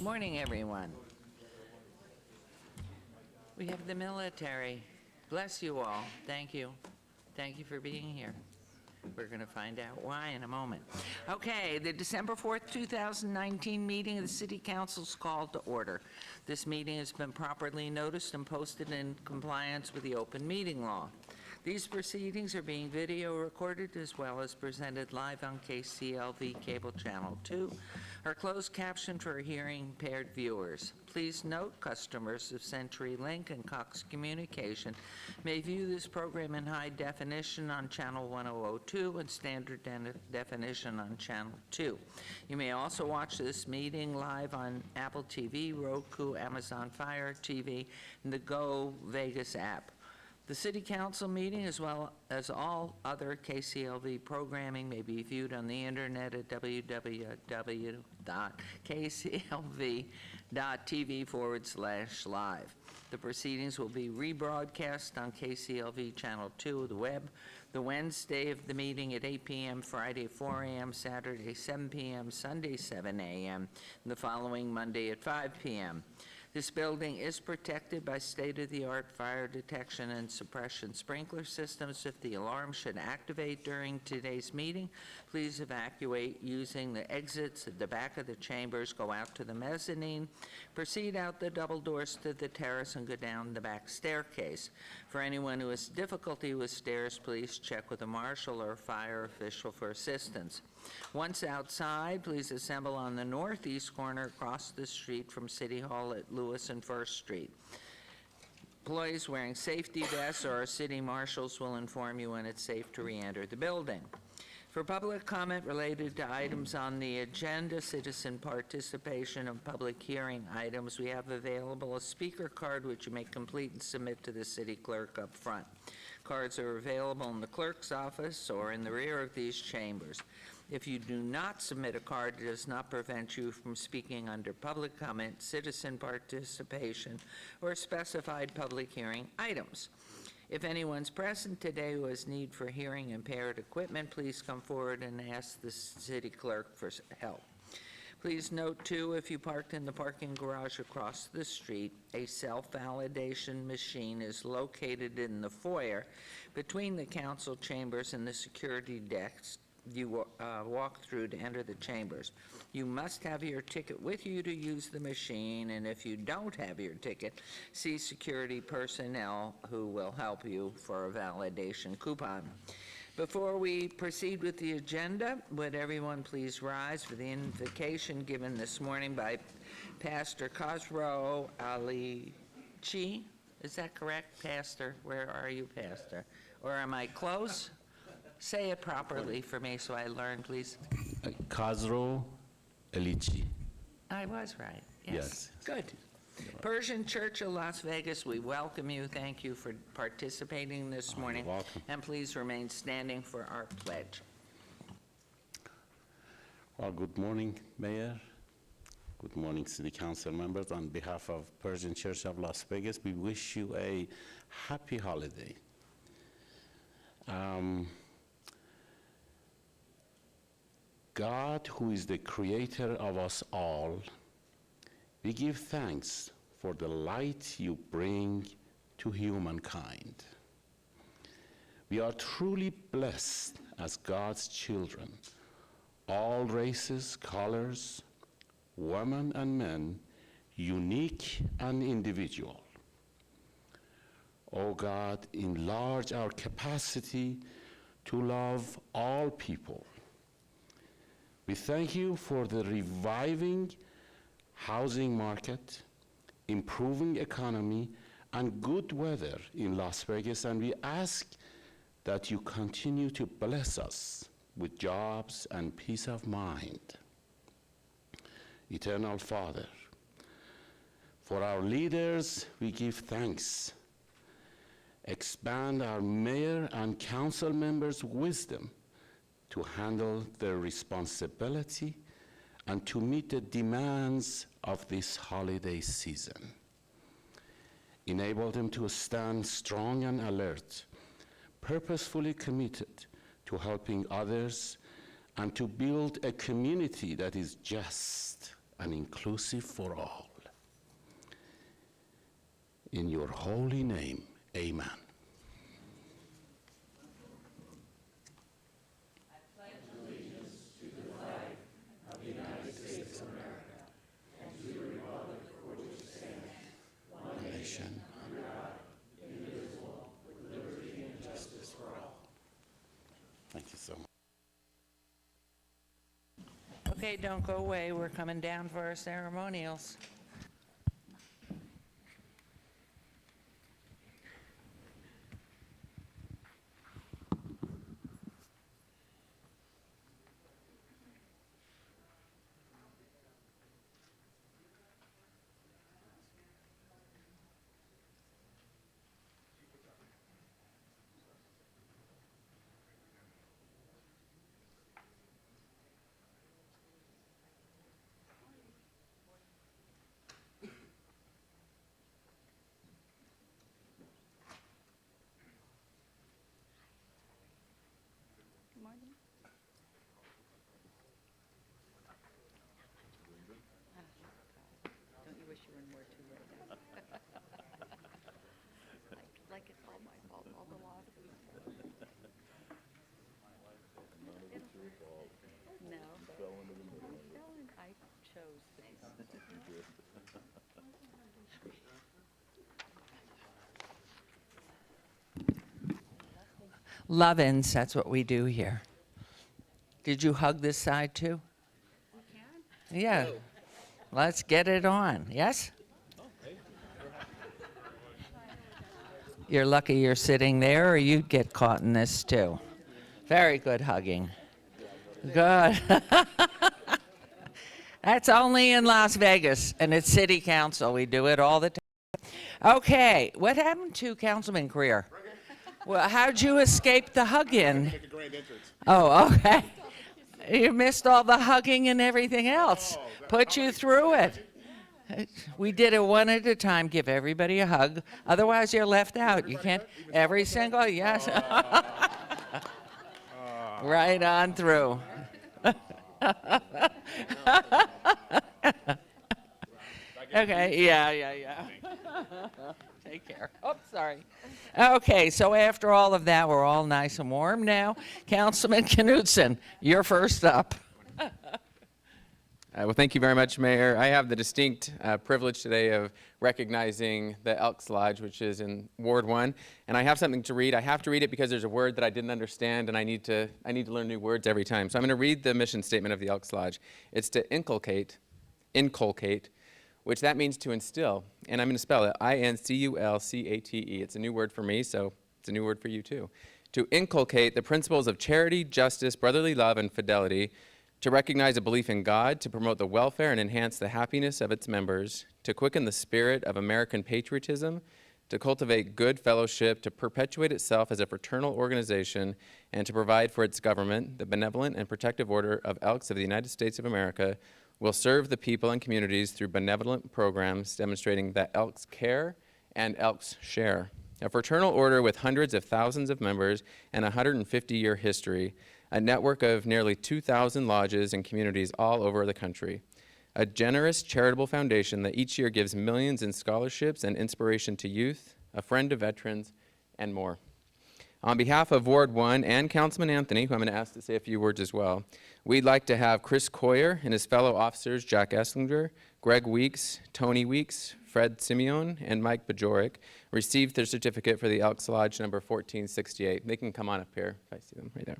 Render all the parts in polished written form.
Morning, everyone. We have the military. Bless you all. Thank you. Thank you for being here. We're going to find out why in a moment. Okay, the December 4th, 2019 meeting of the City Council is called to order. This meeting has been properly noticed and posted in compliance with the open meeting law. These proceedings are being video recorded as well as presented live on CLV Cable Channel 2, or closed caption for hearing impaired viewers. Please note, customers of CenturyLink and Cox Communication may view this program in high definition on Channel 1002 and standard definition on Channel 2. You may also watch this meeting live on Apple TV, Roku, Amazon Fire TV, and the Go Vegas app. The City Council meeting, as well as all other KCLV programming, may be viewed on the internet at www.kclv.tv/live. The proceedings will be rebroadcast on KCLV Channel 2, the web, the Wednesday of the meeting at 8 p.m., Friday 4 a.m., Saturday 7 p.m., Sunday 7 a.m., and the following Monday at 5 p.m. This building is protected by state-of-the-art fire detection and suppression sprinkler systems. If the alarm should activate during today's meeting, please evacuate using the exits at the back of the chambers, go out to the mezzanine, proceed out the double doors to the terrace, and go down the back staircase. For anyone who has difficulty with stairs, please check with a marshal or a fire official for assistance. Once outside, please assemble on the northeast corner across the street from City Hall at Lewis and First Street. Employees wearing safety vests or our city marshals will inform you when it's safe to re-enter the building. For public comment related to items on the agenda, citizen participation, and public hearing items, we have available a speaker card which you may complete and submit to the city clerk up front. Cards are available in the clerk's office or in the rear of these chambers. If you do not submit a card, it does not prevent you from speaking under public comment, citizen participation, or specified public hearing items. If anyone's present today who has need for hearing impaired equipment, please come forward and ask the city clerk for help. Please note, too, if you parked in the parking garage across the street, a self-validation machine is located in the foyer between the council chambers and the security desk you walk through to enter the chambers. You must have your ticket with you to use the machine, and if you don't have your ticket, see security personnel who will help you for a validation coupon. Before we proceed with the agenda, would everyone please rise for the invocation given this morning by Pastor Khosrow Ali-Chi. Is that correct, Pastor? Where are you, Pastor? Or am I close? Say it properly for me so I learn, please. Khosrow Ali-Chi. I was right. Yes. Good. Persian Church of Las Vegas, we welcome you. Thank you for participating this morning. You're welcome. And please remain standing for our pledge. Well, good morning, Mayor. Good morning, City Council members. On behalf of Persian Church of Las Vegas, we wish you a happy holiday. God, who is the creator of us all, we give thanks for the light you bring to humankind. We are truly blessed as God's children, all races, colors, women and men, unique and individual. Oh God, enlarge our capacity to love all people. We thank you for the reviving housing market, improving economy, and good weather in Las Vegas, and we ask that you continue to bless us with jobs and peace of mind. Eternal Father, for our leaders, we give thanks. Expand our mayor and council members' wisdom to handle their responsibility and to meet the demands of this holiday season. Enable them to stand strong and alert, purposefully committed to helping others and to build a community that is just and inclusive for all. In your holy name, amen. Nation, under God, indivisible, with liberty and justice for all. Thank you so much. Okay, don't go away. We're coming down for our ceremonials. Don't you wish you were in War II right now? Like it's all my fault, all the losses. No. I chose this. Love-ins, that's what we do here. Did you hug this side too? Yeah. Let's get it on. Yes? You're lucky you're sitting there, or you'd get caught in this too. Very good hugging. Good. That's only in Las Vegas, and it's city council. We do it all the time. Okay, what happened to Councilman Greer? Well, how'd you escape the hugging? Oh, okay. You missed all the hugging and everything else. Put you through it. We did it one at a time. Give everybody a hug. Otherwise, you're left out. You can't. Every single, yes. Right on through. Okay, yeah. Take care. Oh, sorry. Okay, so after all of that, we're all nice and warm now. Councilman Knudsen, you're first up. Well, thank you very much, Mayor. I have the distinct privilege today of recognizing the Elks Lodge, which is in Ward 1, and I have something to read. I have to read it because there's a word that I didn't understand, and I need to learn new words every time. So I'm going to read the mission statement of the Elks Lodge. It's to inculcate, which that means to instill, and I'm going to spell it, I-N-C-U-L-C-A-T-E. It's a new word for me, so it's a new word for you too. To inculcate the principles of charity, justice, brotherly love, and fidelity, to recognize a belief in God, to promote the welfare and enhance the happiness of its members, to quicken the spirit of American patriotism, to cultivate good fellowship, to perpetuate itself as a fraternal organization, and to provide for its government, the benevolent and protective order of Elks of the United States of America will serve the people and communities through benevolent programs demonstrating that Elks care and Elks share. A fraternal order with hundreds of thousands of members and a 150-year history, a network of nearly 2,000 lodges and communities all over the country, a generous charitable foundation that each year gives millions in scholarships and inspiration to youth, a friend to veterans, and more. On behalf of Ward 1 and Councilman Anthony, who I'm going to ask to say a few words as well, we'd like to have Chris Coyer and his fellow officers, Jack Esslinger, Greg Weeks, Tony Weeks, Fred Simeon, and Mike Bajorek, receive their certificate for the Elks Lodge number 1468. They can come on up here if I see them right there.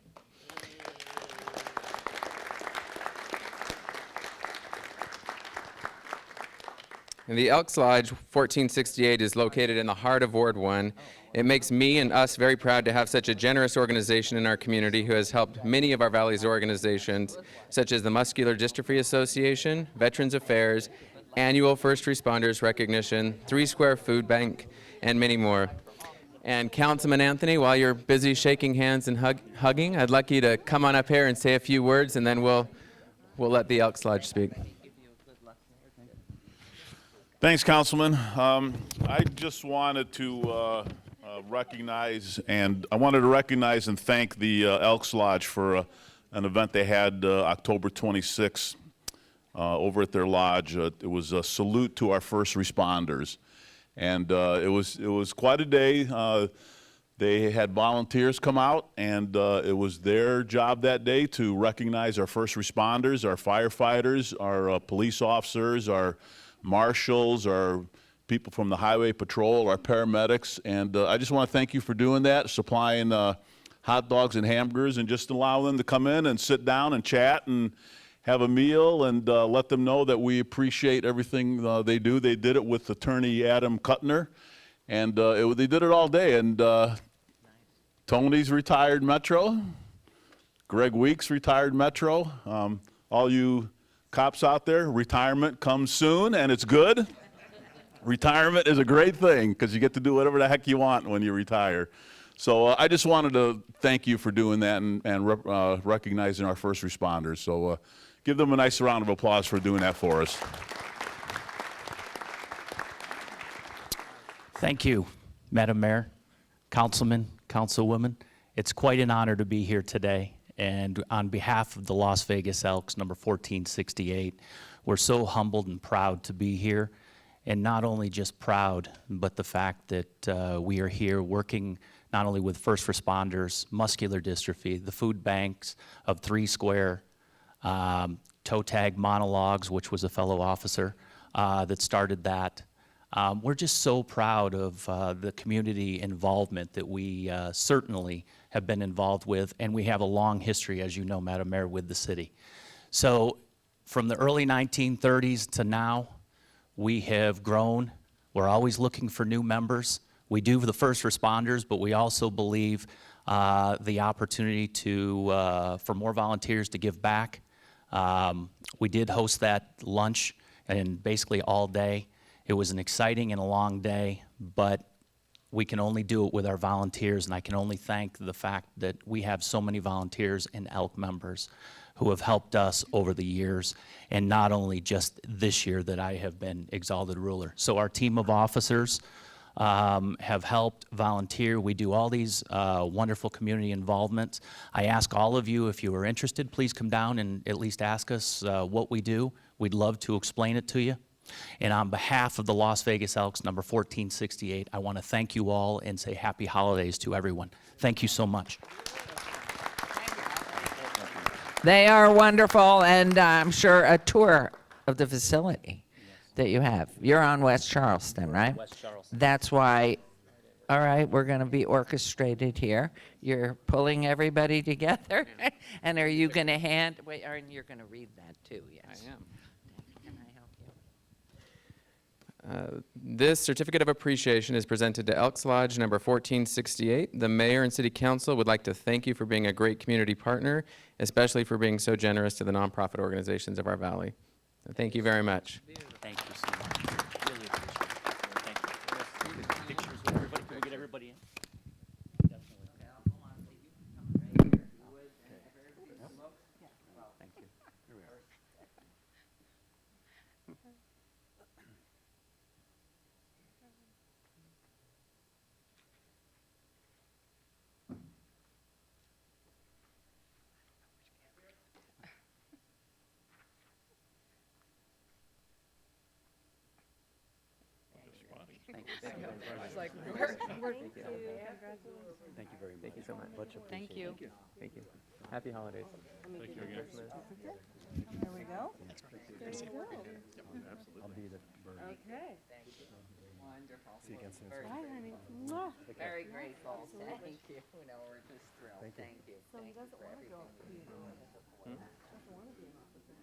And the Elks Lodge 1468 is located in the heart of Ward 1. It makes me and us very proud to have such a generous organization in our community who has helped many of our Valley's organizations, such as the Muscular Dystrophy Association, Veterans Affairs, Annual First Responders Recognition, 3 Square Food Bank, and many more. And Councilman Anthony, while you're busy shaking hands and hugging, I'd like you to come on up here and say a few words, and then we'll let the Elks Lodge speak. Thanks, Councilman. I just wanted to recognize and thank the Elks Lodge for an event they had October 26th over at their lodge. It was a salute to our first responders. And it was quite a day. They had volunteers come out, and it was their job that day to recognize our first responders, our firefighters, our police officers, our marshals, our people from the highway patrol, our paramedics. And I just want to thank you for doing that, supplying hot dogs and hamburgers, and just allow them to come in and sit down and chat and have a meal, and let them know that we appreciate everything they do. They did it with Attorney Adam Kuttner, and they did it all day. And Tony's retired Metro, Greg Weeks retired Metro. All you cops out there, retirement comes soon, and it's good. Retirement is a great thing because you get to do whatever the heck you want when you retire. So I just wanted to thank you for doing that and recognizing our first responders. So give them a nice round of applause for doing that for us. Thank you, Madam Mayor, Councilman, Councilwoman. It's quite an honor to be here today. And on behalf of the Las Vegas Elks, number 1468, we're so humbled and proud to be here. And not only just proud, but the fact that we are here working not only with first responders, muscular dystrophy, the food banks of 3 Square, toe tag monologues, which was a fellow officer that started that. We're just so proud of the community involvement that we certainly have been involved with, and we have a long history, as you know, Madam Mayor, with the city. So from the early 1930s to now, we have grown. We're always looking for new members. We do for the first responders, but we also believe the opportunity for more volunteers to give back. We did host that lunch and basically all day. It was an exciting and a long day, but we can only do it with our volunteers, and I can only thank the fact that we have so many volunteers and ELK members who have helped us over the years, and not only just this year that I have been exalted ruler. So our team of officers have helped volunteer. We do all these wonderful community involvements. I ask all of you, if you are interested, please come down and at least ask us what we do. We'd love to explain it to you. And on behalf of the Las Vegas Elks, number 1468, I want to thank you all and say happy holidays to everyone. Thank you so much. They are wonderful, and I'm sure a tour of the facility that you have. You're on West Charleston, right? West Charleston. That's why, all right, we're going to be orchestrated here. You're pulling everybody together, and are you going to wait, and you're going to read that too, yes? I am. Can I help you? This certificate of appreciation is presented to Elks Lodge number 1468. The mayor and city council would like to thank you for being a great community partner, especially for being so generous to the nonprofit organizations of our valley. Thank you very much. Thank you so much. Really appreciate it. Thank you. Pictures with everybody. Can we get everybody in? Definitely. Thank you. Here we are. Thank you. Thank you. Like, Thank you very much. Thank you so much. thank you. Thank you. Happy holidays. There we go. There you go. I'll be the bird. Okay. Wonderful. See you again soon. Bye, honey. Mwah. Very grateful. Thank you. No, we're just thrilled. Thank you. So he doesn't want to go be an officer. Doesn't want to be an officer.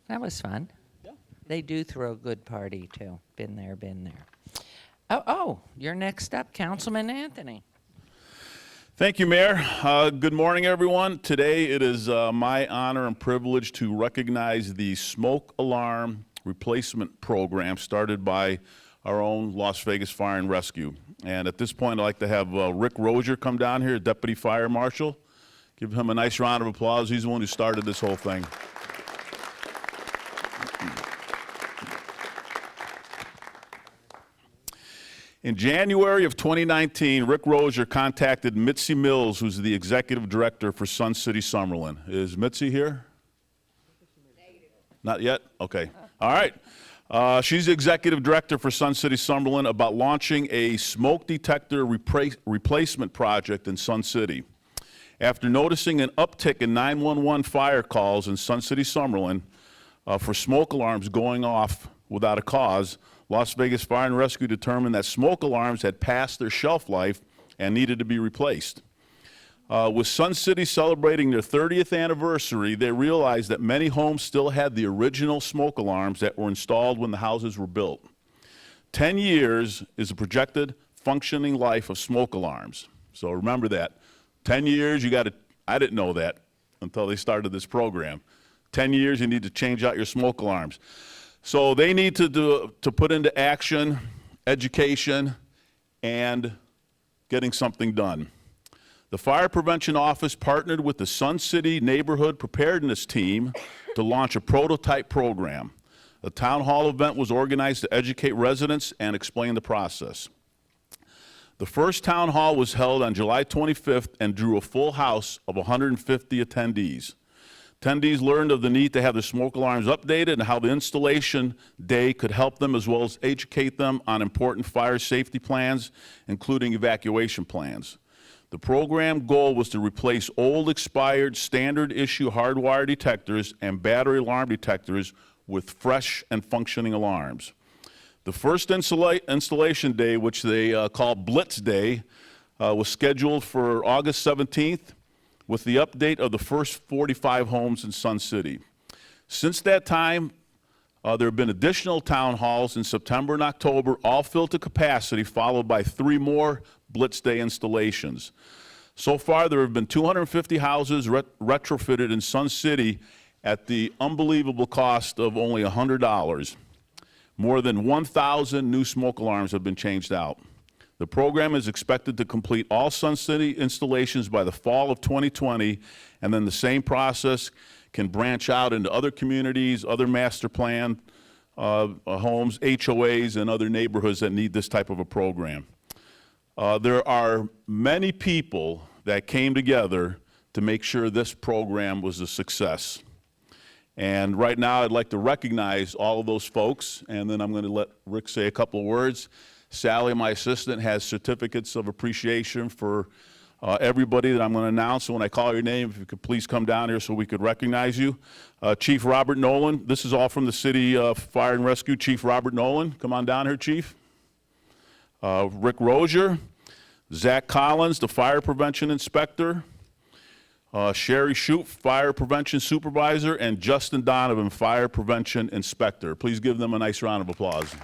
That was fun. Yeah. They do throw a good party, too. Been there, been there. Oh, you're next up, Councilman Anthony. Thank you, Mayor. Good morning, everyone. Today it is my honor and privilege to recognize the smoke alarm replacement program started by our own Las Vegas Fire and Rescue. And at this point, I'd like to have Rick Rozier come down here, Deputy Fire Marshal. Give him a nice round of applause. He's the one who started this whole thing. In January of 2019, Rick Rozier contacted Mitzi Mills, who's the executive director for Sun City Summerlin. Is Mitzi here? Not yet? Okay. All right. She's the executive director for Sun City Summerlin about launching a smoke detector replacement project in Sun City. After noticing an uptick in 911 fire calls in Sun City Summerlin for smoke alarms going off without a cause, Las Vegas Fire and Rescue determined that smoke alarms had passed their shelf life and needed to be replaced. With Sun City celebrating their 30th anniversary, they realized that many homes still had the original smoke alarms that were installed when the houses were built. 10 years is a projected functioning life of smoke alarms. So remember that. 10 years, I didn't know that until they started this program. 10 years, you need to change out your smoke alarms. So they need to put into action education and getting something done. The Fire Prevention Office partnered with the Sun City Neighborhood Preparedness Team to launch a prototype program. A town hall event was organized to educate residents and explain the process. The first town hall was held on July 25th and drew a full house of 150 attendees. Attendees learned of the need to have their smoke alarms updated and how the installation day could help them, as well as educate them on important fire safety plans, including evacuation plans. The program goal was to replace old, expired, standard issue hardwire detectors and battery alarm detectors with fresh and functioning alarms. The first installation day, which they call Blitz Day, was scheduled for August 17th with the update of the first 45 homes in Sun City. Since that time, there have been additional town halls in September and October, all filled to capacity, followed by 3 more Blitz Day installations. So far, there have been 250 houses retrofitted in Sun City at the unbelievable cost of only $100. More than 1,000 new smoke alarms have been changed out. The program is expected to complete all Sun City installations by the fall of 2020, and then the same process can branch out into other communities, other master plan homes, HOAs, and other neighborhoods that need this type of a program. There are many people that came together to make sure this program was a success. And right now, I'd like to recognize all of those folks, and then I'm going to let Rick say a couple of words. Sally, my assistant, has certificates of appreciation for everybody that I'm going to announce. So when I call your name, if you could please come down here so we could recognize you. Chief Robert Nolan, this is all from the City Fire and Rescue. Chief Robert Nolan, come on down here, Chief. Rick Rozier, Zach Collins, the Fire Prevention Inspector, Sherry Shoup, Fire Prevention Supervisor, and Justin Donovan, Fire Prevention Inspector. Please give them a nice round of applause.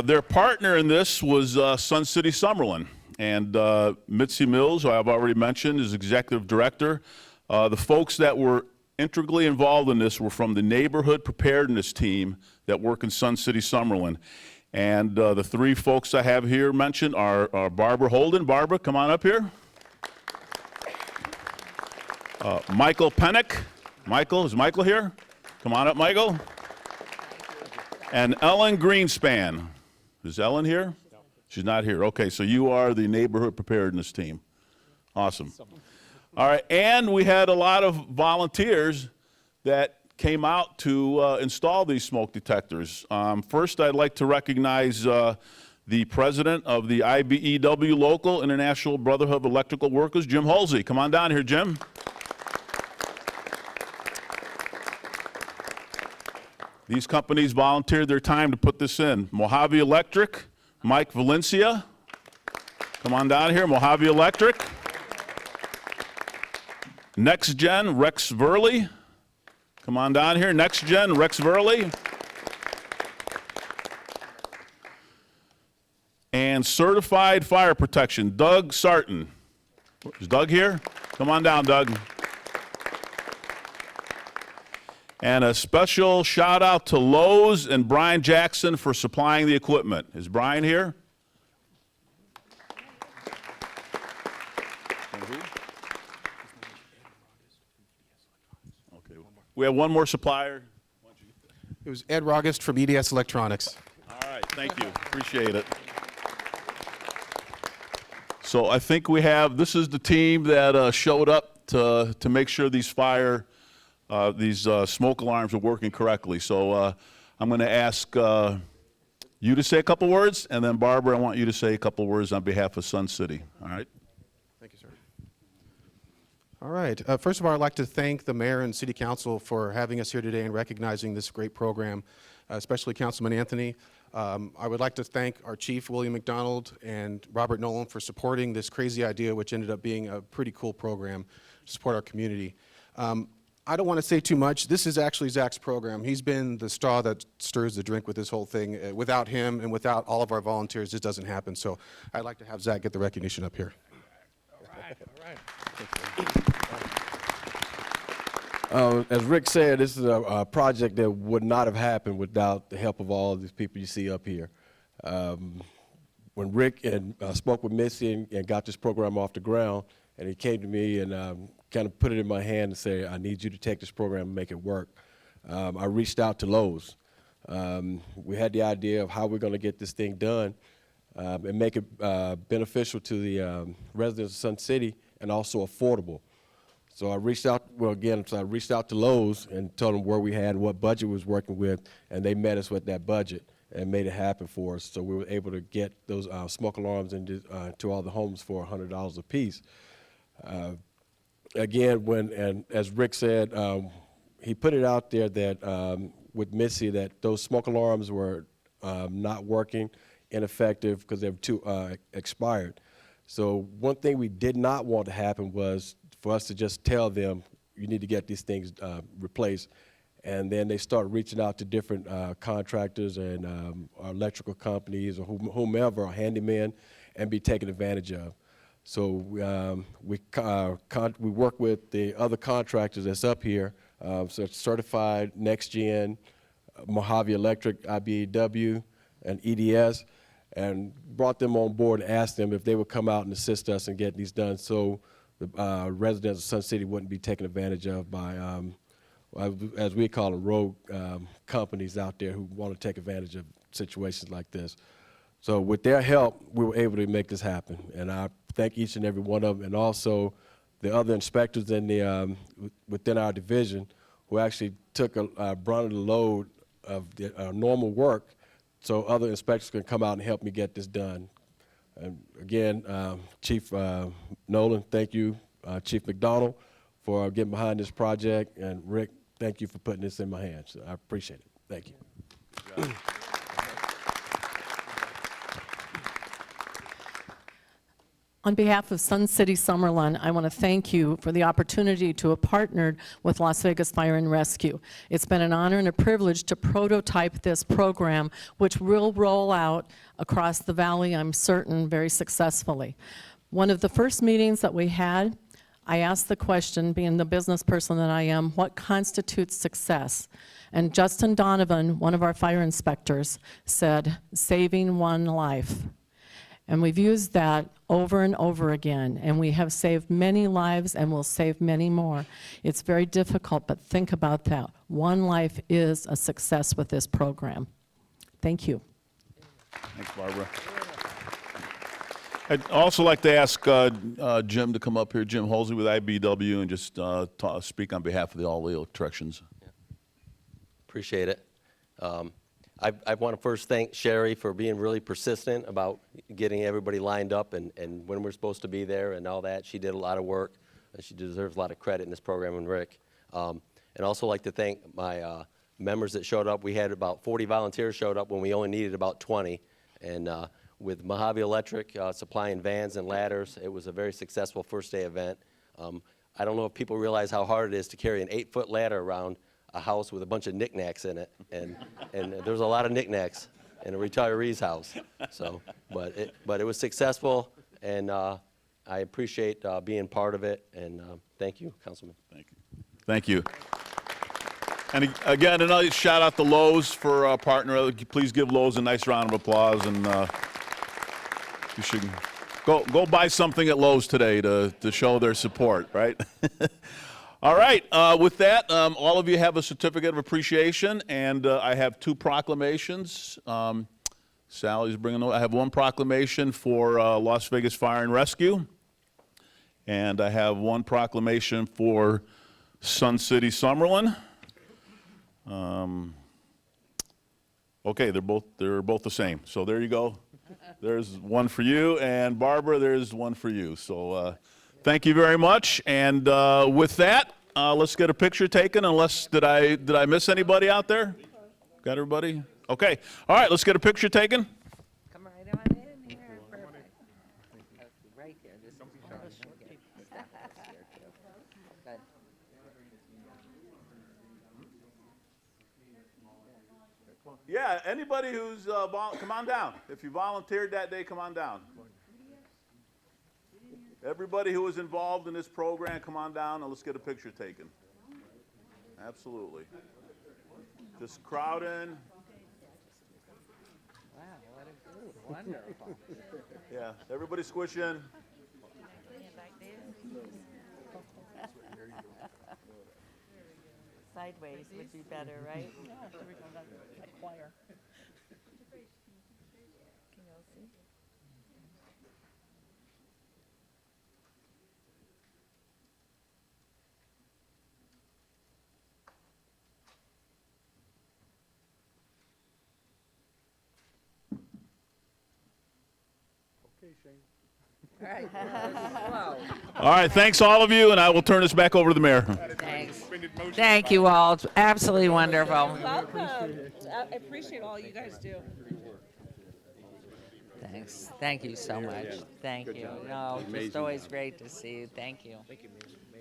Their partner in this was Sun City Summerlin, and Mitzi Mills, who I've already mentioned, is Executive Director. The folks that were integrally involved in this were from the Neighborhood Preparedness Team that work in Sun City Summerlin. And the 3 folks I have here mentioned are Barbara Holden. Barbara, come on up here. Michael Pennick. Michael, is Michael here? Come on up, Michael. And Ellen Greenspan. Is Ellen here? She's not here. Okay, so you are the Neighborhood Preparedness Team. Awesome. All right, and we had a lot of volunteers that came out to install these smoke detectors. First, I'd like to recognize the president of the IBEW Local International Brotherhood of Electrical Workers, Jim Halsey. Come on down here, Jim. These companies volunteered their time to put this in. Mojave Electric, Mike Valencia. Come on down here, Mojave Electric. Next Gen, Rex Verley. Come on down here, Next Gen, Rex Verley. And Certified Fire Protection, Doug Sarton. Is Doug here? Come on down, Doug. And a special shout out to Lowe's and Brian Jackson for supplying the equipment. Is Brian here? Okay. We have one more supplier. Why don't you It was Ed Rogest from EDS Electronics. All right, thank you. Appreciate it. So I think we have, this is the team that showed up to make sure these smoke alarms are working correctly. So I'm going to ask you to say a couple words, and then Barbara, I want you to say a couple words on behalf of Sun City. All right? Thank you, sir. All right. First of all, I'd like to thank the mayor and city council for having us here today and recognizing this great program, especially Councilman Anthony. I would like to thank our chief, William McDonald, and Robert Nolan for supporting this crazy idea, which ended up being a pretty cool program to support our community. I don't want to say too much. This is actually Zach's program. He's been the straw that stirs the drink with this whole thing. Without him and without all of our volunteers, this doesn't happen. So I'd like to have Zach get the recognition up here. As Rick said, this is a project that would not have happened without the help of all of these people you see up here. When Rick spoke with Missy and got this program off the ground, and he came to me and kind of put it in my hand and said, I need you to take this program and make it work. I reached out to Lowe's. We had the idea of how we're going to get this thing done and make it beneficial to the residents of Sun City and also affordable. So I reached out, I reached out to Lowe's and told them where we had and what budget we was working with, and they met us with that budget and made it happen for us. So we were able to get those smoke alarms into to all the homes for $100 a piece. Again, as Rick said, he put it out there that with Missy that those smoke alarms were not working, ineffective because they were too expired. So one thing we did not want to happen was for us to just tell them, you need to get these things replaced. And then they start reaching out to different contractors and electrical companies or whomever, or handymen, and be taken advantage of. So we work with the other contractors that's up here, so certified, Next Gen, Mojave Electric, IBEW, and EDS, and brought them on board and asked them if they would come out and assist us in getting these done so the residents of Sun City wouldn't be taken advantage of by, as we call them, rogue companies out there who want to take advantage of situations like this. So with their help, we were able to make this happen, and I thank each and every one of them, and also the other inspectors in the, within our division who actually took a brunt of the load of the normal work so other inspectors can come out and help me get this done. And again, Chief Nolan, thank you. Chief McDonald for getting behind this project. And Rick, thank you for putting this in my hands. I appreciate it. Thank you. On behalf of Sun City Summerlin, I want to thank you for the opportunity to have partnered with Las Vegas Fire and Rescue. It's been an honor and a privilege to prototype this program, which will roll out across the valley, I'm certain, very successfully. One of the first meetings that we had, I asked the question, being the business person that I am, what constitutes success? And Justin Donovan, one of our fire inspectors, said, saving one life. And we've used that over and over again, and we have saved many lives and will save many more. It's very difficult, but think about that. One life is a success with this program. Thank you. Thanks, Barbara. I'd also like to ask Jim to come up here, Jim Halsey with IBW, and just speak on behalf of all the electricians. Appreciate it. I want to first thank Sherry for being really persistent about getting everybody lined up and when we're supposed to be there and all that. She did a lot of work, and she deserves a lot of credit in this program, and Rick. And also like to thank my members that showed up. We had about 40 volunteers showed up when we only needed about 20. And with Mojave Electric supplying vans and ladders, it was a very successful first day event. I don't know if people realize how hard it is to carry an 8-foot ladder around a house with a bunch of knickknacks in it, and there's a lot of knickknacks in a retiree's house. So, but it was successful, and I appreciate being part of it. And thank you, Councilman. Thank you. Thank you. And again, another shout out to Lowe's for partner. Please give Lowe's a nice round of applause, and you should go buy something at Lowe's today to show their support, right? All right, with that, all of you have a certificate of appreciation, and I have 2 proclamations. Sally's bringing, I have 1 proclamation for Las Vegas Fire and Rescue, and I have 1 proclamation for Sun City Summerlin. Okay, they're both the same. So there you go. There's 1 for you, and Barbara, there's 1 for you. So thank you very much. And with that, let's get a picture taken. Unless did I miss anybody out there? Got everybody? Okay. All right, let's get a picture taken. Come right on in here. Perfect. Right there. This is Good. Yeah, anybody who's come on down. If you volunteered that day, come on down. Everybody who was involved in this program, come on down and let's get a picture taken. Absolutely. Just crowd in. Wow, what a group. Wonderful. Yeah, everybody squish in. Sideways would be better, right? Choir. Can you all see? All right. Whoa. All right, thanks all of you, and I will turn this back over to the mayor. Thanks. Thank you all. It's absolutely wonderful. Welcome. I appreciate all you guys do. Thanks. Thank you so much. Thank you. No, just always great to see you. Thank you.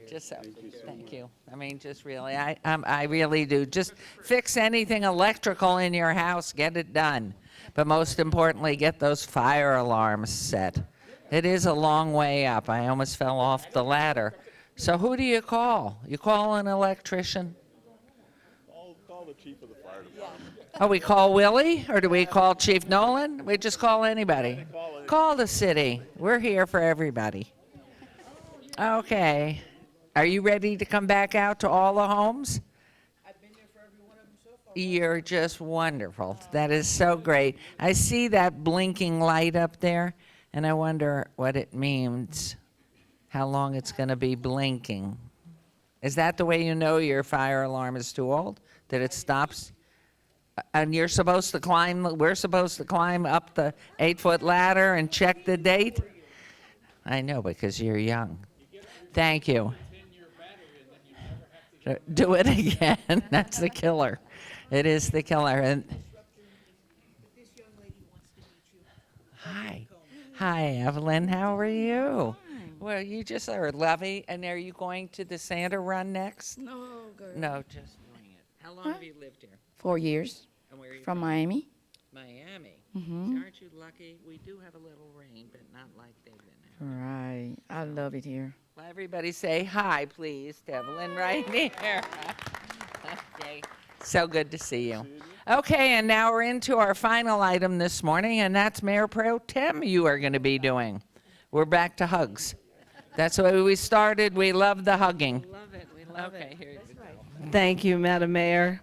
Just so, thank you. I mean, just really, I really do. Just fix anything electrical in your house, get it done. But most importantly, get those fire alarms set. It is a long way up. I almost fell off the ladder. So who do you call? You call an electrician? Call the chief of the fire department. Oh, we call Willie, or do we call Chief Nolan? We just call anybody. Call the city. We're here for everybody. Okay. Are you ready to come back out to all the homes? I've been there for every one of them so far. You're just wonderful. That is so great. I see that blinking light up there, and I wonder what it means, how long it's going to be blinking. Is that the way you know your fire alarm is too old? That it stops? And you're supposed to climb, we're supposed to climb up the 8-foot ladder and check the date? I know, because you're young. Thank you. Do it again. That's the killer. It is the killer. And This young lady wants to meet you. hi. Hi, Evelyn. How are you? Well, you just are lovely. And are you going to the Santa run next? No, girl. No, just doing it. How long have you lived here? 4 years And where are you from Miami. Miami. Mhm. Aren't you lucky? We do have a little rain, but not like they've been having. Right. I love it here. Well, everybody say hi, please, to Evelyn right here. Okay. So good to see you. Okay, and now we're into our final item this morning, and that's Mayor Pro Tem you are going to be doing. We're back to hugs. That's the way we started. We love the hugging. Love it. We love Okay, it. here you go. Thank you, Madam Mayor.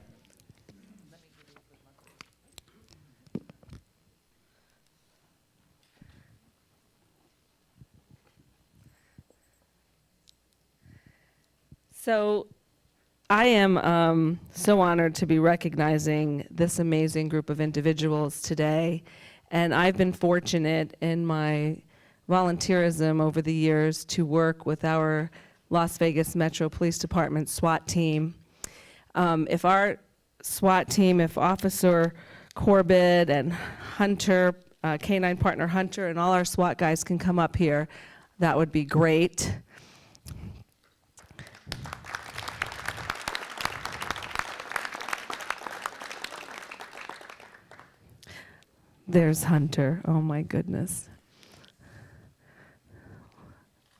So I am so honored to be recognizing this amazing group of individuals today. And I've been fortunate in my volunteerism over the years to work with our Las Vegas Metro Police Department SWAT team. If our SWAT team, if Officer Corbett and Hunter, Canine Partner Hunter, and all our SWAT guys can come up here, that would be great. There's Hunter. Oh my goodness.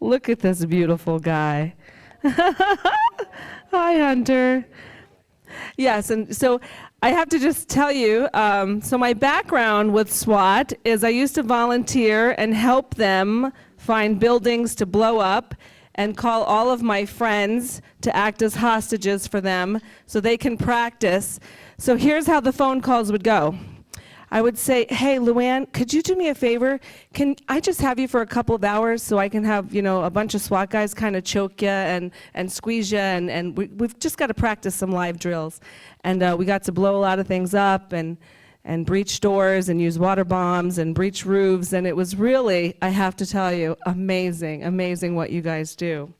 Look at this beautiful guy. Hi, Hunter. Yes, and so I have to just tell you, so my background with SWAT is I used to volunteer and help them find buildings to blow up and call all of my friends to act as hostages for them so they can practice. So here's how the phone calls would go. I would say, hey, Luann, could you do me a favor? Can I just have you for a couple of hours so I can have, a bunch of SWAT guys kind of choke you and squeeze you, and we've just got to practice some live drills. And we got to blow a lot of things up and breach doors and use water bombs and breach roofs, and it was really, I have to tell you, amazing what you guys do.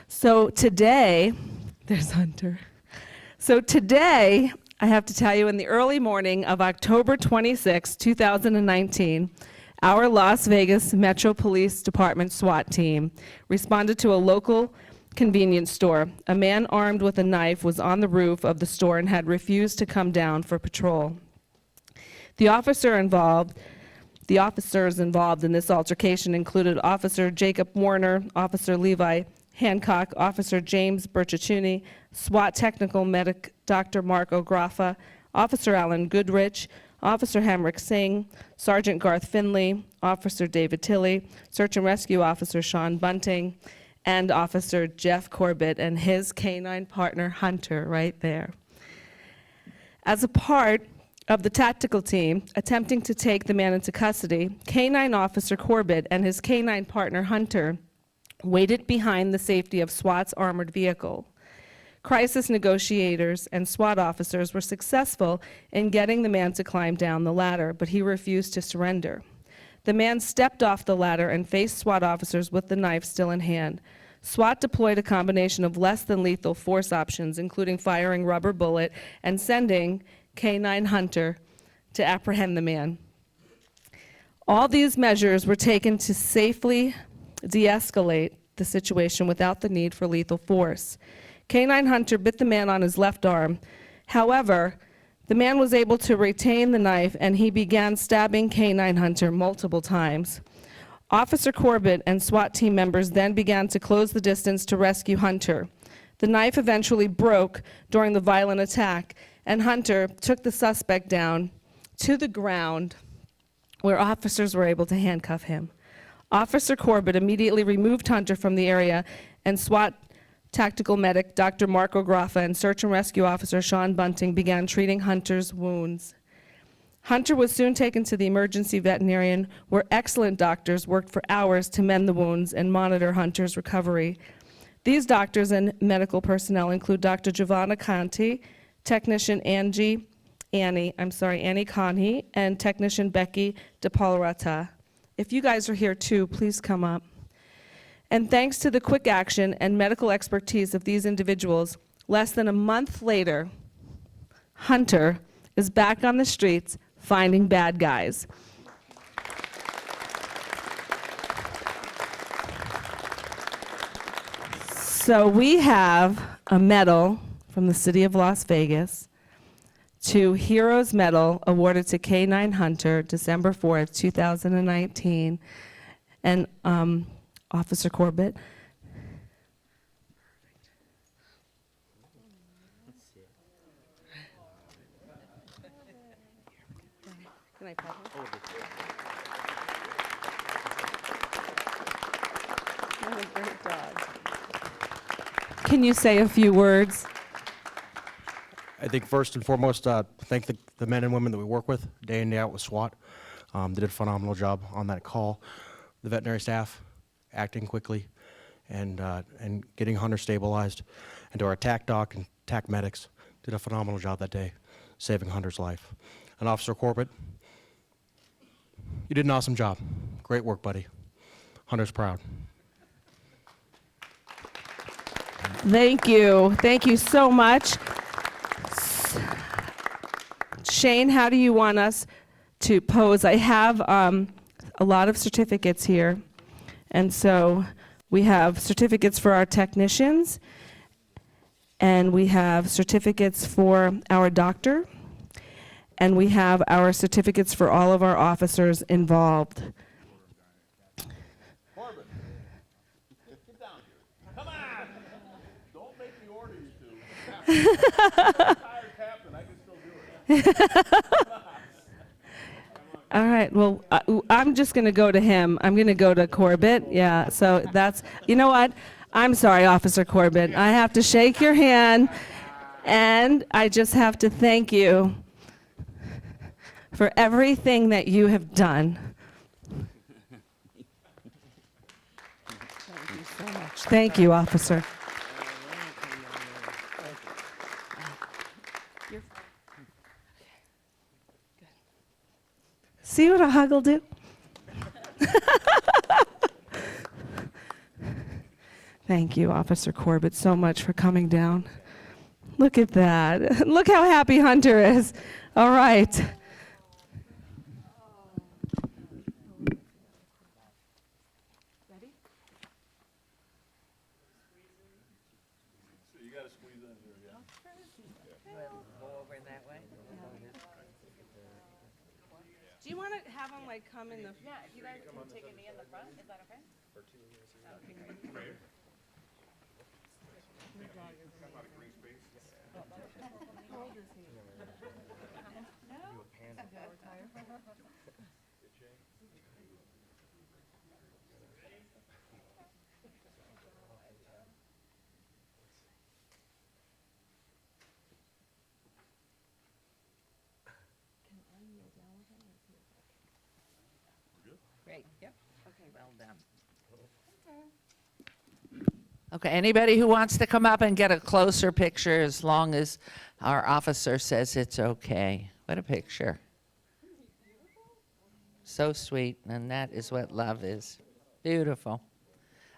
So today, there's Hunter. So today, I have to tell you, in the early morning of October 26, 2019, our Las Vegas Metro Police Department SWAT team responded to a local convenience store. A man armed with a knife was on the roof of the store and had refused to come down for patrol. The officers involved in this altercation included Officer Jacob Warner, Officer Levi Hancock, Officer James Bertuccini, SWAT Technical Medic Dr. Mark O'Graffa, Officer Alan Goodrich, Officer Hamrick Singh, Sergeant Garth Finley, Officer David Tilley, Search and Rescue Officer Sean Bunting, and Officer Jeff Corbett and his canine partner Hunter right there. As a part of the tactical team attempting to take the man into custody, Canine Officer Corbett and his canine partner Hunter waited behind the safety of SWAT's armored vehicle. Crisis negotiators and SWAT officers were successful in getting the man to climb down the ladder, but he refused to surrender. The man stepped off the ladder and faced SWAT officers with the knife still in hand. SWAT deployed a combination of less than lethal force options, including firing rubber bullet and sending K9 Hunter to apprehend the man. All these measures were taken to safely de-escalate the situation without the need for lethal force. K9 Hunter bit the man on his left arm. However, the man was able to retain the knife and he began stabbing K9 Hunter multiple times. Officer Corbett and SWAT team members then began to close the distance to rescue Hunter. The knife eventually broke during the violent attack, and Hunter took the suspect down to the ground where officers were able to handcuff him. Officer Corbett immediately removed Hunter from the area, and SWAT tactical medic Dr. Mark O'Graffa and search and rescue officer Sean Bunting began treating Hunter's wounds. Hunter was soon taken to the emergency veterinarian, where excellent doctors worked for hours to mend the wounds and monitor Hunter's recovery. These doctors and medical personnel include Dr. Giovanna Conti, technician Annie Conhi, and technician Becky DePaulrata. If you guys are here too, please come up. And thanks to the quick action and medical expertise of these individuals, less than a month later, Hunter is back on the streets finding bad guys. So we have a medal from the city of Las Vegas to Heroes Medal awarded to K9 Hunter, December 4th, 2019. And Officer Corbett. Can I pet him? What a great dog. Can you say a few words? I think first and foremost, thank the men and women that we work with day in, day out with SWAT. They did a phenomenal job on that call. The veterinary staff acting quickly and getting Hunter stabilized. And to our TAC doc and TAC medics, did a phenomenal job that day, saving Hunter's life. And Officer Corbett, you did an awesome job. Great work, buddy. Hunter's proud. Thank you. Thank you so much. Shane, how do you want us to pose? I have a lot of certificates here. And so we have certificates for our technicians, and we have certificates for our doctor, and we have our certificates for all of our officers involved. Corbett, get down here. Come on! Don't make me order you to. I'm a retired captain, I can still do it. All right, well, I'm just going to go to him. I'm going to go to Corbett. Yeah, so that's, you know what? I'm sorry, Officer Corbett. I have to shake your hand, and I just have to thank you for everything that you have done. Thank you so much. Thank you, Officer. See what a hug will do? Thank you, Officer Corbett, so much for coming down. Look at that. Look how happy Hunter is. All right. Do you want to have him like come in the? Yeah, if you guys can take a knee in the front, is that okay? For 2 years. How old is he? Great, yep. Okay, well done. Okay, anybody who wants to come up and get a closer picture, as long as our officer says it's okay. What a picture. So sweet, and that is what love is. Beautiful.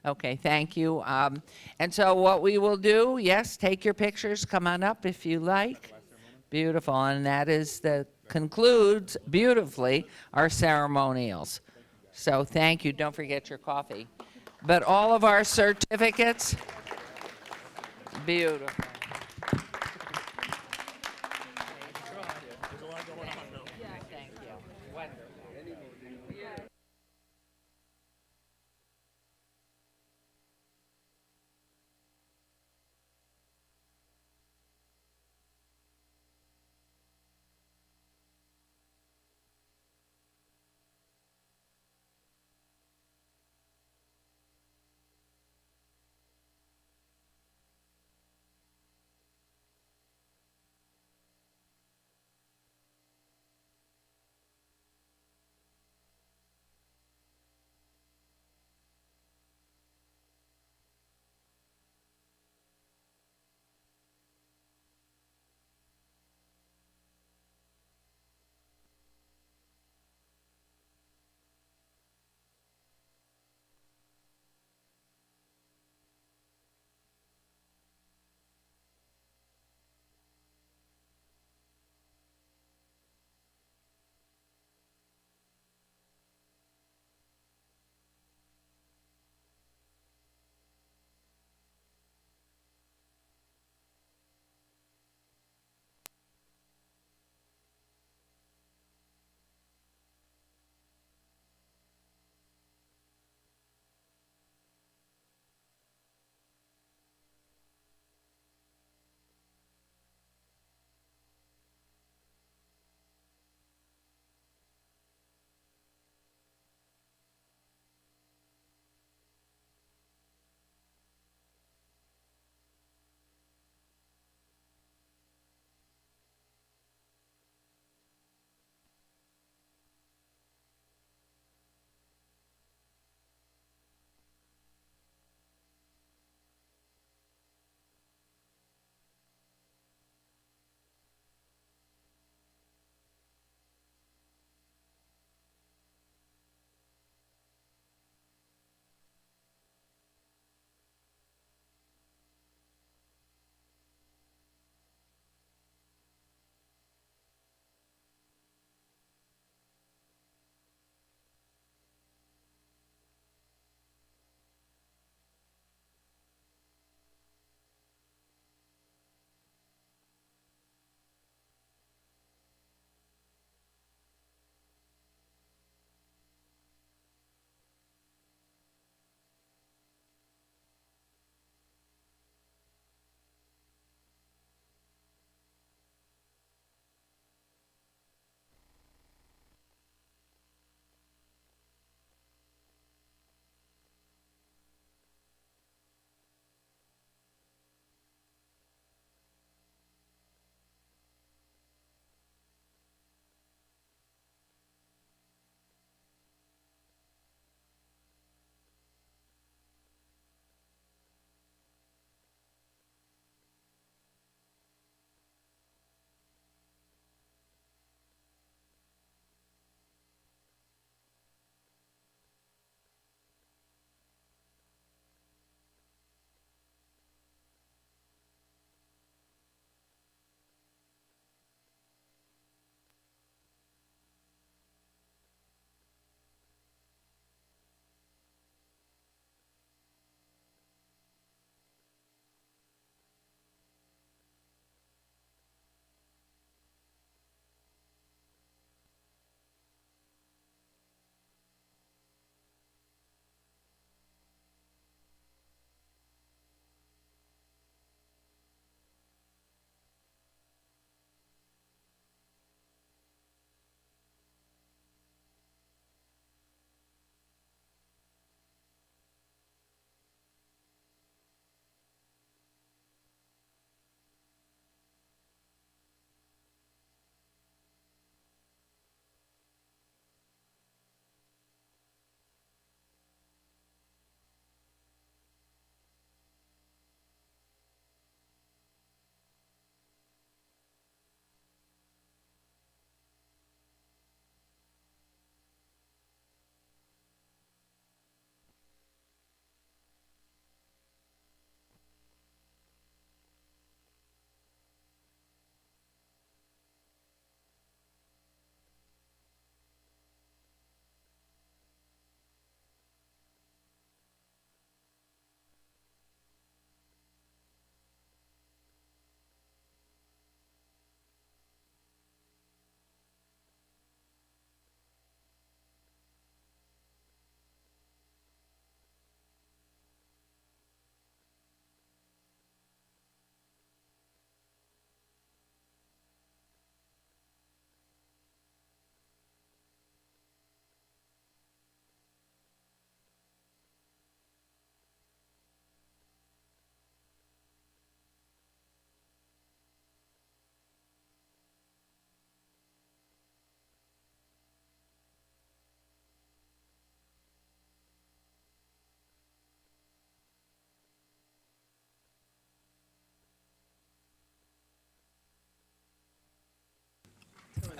Okay, thank you. And so what we will do, yes, take your pictures, come on up if you like. Beautiful, and that is concludes beautifully our ceremonials. So thank you, don't forget your coffee. But all of our certificates, beautiful. Thank you. Wonderful.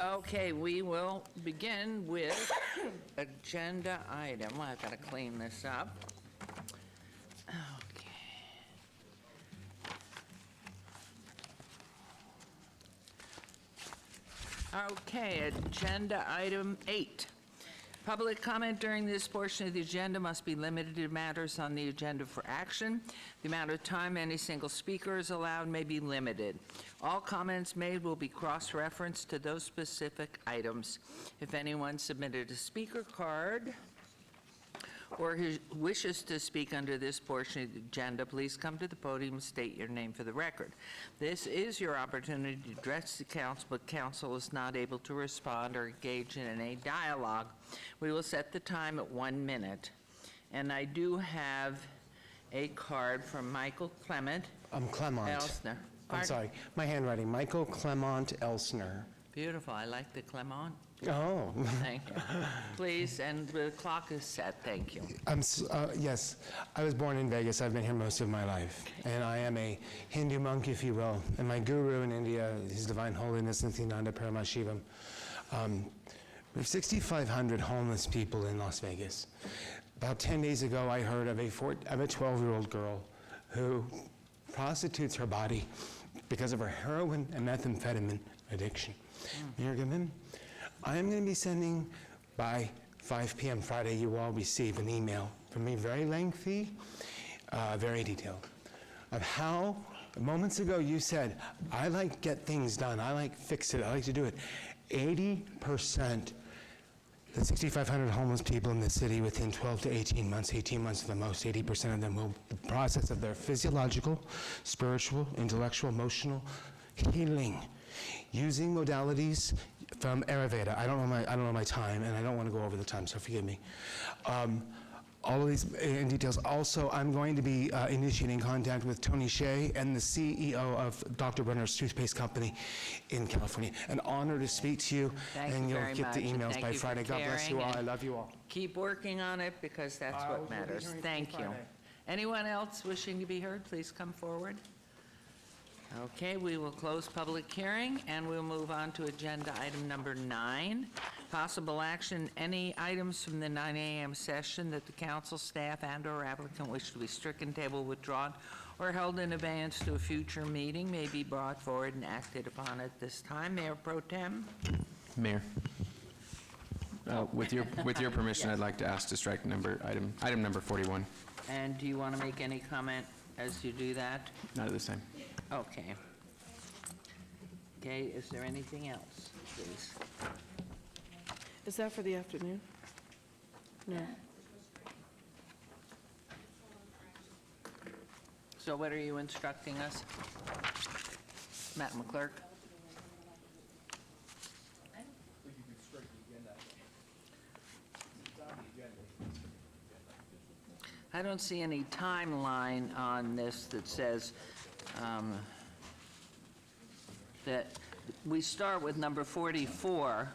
Okay, we will begin with agenda item. I've got to clean this up. Okay. Okay, agenda item 8. Public comment during this portion of the agenda must be limited to matters on the agenda for action. The amount of time any single speaker is allowed may be limited. All comments made will be cross-referenced to those specific items. If anyone submitted a speaker card or who wishes to speak under this portion of the agenda, please come to the podium and state your name for the record. This is your opportunity to address the council, but council is not able to respond or engage in any dialogue. We will set the time at 1 minute. And I do have a card from Michael Clement Clement. Elsner. I'm Pardon? sorry, my handwriting. Michael Clement Elsner. Beautiful, I like the Clement. Oh. Thank you. Please, and the clock is set, thank you. Yes, I was born in Vegas. I've been here most of my life. And I am a Hindu monk, if you will. And my guru in India, His Divine Holiness Nityananda Paramashivam. We have 6,500 homeless people in Las Vegas. About 10 days ago, I heard of a 12-year-old girl who prostitutes her body because of her heroin and methamphetamine addiction. Mayor Goodman, I am going to be sending by 5 p.m. Friday, you all receive an email from me, very lengthy, very detailed, of how moments ago you said, I like get things done, I like fix it, I like to do it. 80%, the 6,500 homeless people in the city within 12 to 18 months at the most, 80% of them will, the process of their physiological, spiritual, intellectual, emotional healing, using modalities from Ayurveda. I don't know my time, and I don't want to go over the time, so forgive me. All of these in details. Also, I'm going to be initiating contact with Tony Shea and the CEO of Dr. Brenner's Toothpaste Company in California. An honor to speak to you, Thank and you you'll very get the much, and emails thank by you for Friday. God bless you all. caring, I and love you all. Keep working on it, because that's I will what be matters. hearing from Thank you. Friday. Anyone else wishing to be heard, please come forward. Okay, we will close public hearing, and we'll move on to agenda item number 9. Possible action, any items from the 9 a.m. session that the council, staff, and/or applicant wish to be stricken, table, withdrawn, or held in abeyance to a future meeting may be brought forward and acted upon at this time. Mayor Pro Tem? Mayor, with your permission, I'd like to ask to strike item number 41. And do you want to make any comment as you do that? Not at this time. Okay. Okay, is there anything else, please? Is that for the afternoon? No. So what are you instructing us? Madam Clerk? I don't see any timeline on this that says that we start with number 44,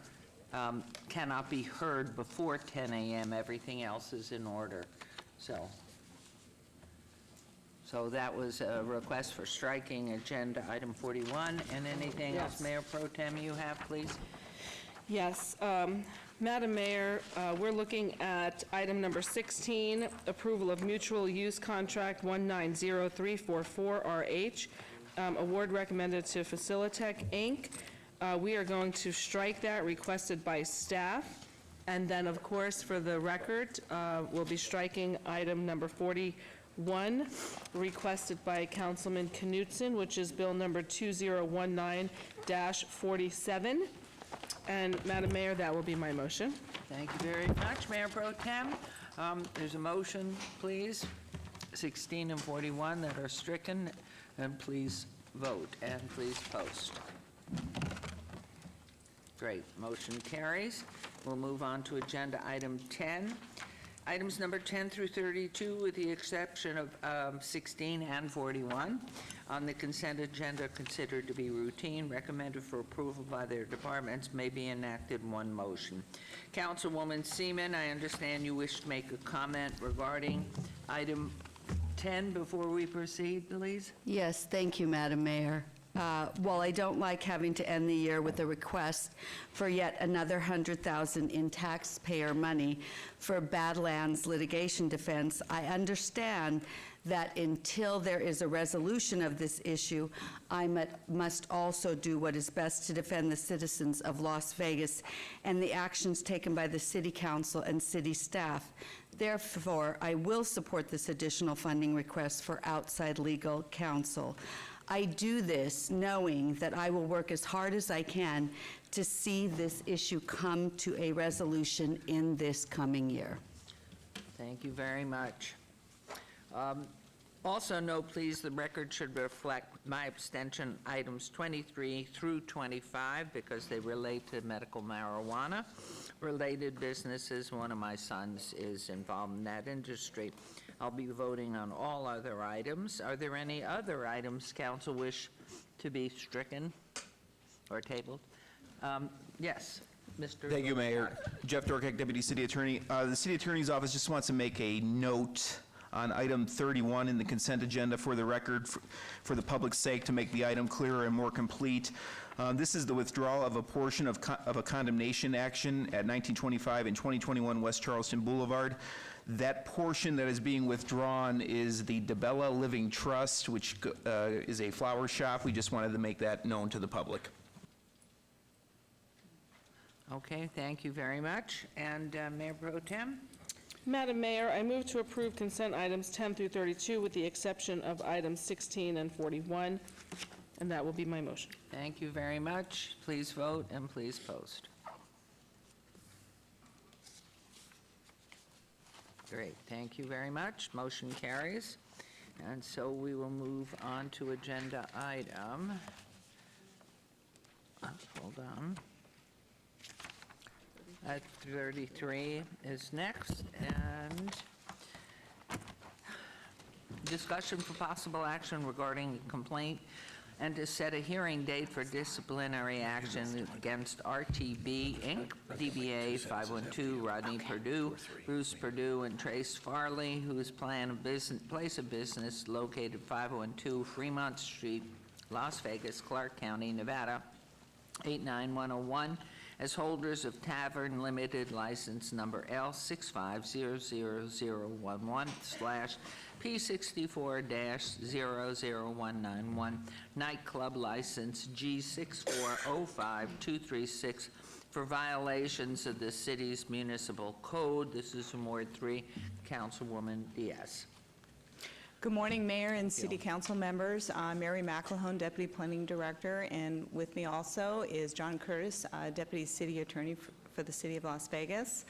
cannot be heard before 10 a.m. Everything else is in order. So that was a request for striking agenda item 41. And anything else, Yes. Mayor Pro Tem, you have, please? Yes, Madam Mayor, we're looking at item number 16, approval of mutual use contract 190344RH, award recommended to Facilitech, Inc. We are going to strike that, requested by staff. And then, of course, for the record, we'll be striking item number 41, requested by Councilman Knutson, which is bill number 2019-47. And Madam Mayor, that will be my motion. Thank you very much, Mayor Pro Tem. There's a motion, please, 16 and 41 that are stricken, and please vote, and please post. Great, motion carries. We'll move on to agenda item 10. Items number 10 through 32, with the exception of 16 and 41, on the consent agenda considered to be routine, recommended for approval by their departments, may be enacted in one motion. Councilwoman Seaman, I understand you wish to make a comment regarding item 10 before we proceed, please? Yes, thank you, Madam Mayor. while I don't like having to end the year with a request for yet another $100,000 in taxpayer money for Badlands litigation defense, I understand that until there is a resolution of this issue, I must also do what is best to defend the citizens of Las Vegas and the actions taken by the City Council and city staff. Therefore, I will support this additional funding request for outside legal counsel. I do this knowing that I will work as hard as I can to see this issue come to a resolution in this coming year. Thank you very much. Also note, please, the record should reflect my abstention items 23 through 25 because they relate to medical marijuana related businesses. One of my sons is involved in that industry. I'll be voting on all other items. Are there any other items council wish to be stricken or tabled? Yes, Mr. Thank you, Mayor. Jeff Dorkek, Deputy City Attorney. The City Attorney's Office just wants to make a note on item 31 in the consent agenda for the record, for the public's sake, to make the item clearer and more complete. This is the withdrawal of a portion of a condemnation action at 1925 and 2021 West Charleston Boulevard. That portion that is being withdrawn is the DeBella Living Trust, which is a flower shop. We just wanted to make that known to the public. Okay, thank you very much. And Mayor Pro Tem? Madam Mayor, I move to approve consent items 10 through 32 with the exception of items 16 and 41, and that will be my motion. Thank you very much. Please vote and please post. Great, thank you very much. Motion carries. And so we will move on to agenda item. Hold on. 33 is next, and discussion for possible action regarding a complaint and to set a hearing date for disciplinary action against RTB Inc., DBA 512, Rodney Perdue, Bruce Perdue, and Trace Farley, whose place of business located 512 Fremont Street, Las Vegas, Clark County, Nevada, 89101, as holders of Tavern Limited License Number L650001/P64-00191, Nightclub License G6405236 for violations of the city's municipal code. This is from Ward 3, Councilwoman Diaz. Good morning, Mayor and City Council members. I'm Mary McElhone, Deputy Planning Director, and with me also is John Curtis, Deputy City Attorney for the City of Las Vegas.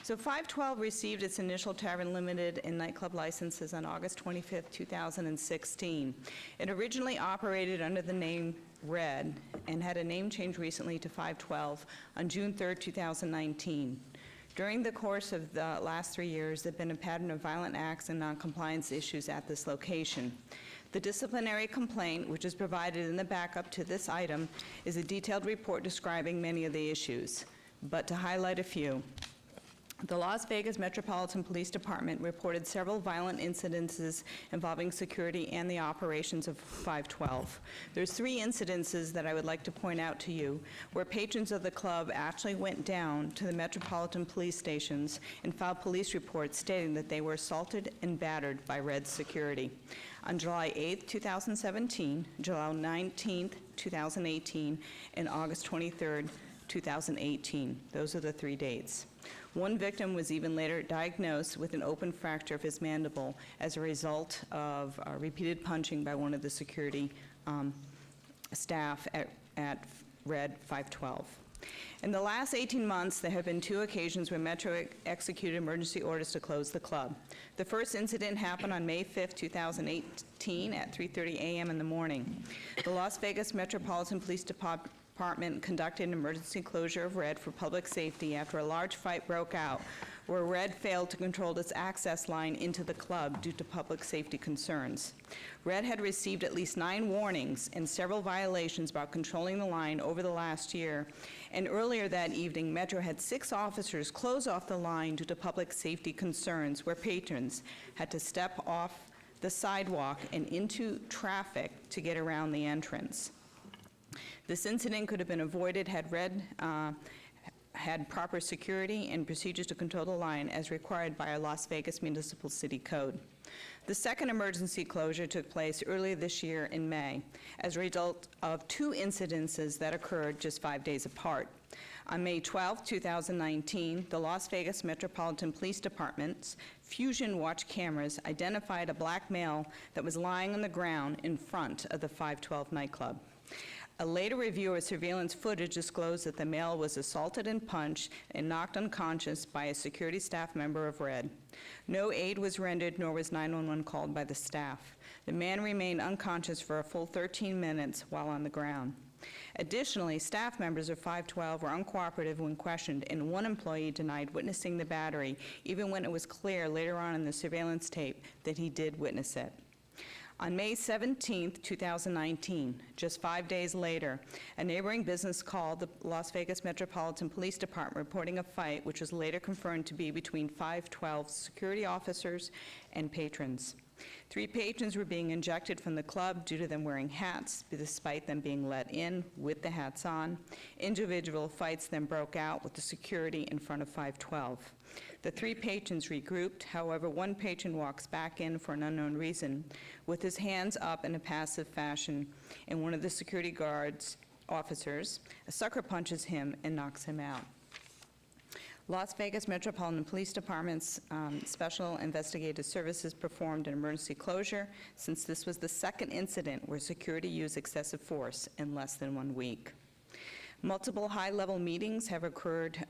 So 512 received its initial Tavern Limited and nightclub licenses on August 25th, 2016. It originally operated under the name Red and had a name change recently to 512 on June 3rd, 2019. During the course of the last 3 years, there have been a pattern of violent acts and noncompliance issues at this location. The disciplinary complaint, which is provided in the backup to this item, is a detailed report describing many of the issues. But to highlight a few, the Las Vegas Metropolitan Police Department reported several violent incidences involving security and the operations of 512. There's 3 incidences that I would like to point out to you where patrons of the club actually went down to the Metropolitan Police stations and filed police reports stating that they were assaulted and battered by Red security. On July 8th, 2017, July 19th, 2018, and August 23rd, 2018. Those are the 3 dates. One victim was even later diagnosed with an open fracture of his mandible as a result of repeated punching by one of the security staff at Red 512. In the last 18 months, there have been 2 occasions where Metro executed emergency orders to close the club. The first incident happened on May 5th, 2018 at 3:30 a.m. in the morning. The Las Vegas Metropolitan Police Department conducted an emergency closure of Red for public safety after a large fight broke out where Red failed to control its access line into the club due to public safety concerns. Red had received at least 9 warnings and several violations about controlling the line over the last year, and earlier that evening, Metro had 6 officers close off the line due to public safety concerns where patrons had to step off the sidewalk and into traffic to get around the entrance. This incident could have been avoided had Red had proper security and procedures to control the line as required by our Las Vegas Municipal City Code. The second emergency closure took place earlier this year in May as a result of two incidences that occurred just 5 days apart. On May 12, 2019, the Las Vegas Metropolitan Police Department's Fusion Watch cameras identified a black male that was lying on the ground in front of the 512 nightclub. A later review of surveillance footage disclosed that the male was assaulted and punched and knocked unconscious by a security staff member of Red. No aid was rendered, nor was 911 called by the staff. The man remained unconscious for a full 13 minutes while on the ground. Additionally, staff members of 512 were uncooperative when questioned, and one employee denied witnessing the battery, even when it was clear later on in the surveillance tape that he did witness it. On May 17, 2019, just 5 days later, a neighboring business called the Las Vegas Metropolitan Police Department reporting a fight which was later confirmed to be between 512 security officers and patrons. 3 patrons were being ejected from the club due to them wearing hats, despite them being let in with the hats on. Individual fights then broke out with the security in front of 512. The 3 patrons regrouped. However, one patron walks back in for an unknown reason with his hands up in a passive fashion, and one of the security guards officers sucker punches him and knocks him out. Las Vegas Metropolitan Police Department's Special Investigative Services performed an emergency closure since this was the second incident where security used excessive force in less than 1 week. Multiple high-level meetings have occurred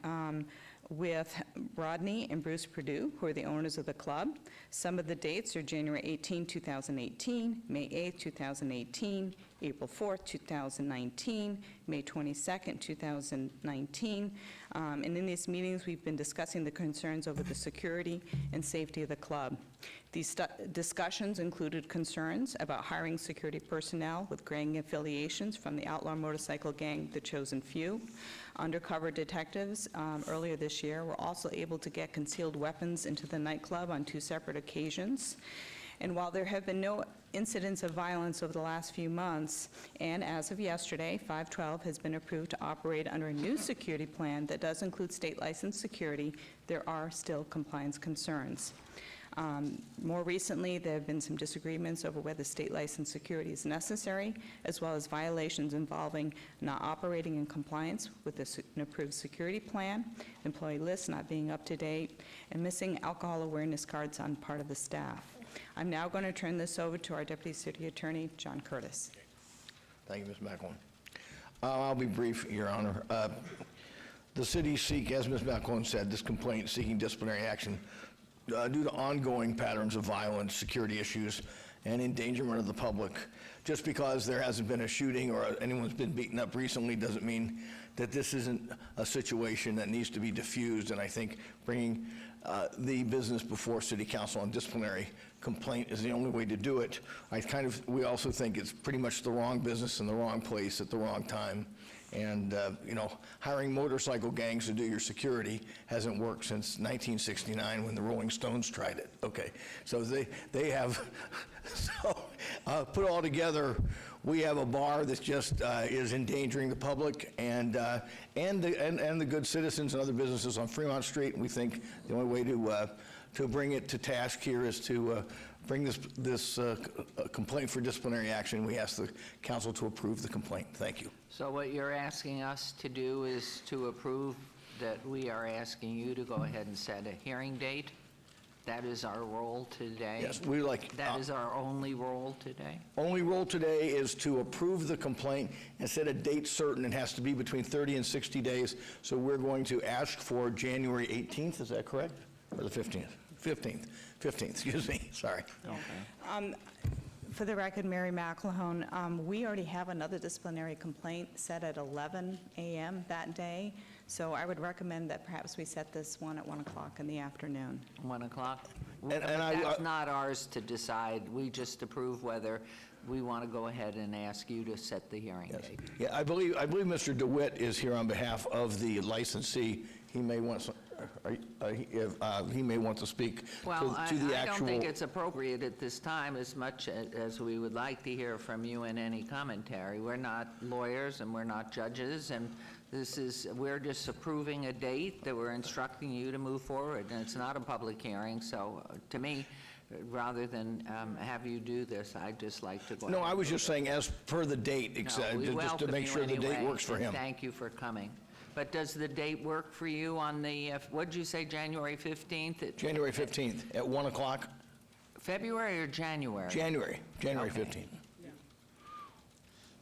with Rodney and Bruce Perdue, who are the owners of the club. Some of the dates are January 18, 2018, May 8, 2018, April 4, 2019, May 22, 2019. And in these meetings, we've been discussing the concerns over the security and safety of the club. These discussions included concerns about hiring security personnel with gang affiliations from the outlaw motorcycle gang, The Chosen Few. Undercover detectives earlier this year were also able to get concealed weapons into the nightclub on 2 separate occasions. And while there have been no incidents of violence over the last few months, and as of yesterday, 512 has been approved to operate under a new security plan that does include state licensed security, there are still compliance concerns. More recently, there have been some disagreements over whether state licensed security is necessary, as well as violations involving not operating in compliance with an approved security plan, employee lists not being up to date, and missing alcohol awareness cards on part of the staff. I'm now going to turn this over to our Deputy City Attorney, John Curtis. Thank you, Ms. McElwain. I'll be brief, Your Honor. The city seek, as Ms. McElwain said, this complaint seeking disciplinary action due to ongoing patterns of violence, security issues, and endangerment of the public. Just because there hasn't been a shooting or anyone's been beaten up recently doesn't mean that this isn't a situation that needs to be diffused, and I think bringing the business before City Council on disciplinary complaint is the only way to do it. We also think it's pretty much the wrong business in the wrong place at the wrong time. And, hiring motorcycle gangs to do your security hasn't worked since 1969 when the Rolling Stones tried it. Okay, so they have, so put all together, we have a bar that just is endangering the public and the good citizens and other businesses on Fremont Street. And we think the only way to bring it to task here is to bring this complaint for disciplinary action. We ask the council to approve the complaint. Thank you. So what you're asking us to do is to approve that we are asking you to go ahead and set a hearing date? That is our role today? Yes, that is our only role today? Only role today is to approve the complaint and set a date certain. It has to be between 30 and 60 days. So we're going to ask for January 18th, is that correct? Or the 15th? 15th, excuse me, sorry. Okay. For the record, Mary McElwain, we already have another disciplinary complaint set at 11 a.m. that day, so I would recommend that perhaps we set this one at 1 o'clock in the afternoon. 1 o'clock? That's not ours to decide. We just approve whether we want to go ahead and ask you to set the hearing date. Yeah, I believe Mr. DeWitt is here on behalf of the licensee. He may want some, he may want to speak Well, to the I actual. don't think it's appropriate at this time, as much as we would like to hear from you in any commentary. We're not lawyers and we're not judges, and we're just approving a date that we're instructing you to move forward, and it's not a public hearing, so to me, rather than have you do this, I'd just like to go No, ahead. I was just saying as per the date, No, we just to welcome make you sure the date anyway, works for and him. Thank you for coming. But does the date work for you on the, what'd you say, January 15th? January 15th at 1 o'clock? February or January? January Okay. 15th.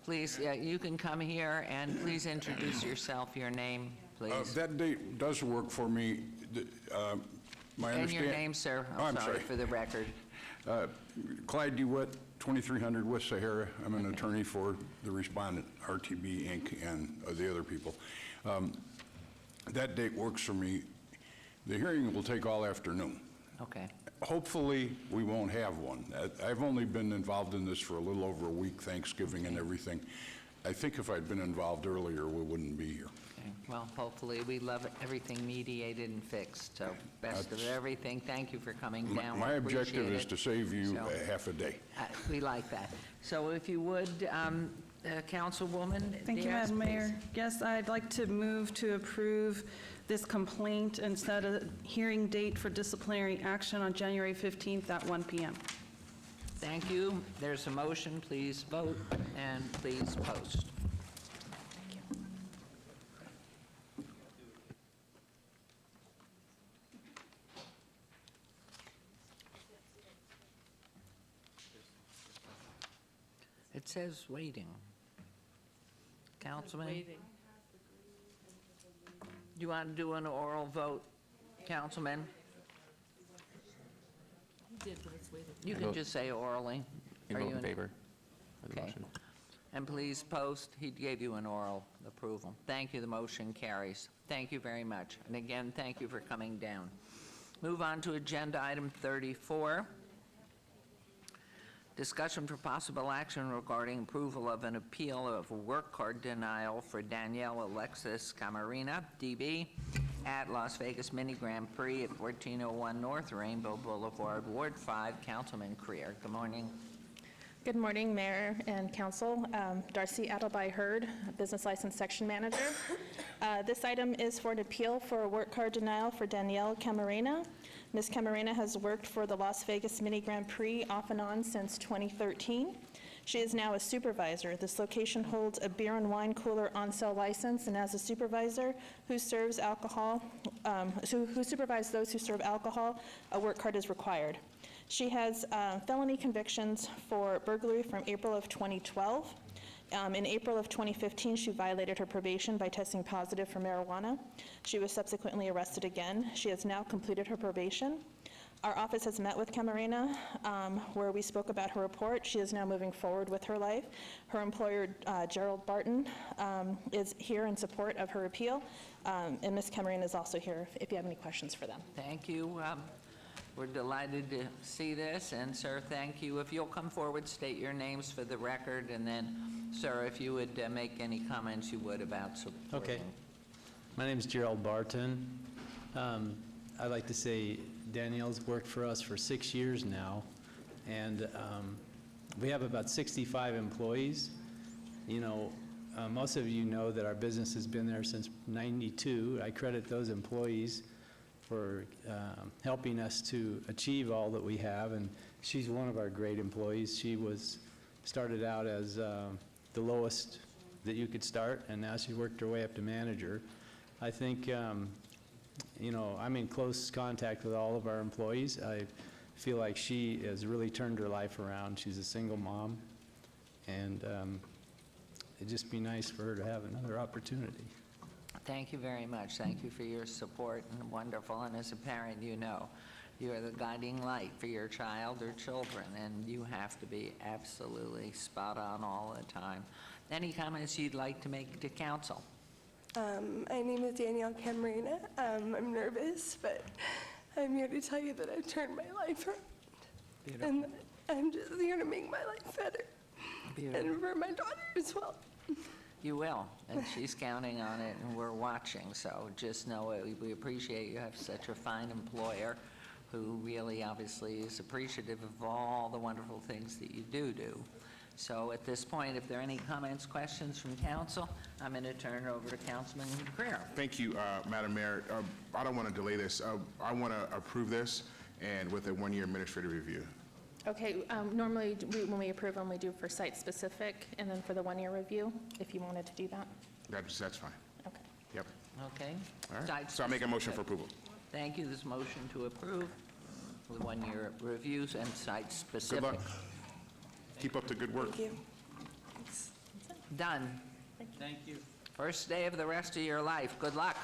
Please, you can come here and please introduce yourself, your name, please. That date does work for me. My And your understand- name, sir, Oh, I'm sorry, for the record. Clyde DeWitt, 2300 West Sahara. I'm an attorney for the respondent, RTB Inc., and the other people. That date works for me. The hearing will take all afternoon. Okay. Hopefully, we won't have one. I've only been involved in this for a little over a week, Thanksgiving and everything. I think if I'd been involved earlier, we wouldn't be here. Okay. Well, hopefully, we love everything mediated and fixed, so best of everything. Thank you for coming down. My We objective appreciate is it. to save you So, a half a day. We like that. So if you would, Councilwoman Thank you, Diaz, Madam Mayor. please. Yes, I'd like to move to approve this complaint and set a hearing date for disciplinary action on January 15th at 1 p.m. Thank you. There's a motion. Please vote and please post. It says waiting. Councilman? Do you want to do an oral vote, Councilman? You can just say orally. You Are vote in in- favor of the Okay. motion. And please post, he gave you an oral approval. Thank you, the motion carries. Thank you very much. And again, thank you for coming down. Move on to agenda item 34. Discussion for possible action regarding approval of an appeal of a work card denial for Danielle Alexis Camarena, DB, at Las Vegas Mini Grand Prix at 1401 North Rainbow Boulevard, Ward 5. Councilman Creer, good morning. Good morning, Mayor and Council. Darcy Adelby-Hurd, Business License Section Manager. This item is for an appeal for a work card denial for Danielle Camarena. Ms. Camarena has worked for the Las Vegas Mini Grand Prix off and on since 2013. She is now a supervisor. This location holds a beer and wine cooler on-sale license, and as a supervisor who serves alcohol, who supervises those who serve alcohol, a work card is required. She has felony convictions for burglary from April of 2012. In April of 2015, she violated her probation by testing positive for marijuana. She was subsequently arrested again. She has now completed her probation. Our office has met with Camarena, where we spoke about her report. She is now moving forward with her life. Her employer, Gerald Barton, is here in support of her appeal, and Ms. Camarena is also here if you have any questions for them. Thank you. We're delighted to see this, and sir, thank you. If you'll come forward, state your names for the record, and then, sir, if you would make any comments you would about supporting. Okay. My name is Gerald Barton. I'd like to say Danielle's worked for us for 6 years now, and we have about 65 employees. You know, most of you know that our business has been there since '92. I credit those employees for helping us to achieve all that we have, and she's one of our great employees. She started out as the lowest that you could start, and now she's worked her way up to manager. I think, you know, I'm in close contact with all of our employees. I feel like she has really turned her life around. She's a single mom, and it'd just be nice for her to have another opportunity. Thank you very much. Thank you for your support, and wonderful. And as a parent, you know, you are the guiding light for your child or children, and you have to be absolutely spot on all the time. Any comments you'd like to make to council? My name is Danielle Camarena. I'm nervous, but I'm here to tell you that I've turned my life around. Beautiful. And I'm just here to make my life better. Beautiful. And for my daughter as well. You will, and she's counting on it, and we're watching, so just know it. We appreciate you have such a fine employer who really obviously is appreciative of all the wonderful things that you do. So at this point, if there are any comments, questions from council, I'm going to turn it over to Councilman Carrera. Thank you, Madam Mayor. I don't want to delay this. I want to approve this and with a one-year administrative review. Okay, normally, when we approve them, we do for site-specific, and then for the one-year review, if you wanted to do that. That's fine. Okay. Yep. Okay? All right. Site So I make a motion for specific. approval. Thank you. This motion to approve with one-year reviews and site-specific. Good luck. Keep up the good work. Thank you. Done. Thank you. First day of the rest of your life. Good luck.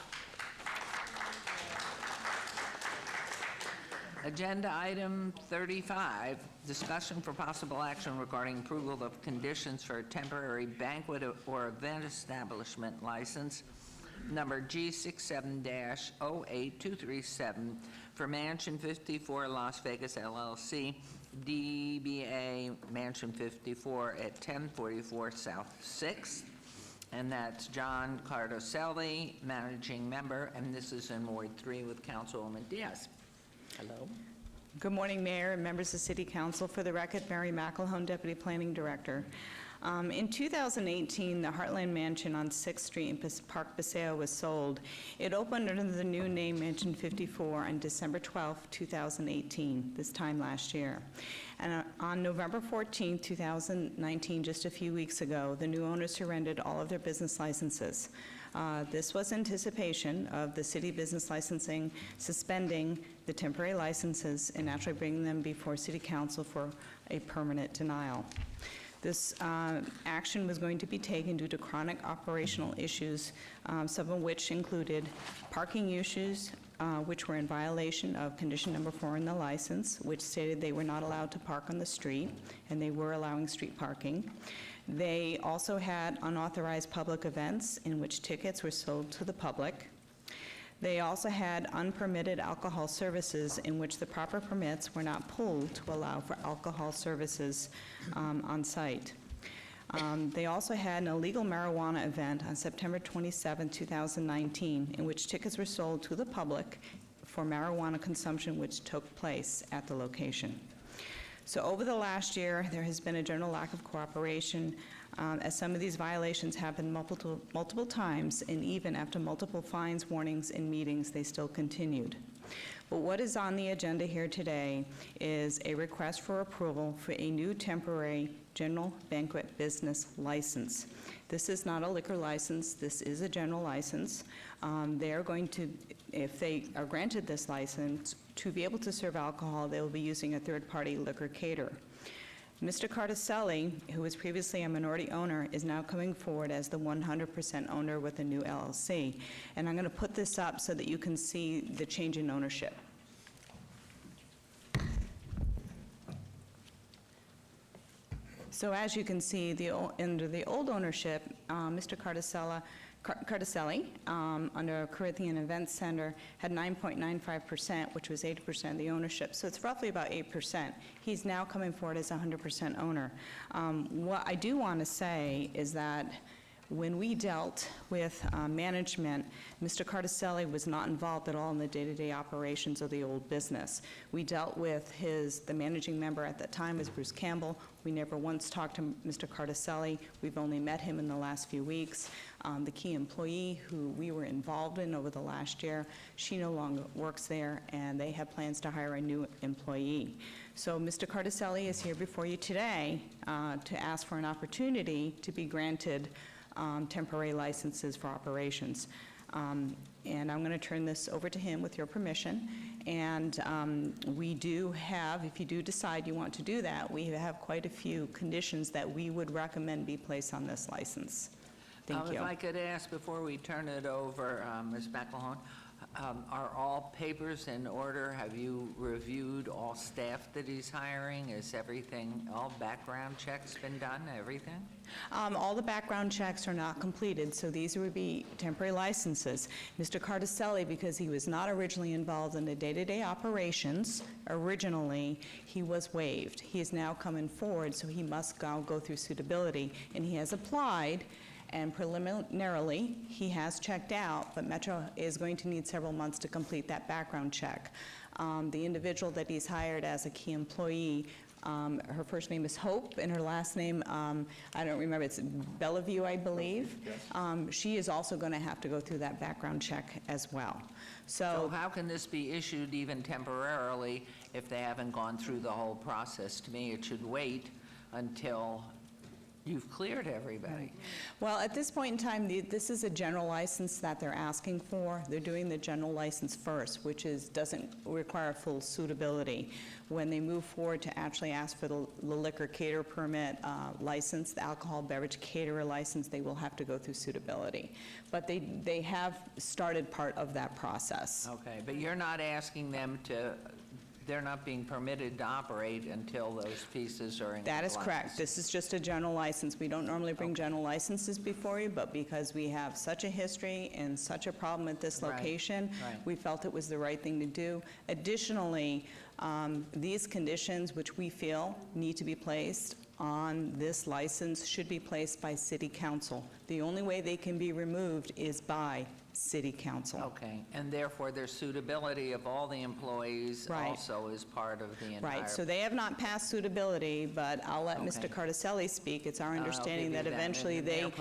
Agenda item 35, discussion for possible action regarding approval of conditions for a temporary banquet or event establishment license, number G67-08237 for Mansion 54 Las Vegas LLC, DBA Mansion 54 at 1044 South 6th. And that's John Cardoselli, managing member, and this is in Ward 3 with Councilwoman Diaz. Hello. Good morning, Mayor and members of City Council. For the record, Mary McElhone, Deputy Planning Director. In 2018, the Heartland Mansion on 6th Street in Park Paseo was sold. It opened under the new name Mansion 54 on December 12, 2018, this time last year. And on November 14, 2019, just a few weeks ago, the new owners surrendered all of their business licenses. This was anticipation of the city business licensing suspending the temporary licenses and actually bringing them before City Council for a permanent denial. This action was going to be taken due to chronic operational issues, some of which included parking issues, which were in violation of condition number 4 in the license, which stated they were not allowed to park on the street, and they were allowing street parking. They also had unauthorized public events in which tickets were sold to the public. They also had unpermitted alcohol services in which the proper permits were not pulled to allow for alcohol services on site. They also had an illegal marijuana event on September 27, 2019, in which tickets were sold to the public for marijuana consumption which took place at the location. So over the last year, there has been a general lack of cooperation as some of these violations happened multiple times, and even after multiple fines, warnings, and meetings, they still continued. But what is on the agenda here today is a request for approval for a new temporary general banquet business license. This is not a liquor license. This is a general license. They are going to, if they are granted this license, to be able to serve alcohol, they will be using a third-party liquor caterer. Mr. Cardoselli, who was previously a minority owner, is now coming forward as the 100% owner with a new LLC. And I'm going to put this up so that you can see the change in ownership. So as you can see, under the old ownership, Mr. Cardoselli, under Corinthian Events Center, had 9.95%, which was 80% of the ownership. So it's roughly about 8%. He's now coming forward as 100% owner. What I do want to say is that when we dealt with management, Mr. Cardoselli was not involved at all in the day-to-day operations of the old business. We dealt with the managing member at that time was Bruce Campbell. We never once talked to Mr. Cardoselli. We've only met him in the last few weeks. The key employee who we were involved in over the last year, she no longer works there, and they have plans to hire a new employee. So Mr. Cardoselli is here before you today to ask for an opportunity to be granted temporary licenses for operations. And I'm going to turn this over to him with your permission. And we do have, if you do decide you want to do that, we have quite a few conditions that we would recommend be placed on this license. Thank you. If I could ask before we turn it over, Ms. McElhone, are all papers in order? Have you reviewed all staff that he's hiring? Is everything, all background checks been done, everything? All the background checks are not completed, so these would be temporary licenses. Mr. Cardoselli, because he was not originally involved in the day-to-day operations, originally, he was waived. He is now coming forward, so he must go through suitability, and he has applied, And preliminarily, he has checked out, but Metro is going to need several months to complete that background check. The individual that he's hired as a key employee, her first name is Hope, and her last name, I don't remember, it's Bellevue, I believe. She is also going to have to go through that background check as well. So how can this be issued even temporarily if they haven't gone through the whole process? To me, it should wait until you've cleared everybody. Well, at this point in time, this is a general license that they're asking for. They're doing the general license first, which doesn't require full suitability. When they move forward to actually ask for the liquor caterer permit license, the alcohol beverage caterer license, they will have to go through suitability. But they have started part of that process. Okay, but you're not asking them to, they're not being permitted to operate until those pieces are in compliance. That is correct. This is just a general license. We don't normally bring general licenses before you, but because we have such a history and such a problem at this location, we felt it was the right thing to do. Additionally, these conditions, which we feel need to be placed on this license, should be placed by City Council. The only way they can be removed is by City Council. Okay, and therefore their suitability of all the employees also is part of the entire... Right, so they have not passed suitability, but I'll let Mr. Carticelli speak. It's our understanding that eventually they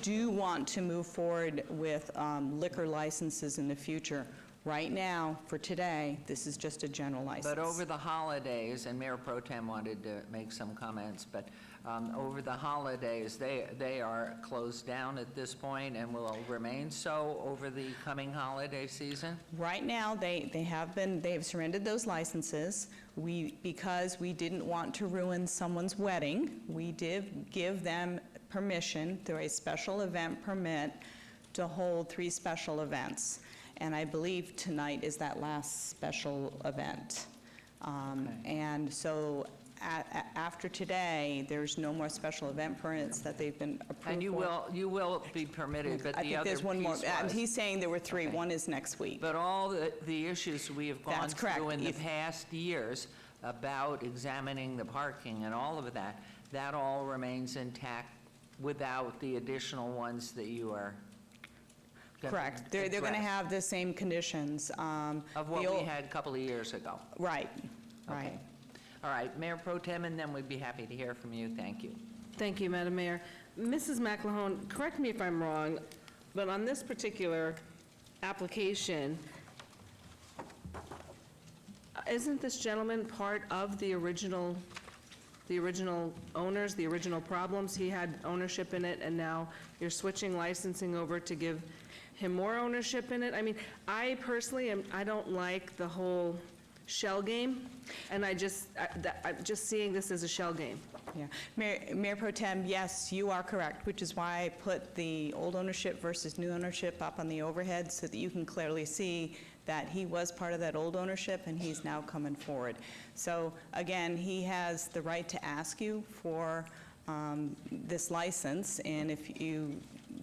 do want to move forward with liquor licenses in the future. Right now, for today, this is just a general license. But over the holidays, and Mayor Pro Tem wanted to make some comments, but over the holidays, they are closed down at this point and will remain so over the coming holiday season? Right now, they have surrendered those licenses. Because we didn't want to ruin someone's wedding, we did give them permission through a special event permit to hold 3 special events. And I believe tonight is that last special event. And so after today, there's no more special event permits that they've been approved And you will be permitted, but I the think other there's one more. piece was- He's saying there were 3. One is next week. But all the issues we have gone That's correct. through in the past years about examining the parking and all of that, that all remains intact without the additional ones that you are... Correct. They're going to have the same conditions. Of what we had a couple of years ago. Right, Okay. right. All right, Mayor Pro Tem, and then we'd be happy to hear from you. Thank you. Thank you, Madam Mayor. Mrs. McLahone, correct me if I'm wrong, but on this particular application, isn't this gentleman part of the original owners, the original problems? He had ownership in it, and now you're switching licensing over to give him more ownership in it? I mean, I personally I don't like the whole shell game, and I'm just seeing this as a shell game. Yeah. Mayor Pro Tem, yes, you are correct, which is why I put the old ownership versus new ownership up on the overhead so that you can clearly see that he was part of that old ownership and he's now coming forward. So again, he has the right to ask you for this license, and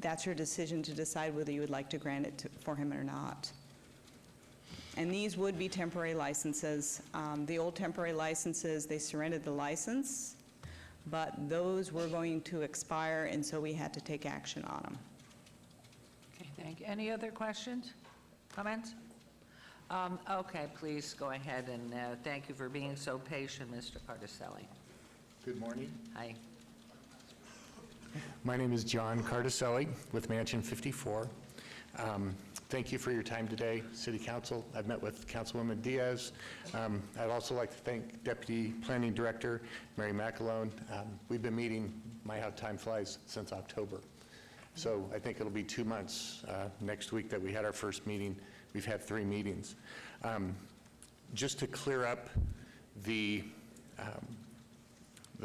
that's your decision to decide whether you would like to grant it for him or not. And these would be temporary licenses. The old temporary licenses, they surrendered the license, but those were going to expire, and so we had to take action on them. Okay, thank you. Any other questions, comments? Okay, please go ahead, and thank you for being so patient, Mr. Carticelli. Good morning. Hi. My name is John Carticelli with Mansion 54. Thank you for your time today, City Council. I've met with Councilwoman Diaz. I'd also like to thank Deputy Planning Director Mary McAlone. We've been meeting, how time flies, since October. So I think it'll be 2 months next week that we had our first meeting. We've had 3 meetings. Just to clear up the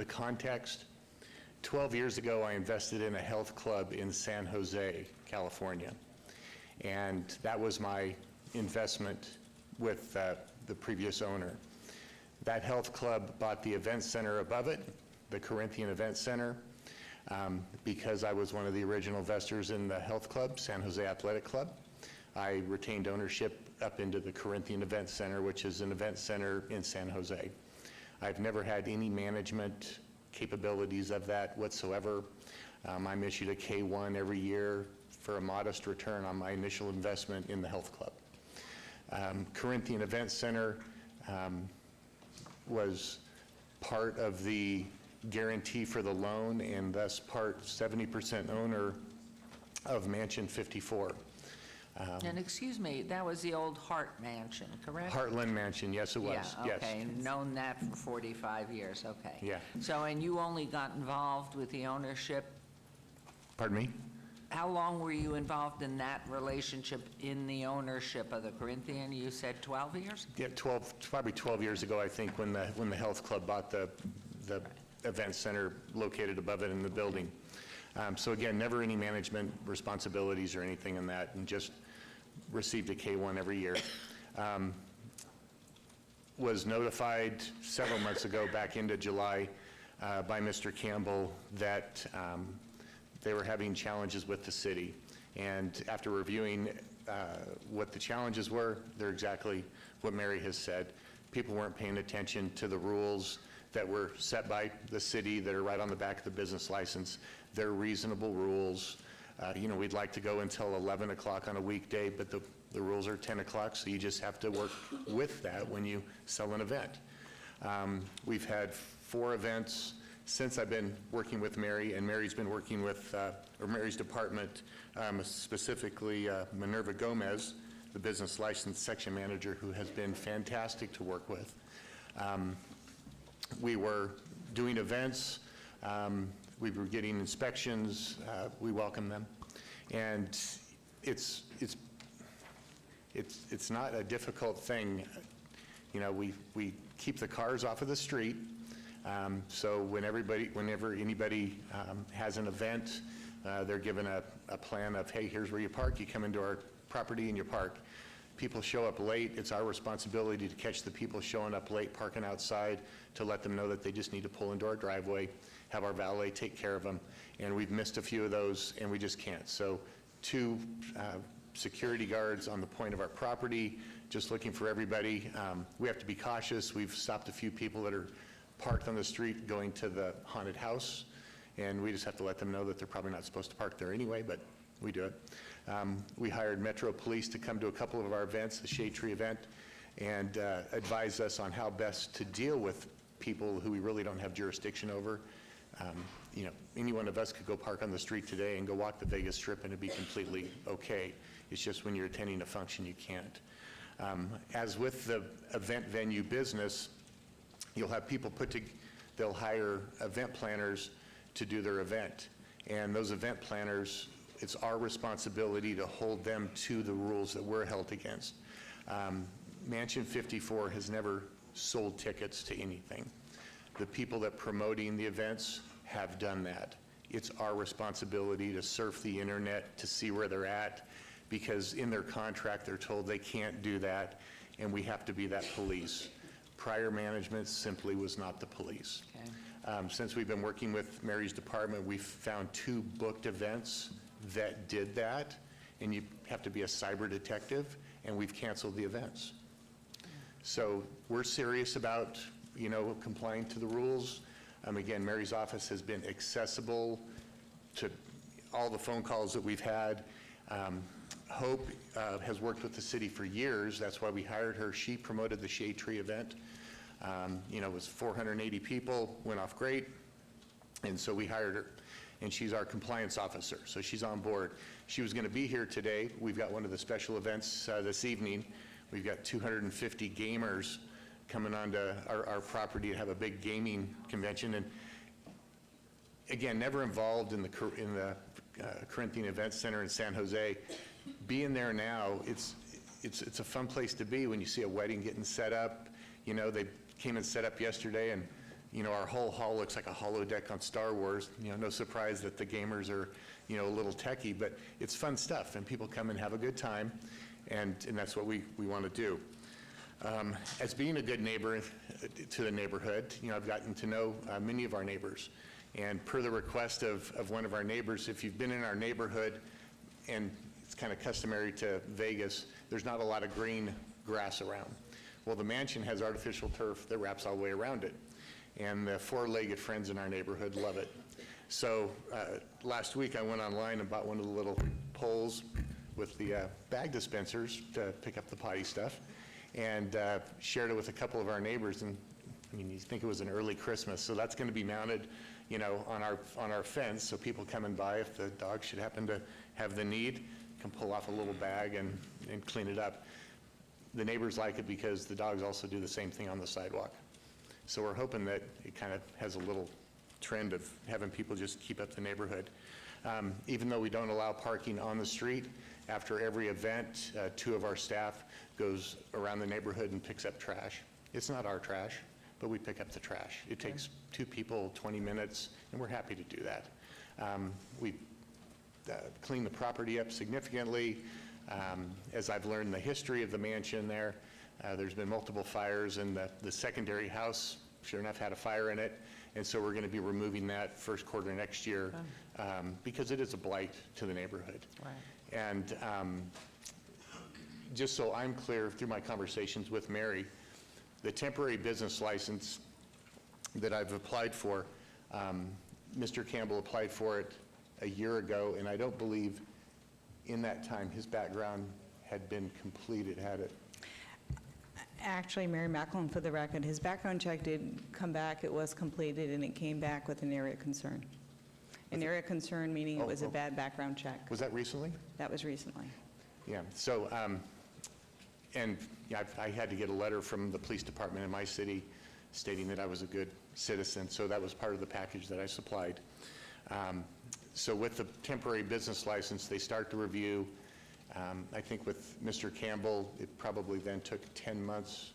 context, 12 years ago I invested in a health club in San Jose, California. And that was my investment with the previous owner. That health club bought the event center above it, the Corinthian Event Center, because I was one of the original investors in the health club, San Jose Athletic Club. I retained ownership up into the Corinthian Event Center, which is an event center in San Jose. I've never had any management capabilities of that whatsoever. I'm issued a K-1 every year for a modest return on my initial investment in the health club. Corinthian Event Center was part of the guarantee for the loan and thus part 70% owner of Mansion 54. And excuse me, that was the old Hart Mansion, correct? Heartland Mansion, yes, it was, Yeah, yes. okay, known that for 45 years, okay. Yeah. So, and you only got involved with the ownership, Pardon me? how long were you involved in that relationship in the ownership of the Corinthian? You said 12 years? Yeah, probably 12 years ago, I think, when the health club bought the event center located above it in the building. So again, never any management responsibilities or anything in that, and just received a K-1 every year. Was notified several months ago, back into July, by Mr. Campbell that they were having challenges with the city. And after reviewing what the challenges were, they're exactly what Mary has said. People weren't paying attention to the rules that were set by the city that are right on the back of the business license. They're reasonable rules. We'd like to go until 11 o'clock on a weekday, but the rules are 10 o'clock, so you just have to work with that when you sell an event. We've had 4 events since I've been working with Mary, and Mary's been working with, or Mary's department, specifically Minerva Gomez, the business license section manager, who has been fantastic to work with. We were doing events, we were getting inspections, we welcome them. And it's not a difficult thing. We keep the cars off of the street, so whenever anybody has an event, they're given a plan of, hey, here's where you park, you come into our property and you park. People show up late, it's our responsibility to catch the people showing up late, parking outside, to let them know that they just need to pull into our driveway, have our valet take care of them. And we've missed a few of those, and we just can't. So 2 security guards on the point of our property, just looking for everybody. We have to be cautious. We've stopped a few people that are parked on the street going to the haunted house, and we just have to let them know that they're probably not supposed to park there anyway, but we do it. We hired Metro Police to come to a couple of our events, the Shade Tree event, and advise us on how best to deal with people who we really don't have jurisdiction over. Any one of us could go park on the street today and go walk the Vegas Strip and it'd be completely okay. It's just when you're attending a function, you can't. As with the event venue business, you'll have people they'll hire event planners to do their event. And those event planners, it's our responsibility to hold them to the rules that we're held against. Mansion 54 has never sold tickets to anything. The people that promoting the events have done that. It's our responsibility to surf the internet to see where they're at, because in their contract they're told they can't do that, and we have to be that police. Prior management simply was not the police. Okay. Since we've been working with Mary's department, we've found 2 booked events that did that, and you have to be a cyber detective, and we've canceled the events. So we're serious about, complying to the rules. Again, Mary's office has been accessible to all the phone calls that we've had. Hope has worked with the city for years. That's why we hired her. She promoted the Shade Tree event. It was 480 people, went off great, and so we hired her. And she's our compliance officer, so she's on board. She was going to be here today. We've got one of the special events this evening. We've got 250 gamers coming onto our property to have a big gaming convention. And again, never involved in the Corinthian Event Center in San Jose. Being there now, it's a fun place to be when you see a wedding getting set up. They came and set up yesterday, and our whole hall looks like a holodeck on Star Wars. No surprise that the gamers are, a little techie, but it's fun stuff, and people come and have a good time, and that's what we want to do. As being a good neighbor to the neighborhood, I've gotten to know many of our neighbors, and per the request of one of our neighbors, if you've been in our neighborhood, and it's kind of customary to Vegas, there's not a lot of green grass around. Well, the mansion has artificial turf that wraps all the way around it, and the 4-legged friends in our neighborhood love it. So last week, I went online and bought one of the little poles with the bag dispensers to pick up the potty stuff, and shared it with a couple of our neighbors. And I mean, you think it was an early Christmas, so that's going to be mounted, you know, on our fence, so people coming by, if the dog should happen to have the need, can pull off a little bag and clean it up. The neighbors like it because the dogs also do the same thing on the sidewalk. So we're hoping that it kind of has a little trend of having people just keep up the neighborhood. Even though we don't allow parking on the street, after every event, 2 of our staff goes around the neighborhood and picks up trash. It's not our trash, but we pick up the trash. It takes 2 people 20 minutes, and we're happy to do that. We clean the property up significantly. As I've learned the history of the mansion there, there's been multiple fires, and the secondary house, sure enough, had a fire in it. And so we're going to be removing that first quarter next year because it is a blight to the neighborhood. Right. And just so I'm clear through my conversations with Mary, the temporary business license that I've applied for, Mr. Campbell applied for it a year ago, and I don't believe in that time his background had been completed, had it? Actually, Mary Macklin, for the record, his background check did come back, it was completed, and it came back with an area of concern. An area of concern meaning it was a bad background check. Was that recently? That was recently. Yeah, so, and yeah, I had to get a letter from the police department in my city stating that I was a good citizen, so that was part of the package that I supplied. So with the temporary business license, they start the review. I think with Mr. Campbell, it probably then took 10 months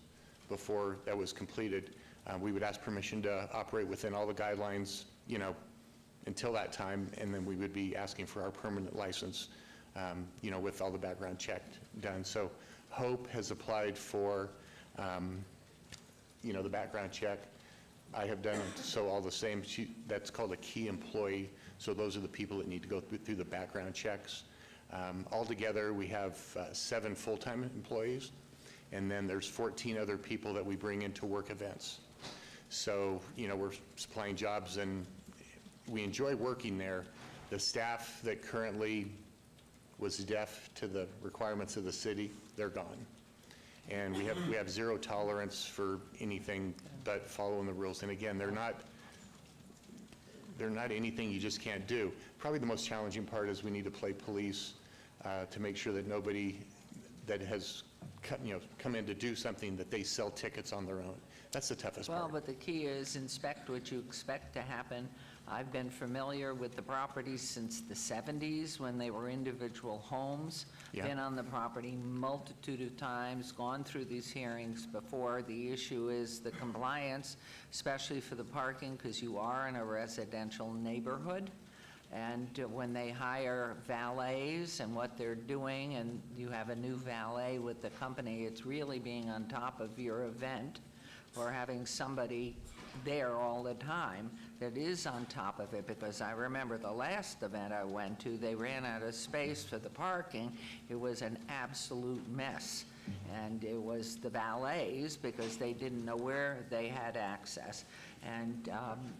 before that was completed. We would ask permission to operate within all the guidelines, you know, until that time, and then we would be asking for our permanent license, you know, with all the background check done. So Hope has applied for, you know, the background check. I have done so all the same. That's called a key employee. So those are the people that need to go through the background checks. Altogether, we have 7 full-time employees, and then there's 14 other people that we bring into work events. So, you know, we're supplying jobs, and we enjoy working there. The staff that currently was deaf to the requirements of the city, they're gone. And we have zero tolerance for anything but following the rules. And again, they're not anything you just can't do. Probably the most challenging part is we need to play police to make sure that nobody that has come in to do something, that they sell tickets on their own. That's the toughest part. Well, but the key is inspect what you expect to happen. I've been familiar with the properties since the 70s when they were individual homes. Yeah. Been on the property multitude of times, gone through these hearings before. The issue is the compliance, especially for the parking, because you are in a residential neighborhood. And when they hire valets and what they're doing, and you have a new valet with the company, it's really being on top of your event or having somebody there all the time that is on top of it, because I remember the last event I went to, they ran out of space for the parking. It was an absolute mess. And it was the valets, because they didn't know where they had access. And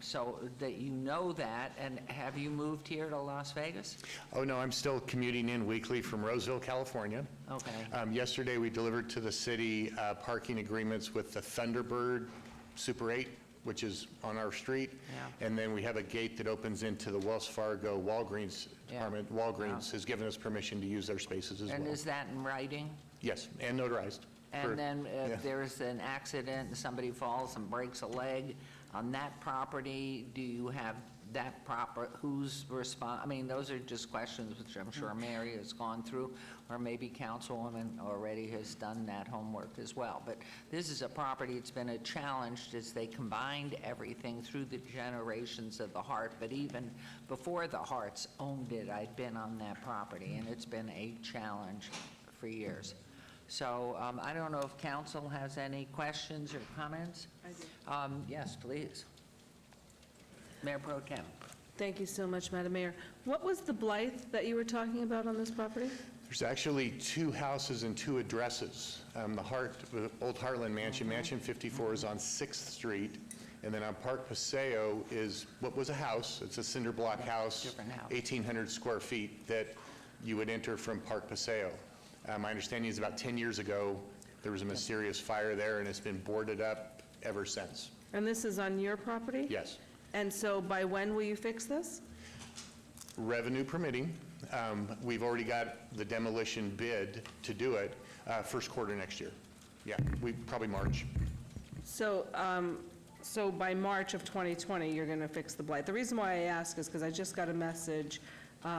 so that you know that, and have you moved here to Las Vegas? Oh, no, I'm still commuting in weekly from Roseville, California. Okay. Yesterday, we delivered to the city parking agreements with the Thunderbird Super 8, which is on our street. Yeah. And then we have a gate that opens into the Wells Fargo Walgreens department. Yeah. Walgreens has given us permission to use their spaces as well. And is that in writing? Yes, and notarized. And then yeah. if there's an accident and somebody falls and breaks a leg on that property, do you have that proper, who's I mean, those are just questions which I'm sure Mary has gone through, or maybe Councilwoman already has done that homework as well. But this is a property, it's been a challenge as they combined everything through the generations of the Hart, but even before the Harts owned it, I'd been on that property, and it's been a challenge for years. So I don't know if council has any questions or comments? I do. Yes, please. Mayor Pro Tem. Thank you so much, Madam Mayor. What was the blight that you were talking about on this property? There's actually 2 houses and 2 addresses. The Old Heartland Mansion, Mansion 54 is on 6th Street, And then on Park Paseo is what was a house. It's a cinder block house, Different house. 1,800 square feet that you would enter from Park Paseo. My understanding is about 10 years ago, there was a mysterious fire there, and it's been boarded up ever since. And this is on your property? Yes. And so by when will you fix this? Revenue permitting, we've already got the demolition bid to do it, first quarter next year. Yeah, probably March. So, so by March of 2020, you're going to fix the blight. The reason why I ask is because I just got a message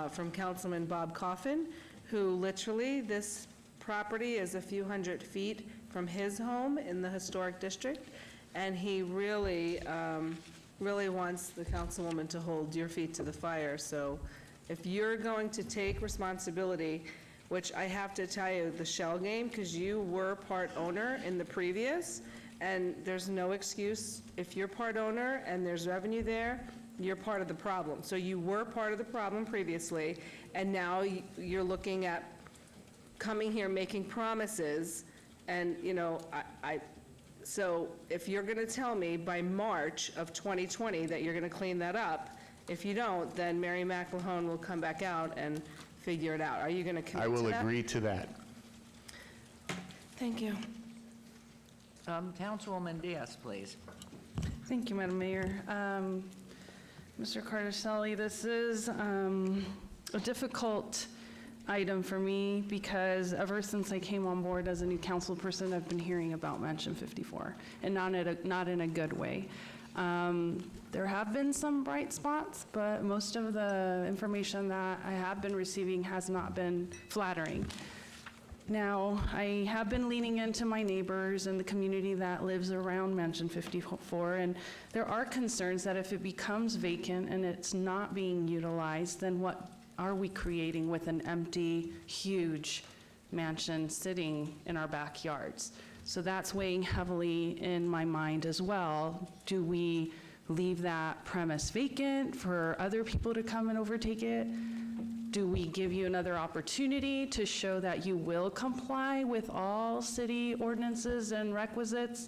from Councilman Bob Coffin, who literally, this property is a few hundred feet from his home in the historic district, and he really, really wants the councilwoman to hold your feet to the fire. So if you're going to take responsibility, which I have to tell you, the shell game, because you were part owner in the previous, and there's no excuse. If you're part owner and there's revenue there, you're part of the problem. So you were part of the problem previously, and now you're looking at coming here making promises, and, you know, so if you're going to tell me by March of 2020 that you're going to clean that up, if you don't, then Mary McElhone will come back out and figure it out. Are you going to commit I to that? will agree to that. Thank you. Councilwoman Diaz, please. Thank you, Madam Mayor. Mr. Cardicelli, this is a difficult item for me because ever since I came on board as a new council person, I've been hearing about Mansion 54, and not in a good way. There have been some bright spots, but most of the information that I have been receiving has not been flattering. Now, I have been leaning into my neighbors and the community that lives around Mansion 54, and there are concerns that if it becomes vacant and it's not being utilized, then what are we creating with an empty, huge mansion sitting in our backyards? So that's weighing heavily in my mind as well. Do we leave that premise vacant for other people to come and overtake it? Do we give you another opportunity to show that you will comply with all city ordinances and requisites?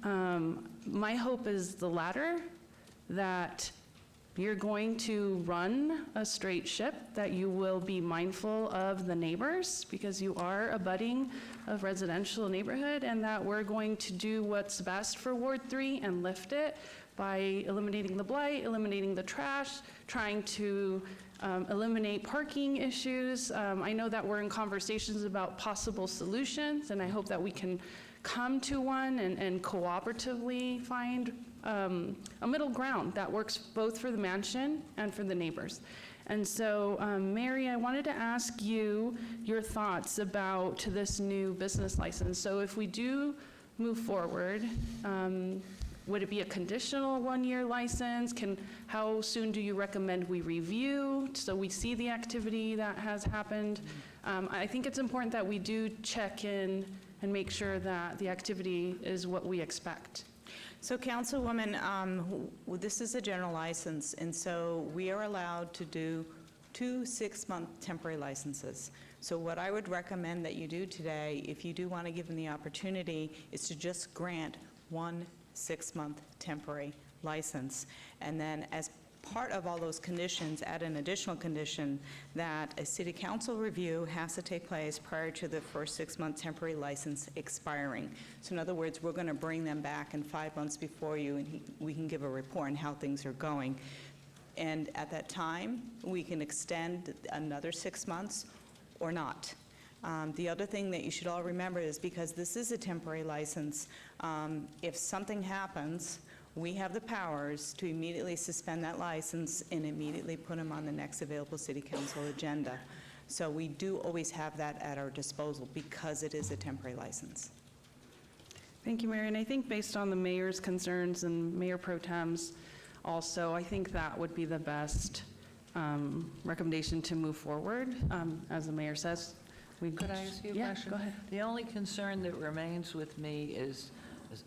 My hope is the latter, that you're going to run a straight ship, that you will be mindful of the neighbors because you are abutting a residential neighborhood, and that we're going to do what's best for Ward 3 and lift it by eliminating the blight, eliminating the trash, trying to eliminate parking issues. I know that we're in conversations about possible solutions, and I hope that we can come to one and cooperatively find a middle ground that works both for the mansion and for the neighbors. And so, Mary, I wanted to ask you your thoughts about this new business license. So if we do move forward, would it be a conditional one-year license? How soon do you recommend we review so we see the activity that has happened? I think it's important that we do check in and make sure that the activity is what we expect. So Councilwoman, this is a general license, and so we are allowed to do 2 6-month temporary licenses. So what I would recommend that you do today, if you do want to give them the opportunity, is to just grant 1 6-month temporary license. And then as part of all those conditions, add an additional condition that a city council review has to take place prior to the first 6-month temporary license expiring. So in other words, we're going to bring them back in 5 months before you, and we can give a report on how things are going. And at that time, we can extend another 6 months or not. The other thing that you should all remember is because this is a temporary license, if something happens, we have the powers to immediately suspend that license and immediately put them on the next available city council agenda. So we do always have that at our disposal because it is a temporary license. Thank you, Mary. And I think based on the mayor's concerns and Mayor Pro Tem's also, I think that would be the best recommendation to move forward. As the mayor says, Could I ask you a question? Go ahead. The only concern that remains with me is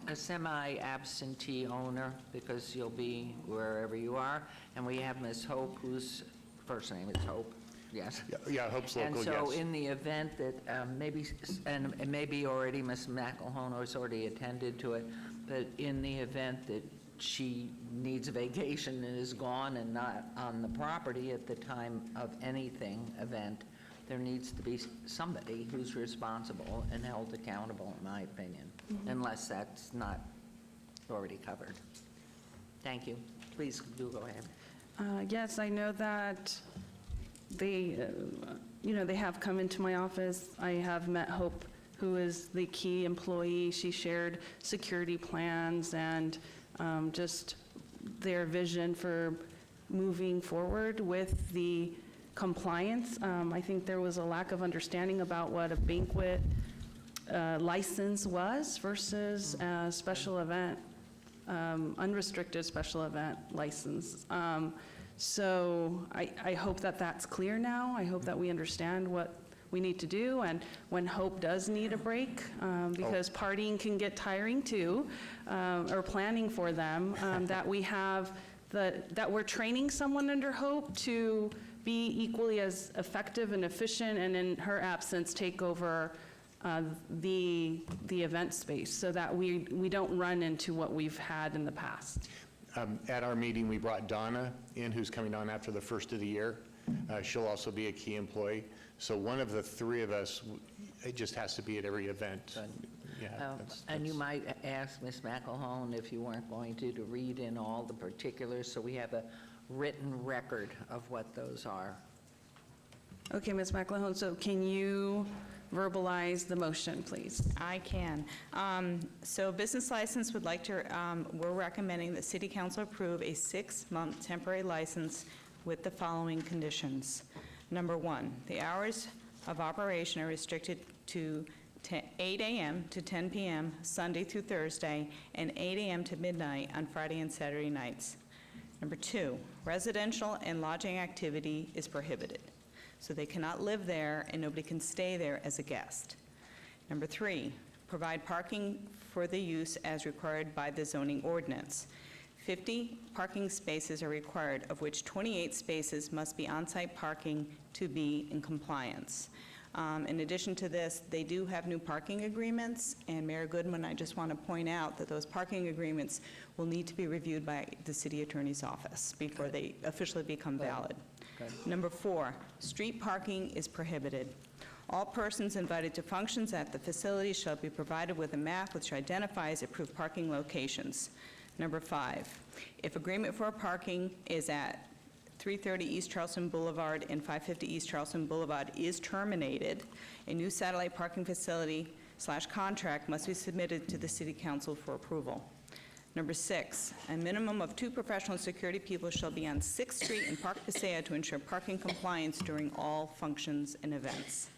a semi-absentee owner, because you'll be wherever you are, and we have Ms. Hope, whose first name is Hope, yes? Yeah, Hope's local, And so yes. in the event that maybe already Ms. McElhone has already attended to it, but in the event that she needs a vacation and is gone and not on the property at the time of anything, event, there needs to be somebody who's responsible and held accountable, in my opinion, unless that's not already covered. Thank you. Please do go ahead. Yes, I know that they, they have come into my office. I have met Hope, who is the key employee. She shared security plans and just their vision for moving forward with the compliance. I think there was a lack of understanding about what a banquet license was versus a special event, unrestricted special event license. So I hope that that's clear now. I hope that we understand what we need to do, and when Hope does need a break, because partying can get tiring too, or planning for them, that we have that we're training someone under Hope to be equally as effective and efficient, and in her absence, take over the event space, so that we don't run into what we've had in the past. At our meeting, we brought Donna in, who's coming on after the first of the year. She'll also be a key employee. So one of the three of us, it just has to be at every event. Yeah, And you might ask Ms. McElhone, if you weren't going to read in all the particulars, so we have a written record of what those are. Okay, Ms. McElhone, so can you verbalize the motion, please? I can. So business license would like to, we're recommending that City Council approve a 6-month temporary license with the following conditions. Number 1, the hours of operation are restricted to 8 a.m. to 10 p.m. Sunday through Thursday, and 8 a.m. to midnight on Friday and Saturday nights. Number 2, residential and lodging activity is prohibited. So they cannot live there and nobody can stay there as a guest. Number 3, provide parking for the use as required by the zoning ordinance. 50 parking spaces are required, of which 28 spaces must be on-site parking to be in compliance. In addition to this, they do have new parking agreements, and Mayor Goodman, I just want to point out that those parking agreements will need to be reviewed by the City Attorney's Office before they officially become valid. Number 4, street parking is prohibited. All persons invited to functions at the facility shall be provided with a map which identifies approved parking locations. Number 5, if agreement for parking is at 330 East Charleston Boulevard and 550 East Charleston Boulevard is terminated, a new satellite parking facility/contract must be submitted to the City Council for approval. Number 6, a minimum of 2 professional security people shall be on 6th Street and Park Paseo to ensure parking compliance during all functions and events.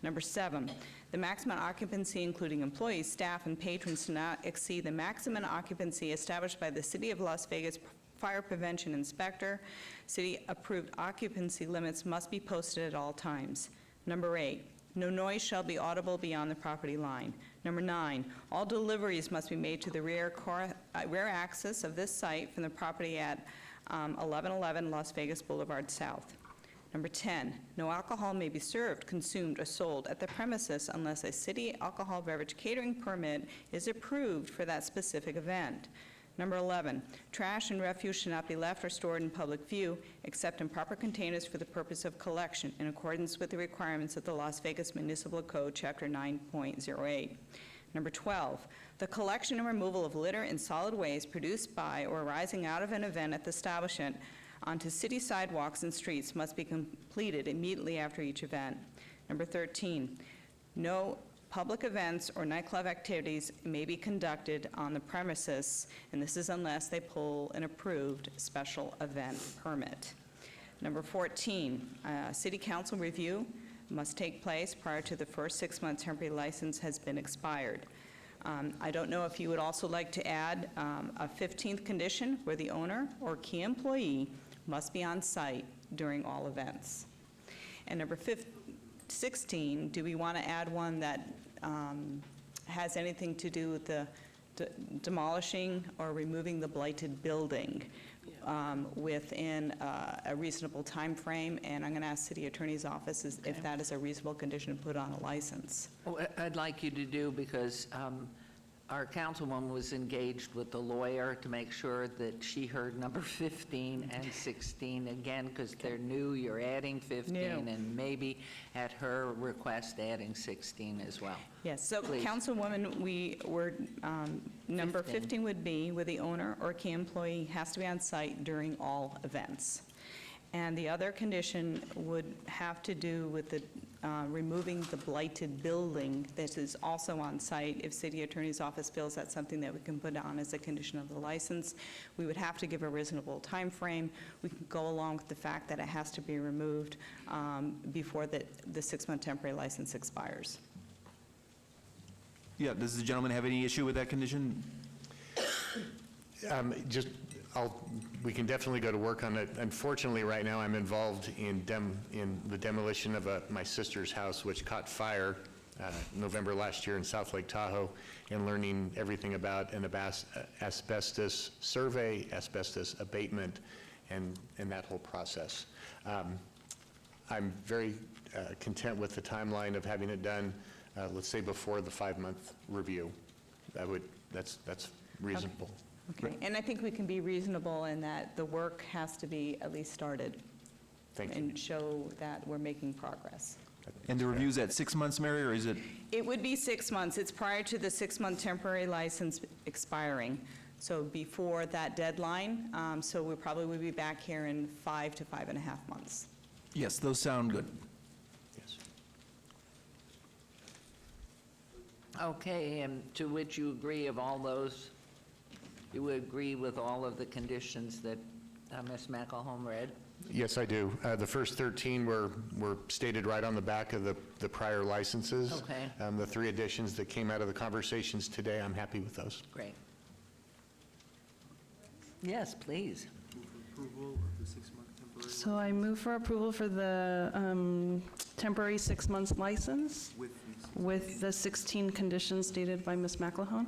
Number 7, the maximum occupancy, including employees, staff, and patrons, do not exceed the maximum occupancy established by the City of Las Vegas Fire Prevention Inspector. City-approved occupancy limits must be posted at all times. Number 8, no noise shall be audible beyond the property line. Number 9, all deliveries must be made to the rear access of this site from the property at 1111 Las Vegas Boulevard South. Number 10, no alcohol may be served, consumed, or sold at the premises unless a city alcohol beverage catering permit is approved for that specific event. Number 11, trash and refuse should not be left or stored in public view except in proper containers for the purpose of collection in accordance with the requirements of the Las Vegas Municipal Code, Chapter 9.08. Number 12, the collection and removal of litter and solid waste produced by or arising out of an event at the establishment onto city sidewalks and streets must be completed immediately after each event. Number 13, no public events or nightclub activities may be conducted on the premises, and this is unless they pull an approved special event permit. Number 14, City Council review must take place prior to the first 6-month temporary license has been expired. I don't know if you would also like to add a 15th condition where the owner or key employee must be on site during all events. And number 16, do we want to add one that has anything to do with the demolishing or removing the blighted building within a reasonable time frame? And I'm going to ask City Attorney's Office if that is a reasonable condition to put on a license. What I'd like you to do, because our councilwoman was engaged with the lawyer to make sure that she heard number 15 and 16 again, because they're new, you're adding 15, and maybe at her request, adding 16 as well. Yes, so Please. Councilwoman, we were, number 15 would be where the owner or key employee has to be on site during all events. And the other condition would have to do with the removing the blighted building that is also on site. If City Attorney's Office feels that's something that we can put on as a condition of the license, we would have to give a reasonable time frame. We can go along with the fact that it has to be removed before the 6-month temporary license expires. Yeah, does the gentleman have any issue with that condition? We can definitely go to work on it. Unfortunately, right now, I'm involved in the demolition of my sister's house, which caught fire November last year in South Lake Tahoe, and learning everything about an asbestos survey, asbestos abatement, and that whole process. I'm very content with the timeline of having it done, let's say before the 5-month review. That's reasonable. Okay, and I think we can be reasonable in that the work has to be at least started. Thank you. And show that we're making progress. And the review's at 6 months, Mary, or is it? It would be 6 months. It's prior to the 6-month temporary license expiring, so before that deadline. So we probably would be back here in 5 to 5.5 months. Yes, those sound good. Yes. Okay, and to which you agree of all those, you would agree with all of the conditions that Ms. McElhone read? Yes, I do. The first 13 were stated right on the back of the prior licenses. Okay. The 3 additions that came out of the conversations today, I'm happy with those. Great. Yes, please. So I move for approval for the temporary 6-month license with the 16 conditions stated by Ms. McElhone,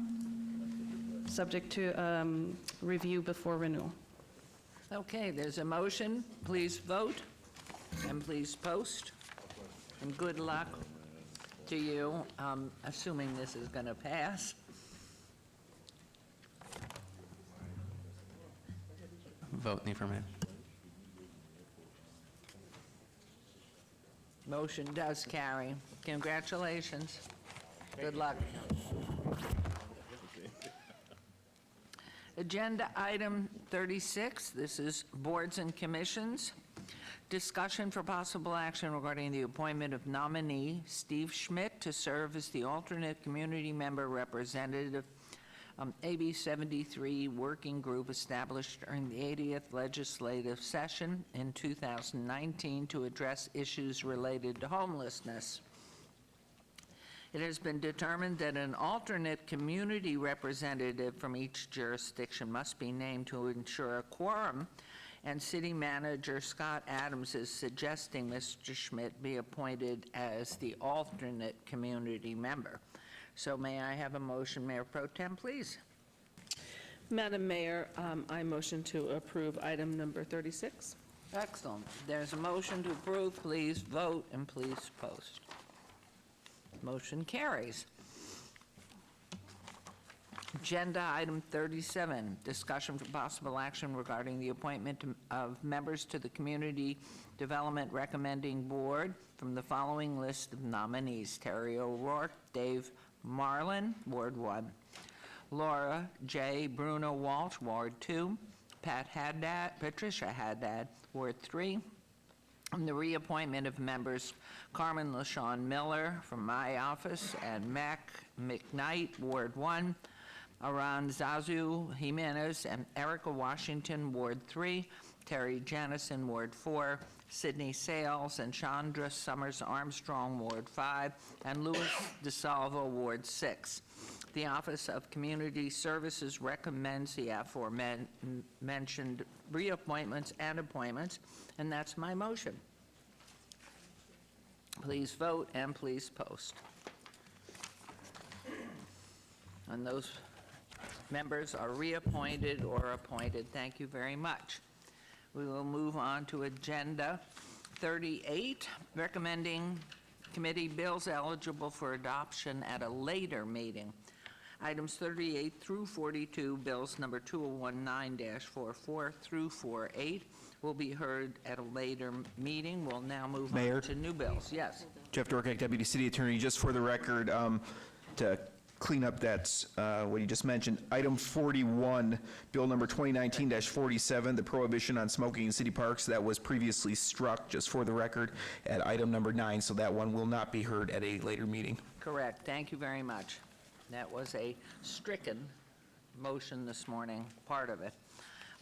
subject to review before renewal. Okay, there's a motion. Please vote, and please post. And good luck to you, assuming this is going to pass. Vote in the affirmative. Motion does carry. Congratulations. Good luck. Agenda item 36, this is boards and commissions. Discussion for possible action regarding the appointment of nominee Steve Schmidt to serve as the alternate community member representative AB 73 working group established during the 80th legislative session in 2019 to address issues related to homelessness. It has been determined that an alternate community representative from each jurisdiction must be named to ensure a quorum, and City Manager Scott Adams is suggesting Mr. Schmidt be appointed as the alternate community member. So may I have a motion, Mayor Pro Tem, please? Madam Mayor, I motion to approve item number 36. Excellent. There's a motion to approve. Please vote and please post. Motion carries. Agenda item 37, discussion for possible action regarding the appointment of members to the Community Development Recommending Board from the following list of nominees: Terry O'Rourke, Dave Marlin, Ward 1, Laura J. Bruno Walsh, Ward 2, Patricia Haddad, Ward 3, and the reappointment of members Carmen LaShawn Miller from my office and Mac McKnight, Ward 1, Aranzazu Jimenez and Erica Washington, Ward 3, Terry Janison, Ward 4, Sidney Sales and Chandra Summers Armstrong, Ward 5, and Louis DeSalvo, Ward 6. The Office of Community Services recommends the aforementioned reappointments and appointments, and that's my motion. Please vote and please post. And those members are reappointed or appointed. Thank you very much. We will move on to Agenda 38, recommending committee bills eligible for adoption at a later meeting. Items 38 through 42, bills number 2019-44 through 48, will be heard at a later meeting. We'll now move Mayor? on to new bills. Yes. Jeff Dorkak, Deputy City Attorney. Just for the record, to clean up that, what you just mentioned, item 41, bill number 2019-47, the prohibition on smoking in city parks, that was previously struck, just for the record, at item number 9, so that one will not be heard at a later meeting. Correct. Thank you very much. That was a stricken motion this morning, part of it.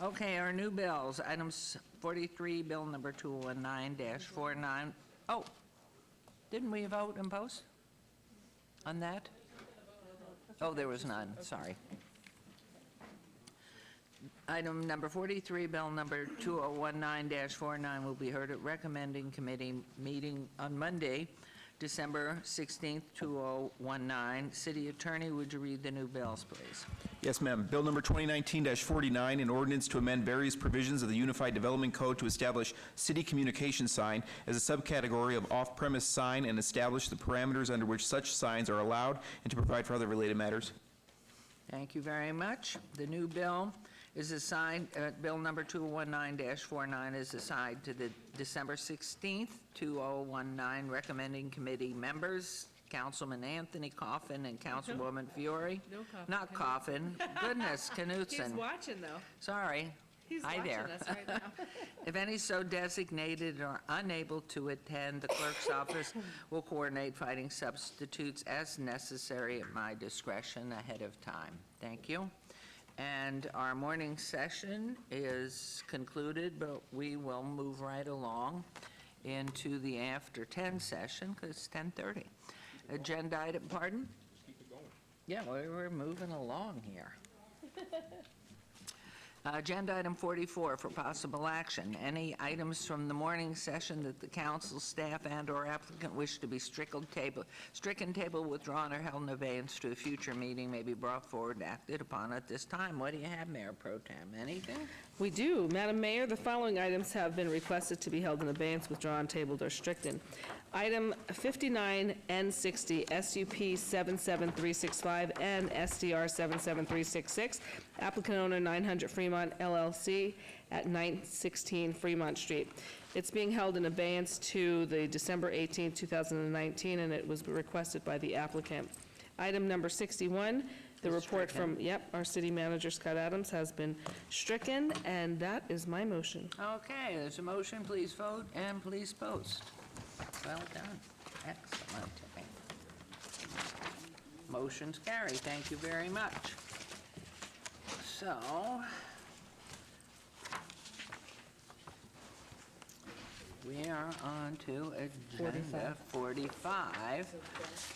Okay, our new bills, items 43, bill number 2019-49. Oh, didn't we vote and post on that? Oh, there was none, sorry. Item number 43, bill number 2019-49 will be heard at recommending committee meeting on Monday, December 16th, 2019. City Attorney, would you read the new bills, please? Yes, ma'am. Bill number 2019-49, an ordinance to amend various provisions of the Unified Development Code to establish city communication sign as a subcategory of off-premise sign and establish the parameters under which such signs are allowed and to provide for other related matters. Thank you very much. The new bill is assigned, bill number 2019-49 is assigned to the December 16th, 2019 recommending committee members, Councilman Anthony Coffin and Councilwoman Fiore. No Coffin. Not Coffin. Goodness, Knutson. He's watching, though. Sorry. He's Hi watching there. us right now. If any so designated or unable to attend, the clerk's office will coordinate fighting substitutes as necessary at my discretion ahead of time. Thank you. And our morning session is concluded, but we will move right along into the after 10 session because it's 10:30. Agenda item, pardon? Keep it going. Yeah, we're moving along here. Agenda item 44 for possible action. Any items from the morning session that the council, staff, and/or applicant wish to be stricken table, withdrawn, or held in abeyance to a future meeting may be brought forward and acted upon at this time. What do you have, Mayor Pro Tem? Anything? We do. Madam Mayor, the following items have been requested to be held in abeyance, withdrawn, tabled, or stricken. Item 59 N60, SUP 77365 and SDR 77366, applicant owner 900 Fremont LLC at 916 Fremont Street. It's being held in abeyance to the December 18, 2019, and it was requested by the applicant. Item number 61, the report from, our city manager, Scott Adams, has been stricken, and that is my motion. Okay, there's a motion. Please vote and please post. Well done. Excellent. Motion's carried. Thank you very much. So, we are on to agenda 45.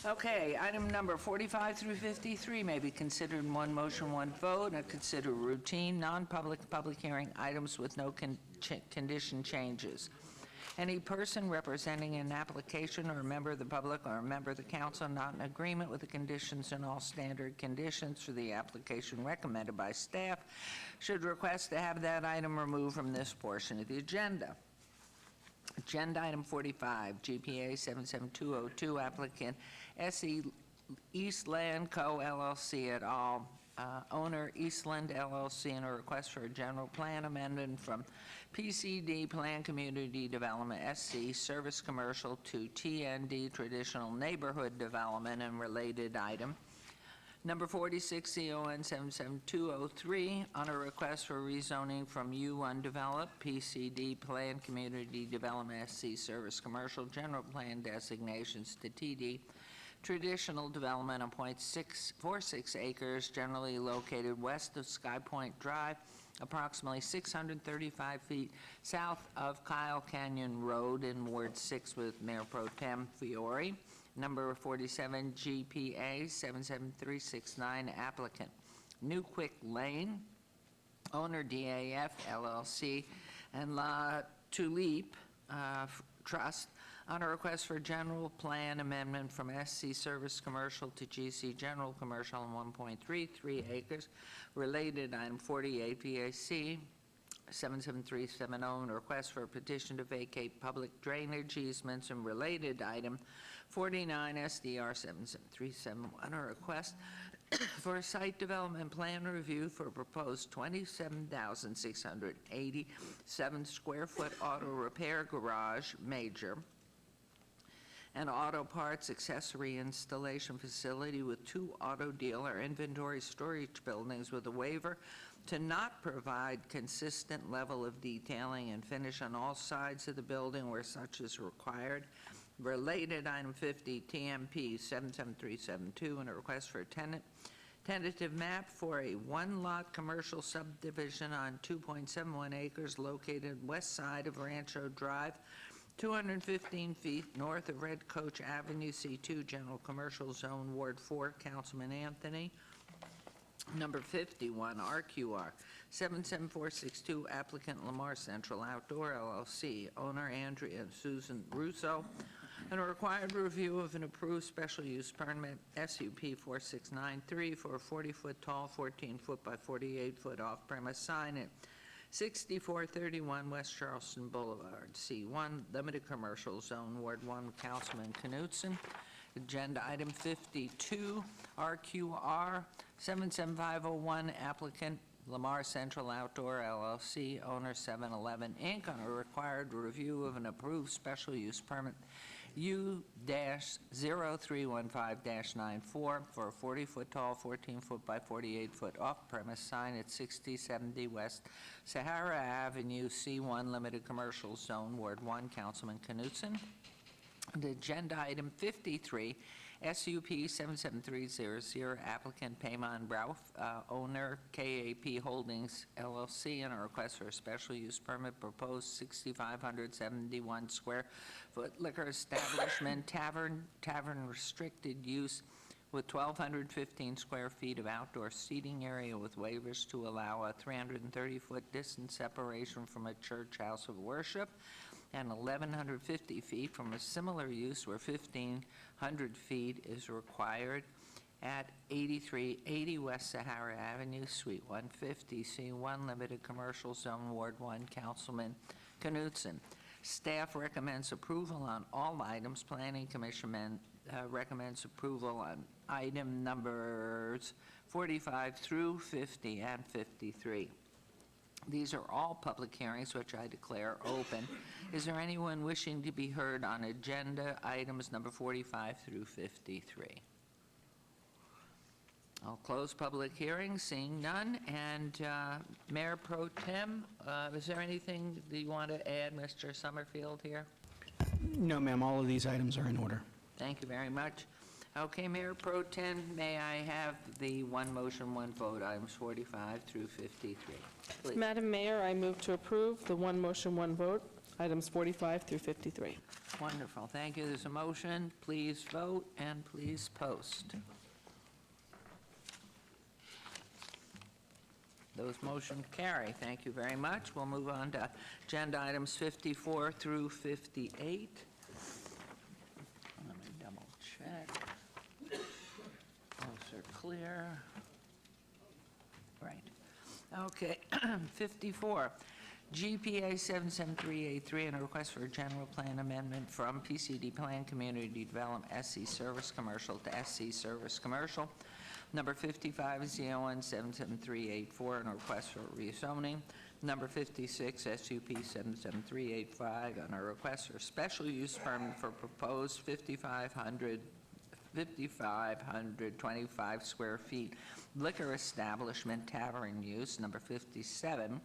Okay, item number 45 through 53 may be considered in one motion, one vote, and consider routine, non-public, public hearing items with no condition changes. Any person representing an application or a member of the public or a member of the council not in agreement with the conditions and all standard conditions for the application recommended by staff should request to have that item removed from this portion of the agenda. Agenda item 45, GPA 77202, applicant SE Eastland Co. LLC et al., owner Eastland LLC, and a request for a general plan amendment from PCD Plan Community Development SC Service Commercial to TND Traditional Neighborhood Development and related item. Number 46, CON 77203, on a request for rezoning from U undeveloped PCD Plan Community Development SC Service Commercial General Plan designations to TD Traditional Development on .646 acres, generally located west of Sky Point Drive, approximately 635 feet south of Kyle Canyon Road in Ward 6 with Mayor Pro Tem Fiore. Number 47, GPA 77369, applicant New Quick Lane, owner DAF LLC, and La Tulipe Trust, on a request for general plan amendment from SC Service Commercial to GC General Commercial on 1.33 acres. Related item 48, VAC 77370, and a request for a petition to vacate public drainage easements, and related item 49, SDR 77371, a request for a site development plan review for a proposed 27,687 square foot auto repair garage major and auto parts accessory installation facility with 2 auto dealer inventory storage buildings with a waiver to not provide consistent level of detailing and finish on all sides of the building where such is required. Related, item 50, TMP 77372, and a request for a tentative map for a one-lot commercial subdivision on 2.71 acres located west side of Rancho Drive, 215 feet north of Red Coach Avenue, C2, General Commercial Zone, Ward 4, Councilman Anthony. Number 51, RQR 77462, applicant Lamar Central Outdoor LLC, owner Andrea and Susan Russo, and a required review of an approved special use permit, SUP 4693, for a 40-foot tall, 14-foot by 48-foot off-premise sign at 6431 West Charleston Boulevard, C1, Limited Commercial Zone, Ward 1, Councilman Knutson. Agenda item 52, RQR 77501, applicant Lamar Central Outdoor LLC, owner 7-Eleven Inc., on a required review of an approved special use permit U-0315-94 for a 40-foot tall, 14-foot by 48-foot off-premise sign at 6070 West Sahara Avenue, C1, Limited Commercial Zone, Ward 1, Councilman Knutson. And agenda item 53, SUP 77300, applicant Payman Ralph, owner KAP Holdings LLC, and a request for a special use permit, proposed 6,571 square foot liquor establishment, tavern restricted use with 1,215 square feet of outdoor seating area with waivers to allow a 330-foot distance separation from a church house of worship, and 1,150 feet from a similar use where 1,500 feet is required at 8380 West Sahara Avenue, Suite 150, C1, Limited Commercial Zone, Ward 1, Councilman Knutson. Staff recommends approval on all items. Planning Commission recommends approval on item numbers 45 through 50 and 53. These are all public hearings, which I declare open. Is there anyone wishing to be heard on agenda items number 45 through 53? I'll close public hearing, seeing none. And Mayor Pro Tem, is there anything that you want to add, Mr. Summerfield, here? No, ma'am, all of these items are in order. Thank you very much. Okay, Mayor Pro Tem, may I have the one motion, one vote, items 45 through 53, please? Madam Mayor, I move to approve the one motion, one vote, items 45 through 53. Wonderful, thank you. There's a motion. Please vote and please post. Those motions carry. Thank you very much. We'll move on to agenda items 54 through 58. Let me double check. Those are clear. Right. Okay, 54. GPA 77383, and a request for a general plan amendment from PCD Plan Community Development SC Service Commercial to SC Service Commercial. Number 55 is the 01-77384, and a request for rezoning. Number 56, SUP 77385, and a request for special use permit for proposed 5,525 square feet liquor establishment tavern use. Number 57,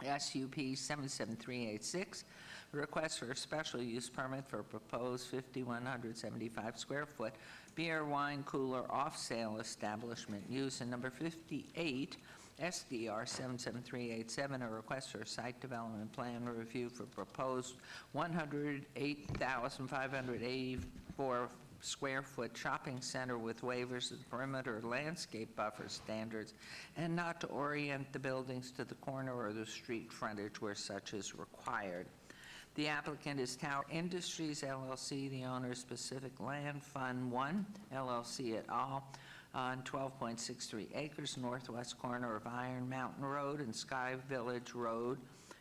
SUP 77386, request for a special use permit for proposed 5,175 square foot beer, wine cooler off-sale establishment use. And number 58, SDR 77387, a request for a site development plan review for proposed 108,584 square foot shopping center with waivers of perimeter landscape buffer standards and not to orient the buildings to the corner or the street frontage where such is required. The applicant is Tower Industries LLC, the owner is Pacific Land Fund 1 LLC et al. On 12.63 acres northwest corner of Iron Mountain Road and Sky Village Road,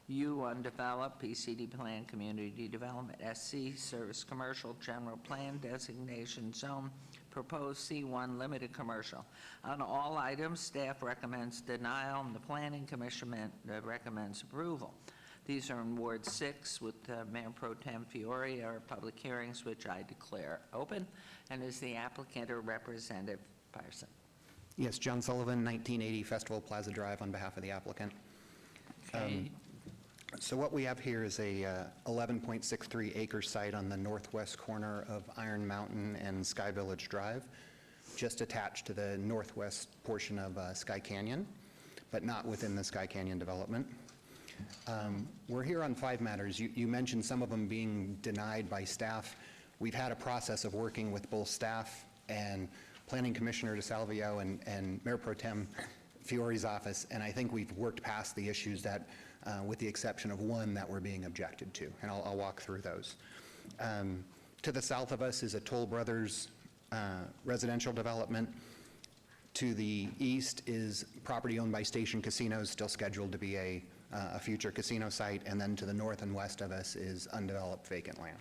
U undeveloped, PCD Plan Community Development SC Service Commercial General Plan Designation Zone proposed C1 limited commercial. On all items, staff recommends denial, and the Planning Commission recommends approval. These are in Ward 6 with Mayor Pro Tem Fiore, our public hearings, which I declare open, and is the applicant or Representative Patterson. Yes, John Sullivan, 1980 Festival Plaza Drive on behalf of the applicant. Okay. So what we have here is a 11.63 acre site on the northwest corner of Iron Mountain and Sky Village Drive, just attached to the northwest portion of Sky Canyon, but not within the Sky Canyon development. We're here on 5 matters. You mentioned some of them being denied by staff. We've had a process of working with both staff and Planning Commissioner DeSalvio and Mayor Pro Tem Fiore's office, and I think we've worked past the issues that, with the exception of one that we're being objected to, and I'll walk through those. To the south of us is a Toll Brothers residential development. To the east is property owned by Station Casinos, still scheduled to be a future casino site, and then to the north and west of us is undeveloped vacant land.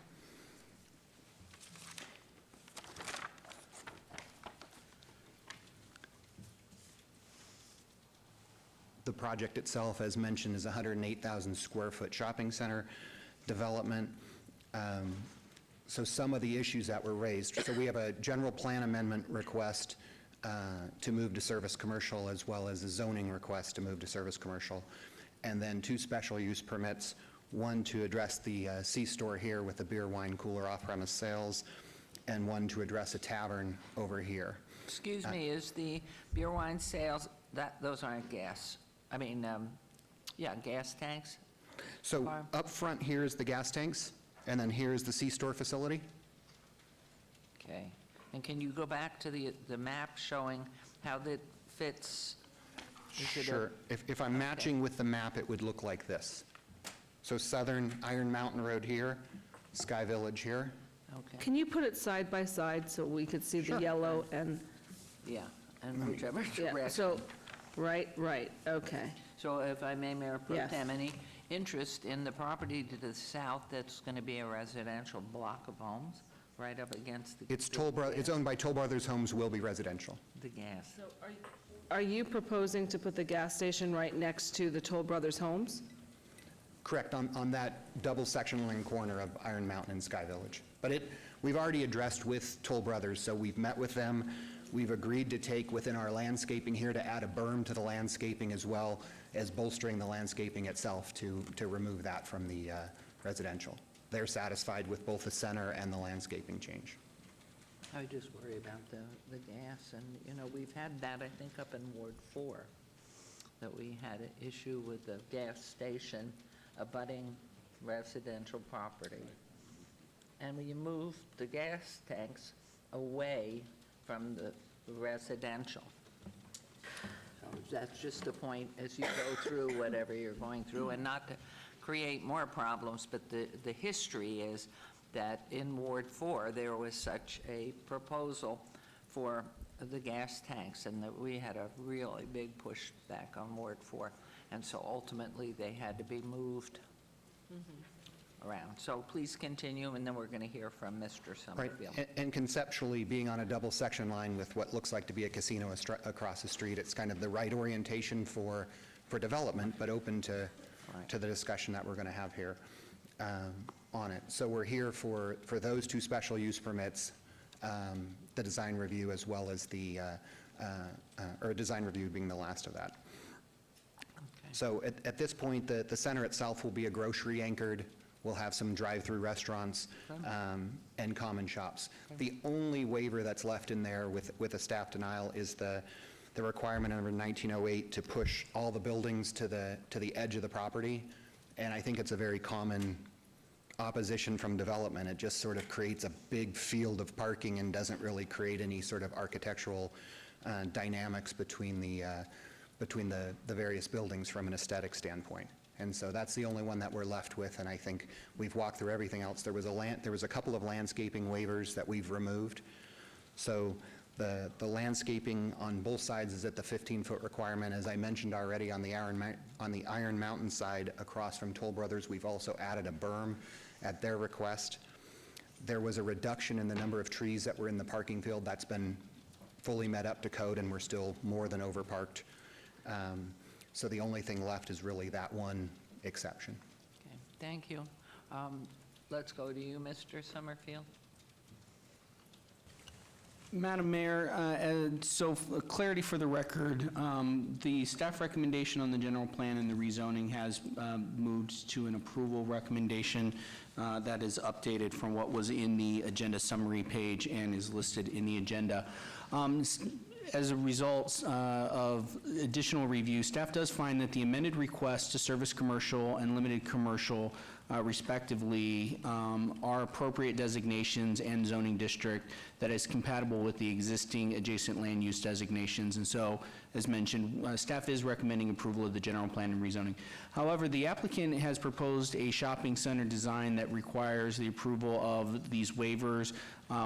The project itself, as mentioned, is a 108,000 square foot shopping center development. So some of the issues that were raised, so we have a general plan amendment request to move to service commercial, as well as a zoning request to move to service commercial, and then 2 special use permits, one to address the C-store here with the beer, wine, cooler, off-premise sales, and one to address a tavern over here. Excuse me, is the beer, wine sales, those aren't gas? I mean, gas tanks? So up front here is the gas tanks, and then here is the C-store facility. Okay. And can you go back to the map showing how that fits? Sure. If I'm matching with the map, it would look like this. So southern Iron Mountain Road here, Sky Village here. Okay. Can you put it side by side so we could see the yellow and? Yeah, and whichever Yeah, direction. so, right, okay. So if I may, Mayor Pro Yes. Tem, any interest in the property to the south that's going to be a residential block of homes right up against the... It's owned by Toll Brothers Homes, will be residential. The gas. So are you proposing to put the gas station right next to the Toll Brothers homes? Correct, on that double section line corner of Iron Mountain and Sky Village. But we've already addressed with Toll Brothers, so we've met with them. We've agreed to take within our landscaping here to add a berm to the landscaping, as well as bolstering the landscaping itself to remove that from the residential. They're satisfied with both the center and the landscaping change. I just worry about the gas, and, we've had that, I think, up in Ward 4, that we had an issue with the gas station abutting residential property. And we moved the gas tanks away from the residential. So that's just a point as you go through whatever you're going through, and not to create more problems, but the history is that in Ward 4, there was such a proposal for the gas tanks, and that we had a really big pushback on Ward 4, and so ultimately they had to be moved around. So please continue, and then we're going to hear from Mr. Right, Somerville. and conceptually, being on a double section line with what looks like to be a casino across the street, it's kind of the right orientation for development, but open to the discussion that we're going to have here on it. So we're here for those 2 special use permits, the design review, as well as the, or design review being the last of that. So at this point, the center itself will be a grocery anchored. We'll have some drive-through restaurants and common shops. The only waiver that's left in there with a staff denial is the requirement under 1908 to push all the buildings to the edge of the property. And I think it's a very common opposition from development. It just sort of creates a big field of parking and doesn't really create any sort of architectural dynamics between the various buildings from an aesthetic standpoint. And so that's the only one that we're left with, and I think we've walked through everything else. There was a couple of landscaping waivers that we've removed. So the landscaping on both sides is at the 15-foot requirement. As I mentioned already, on the Iron Mountain side across from Toll Brothers, we've also added a berm at their request. There was a reduction in the number of trees that were in the parking field. That's been fully met up to code, and we're still more than overparked. So the only thing left is really that one exception. Okay, thank you. Let's go to you, Mr. Summerfield. Madam Mayor, clarity for the record, the staff recommendation on the general plan and the rezoning has moved to an approval recommendation that is updated from what was in the agenda summary page and is listed in the agenda. As a result of additional review, staff does find that the amended requests to service commercial and limited commercial respectively are appropriate designations and zoning district that is compatible with the existing adjacent land use designations. And so, as mentioned, staff is recommending approval of the general plan and rezoning. However, the applicant has proposed a shopping center design that requires the approval of these waivers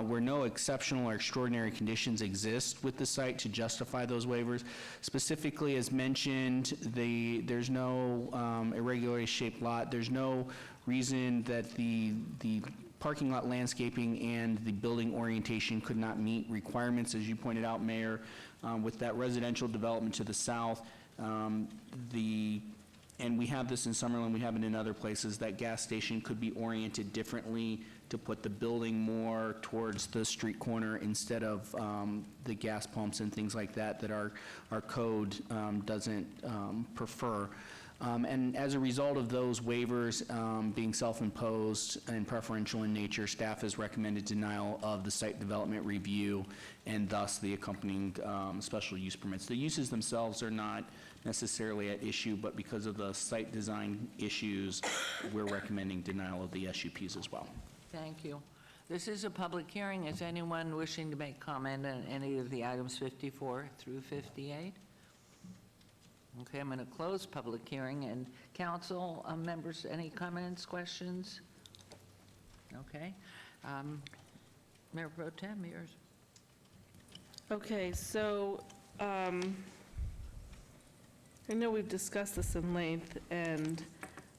where no exceptional or extraordinary conditions exist with the site to justify those waivers. Specifically, as mentioned, there's no irregularly shaped lot. There's no reason that the parking lot landscaping and the building orientation could not meet requirements, as you pointed out, Mayor, with that residential development to the south. And we have this in Summerlin, we have it in other places, that gas station could be oriented differently to put the building more towards the street corner instead of the gas pumps and things like that that our code doesn't prefer. And as a result of those waivers being self-imposed and preferential in nature, staff has recommended denial of the site development review and thus the accompanying special use permits. The uses themselves are not necessarily at issue, but because of the site design issues, we're recommending denial of the SUPs as well. Thank you. This is a public hearing. Is anyone wishing to make comment on any of the items 54 through 58? Okay, I'm going to close public hearing. And council members, any comments, questions? Okay. Mayor Pro Tem, yours. Okay, so I know we've discussed this in length, and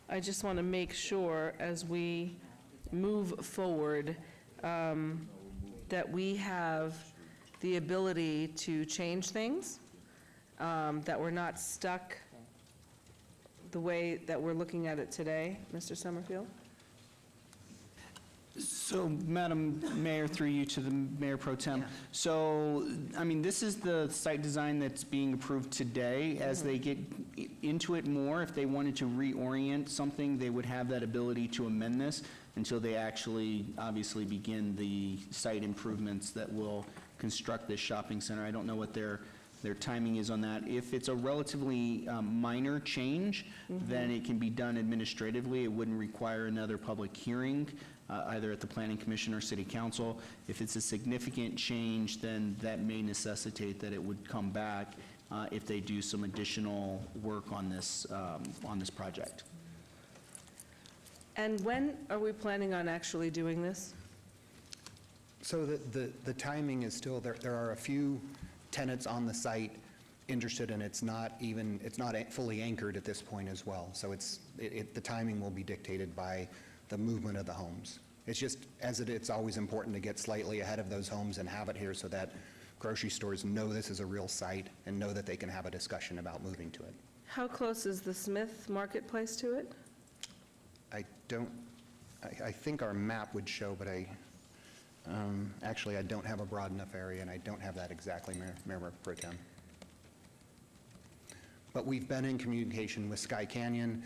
I just want to make sure as we move forward that we have the ability to change things, that we're not stuck the way that we're looking at it today. Mr. Summerfield? So, Madam Mayor, through you to the Mayor Pro Tem. So, I mean, this is the site design that's being approved today. As they get into it more, if they wanted to reorient something, they would have that ability to amend this until they actually, obviously, begin the site improvements that will construct this shopping center. I don't know what their timing is on that. If it's a relatively minor change, then it can be done administratively. It wouldn't require another public hearing, either at the Planning Commission or City Council. If it's a significant change, then that may necessitate that it would come back if they do some additional work on this project. And when are we planning on actually doing this? So the timing is still, there are a few tenants on the site interested, and it's not fully anchored at this point as well. So the timing will be dictated by the movement of the homes. It's just, it's always important to get slightly ahead of those homes and have it here so that grocery stores know this is a real site and know that they can have a discussion about moving to it. How close is the Smith Marketplace to it? I think our map would show, but actually I don't have a broad enough area, and I don't have that exactly, Mayor Pro Tem. But we've been in communication with Sky Canyon,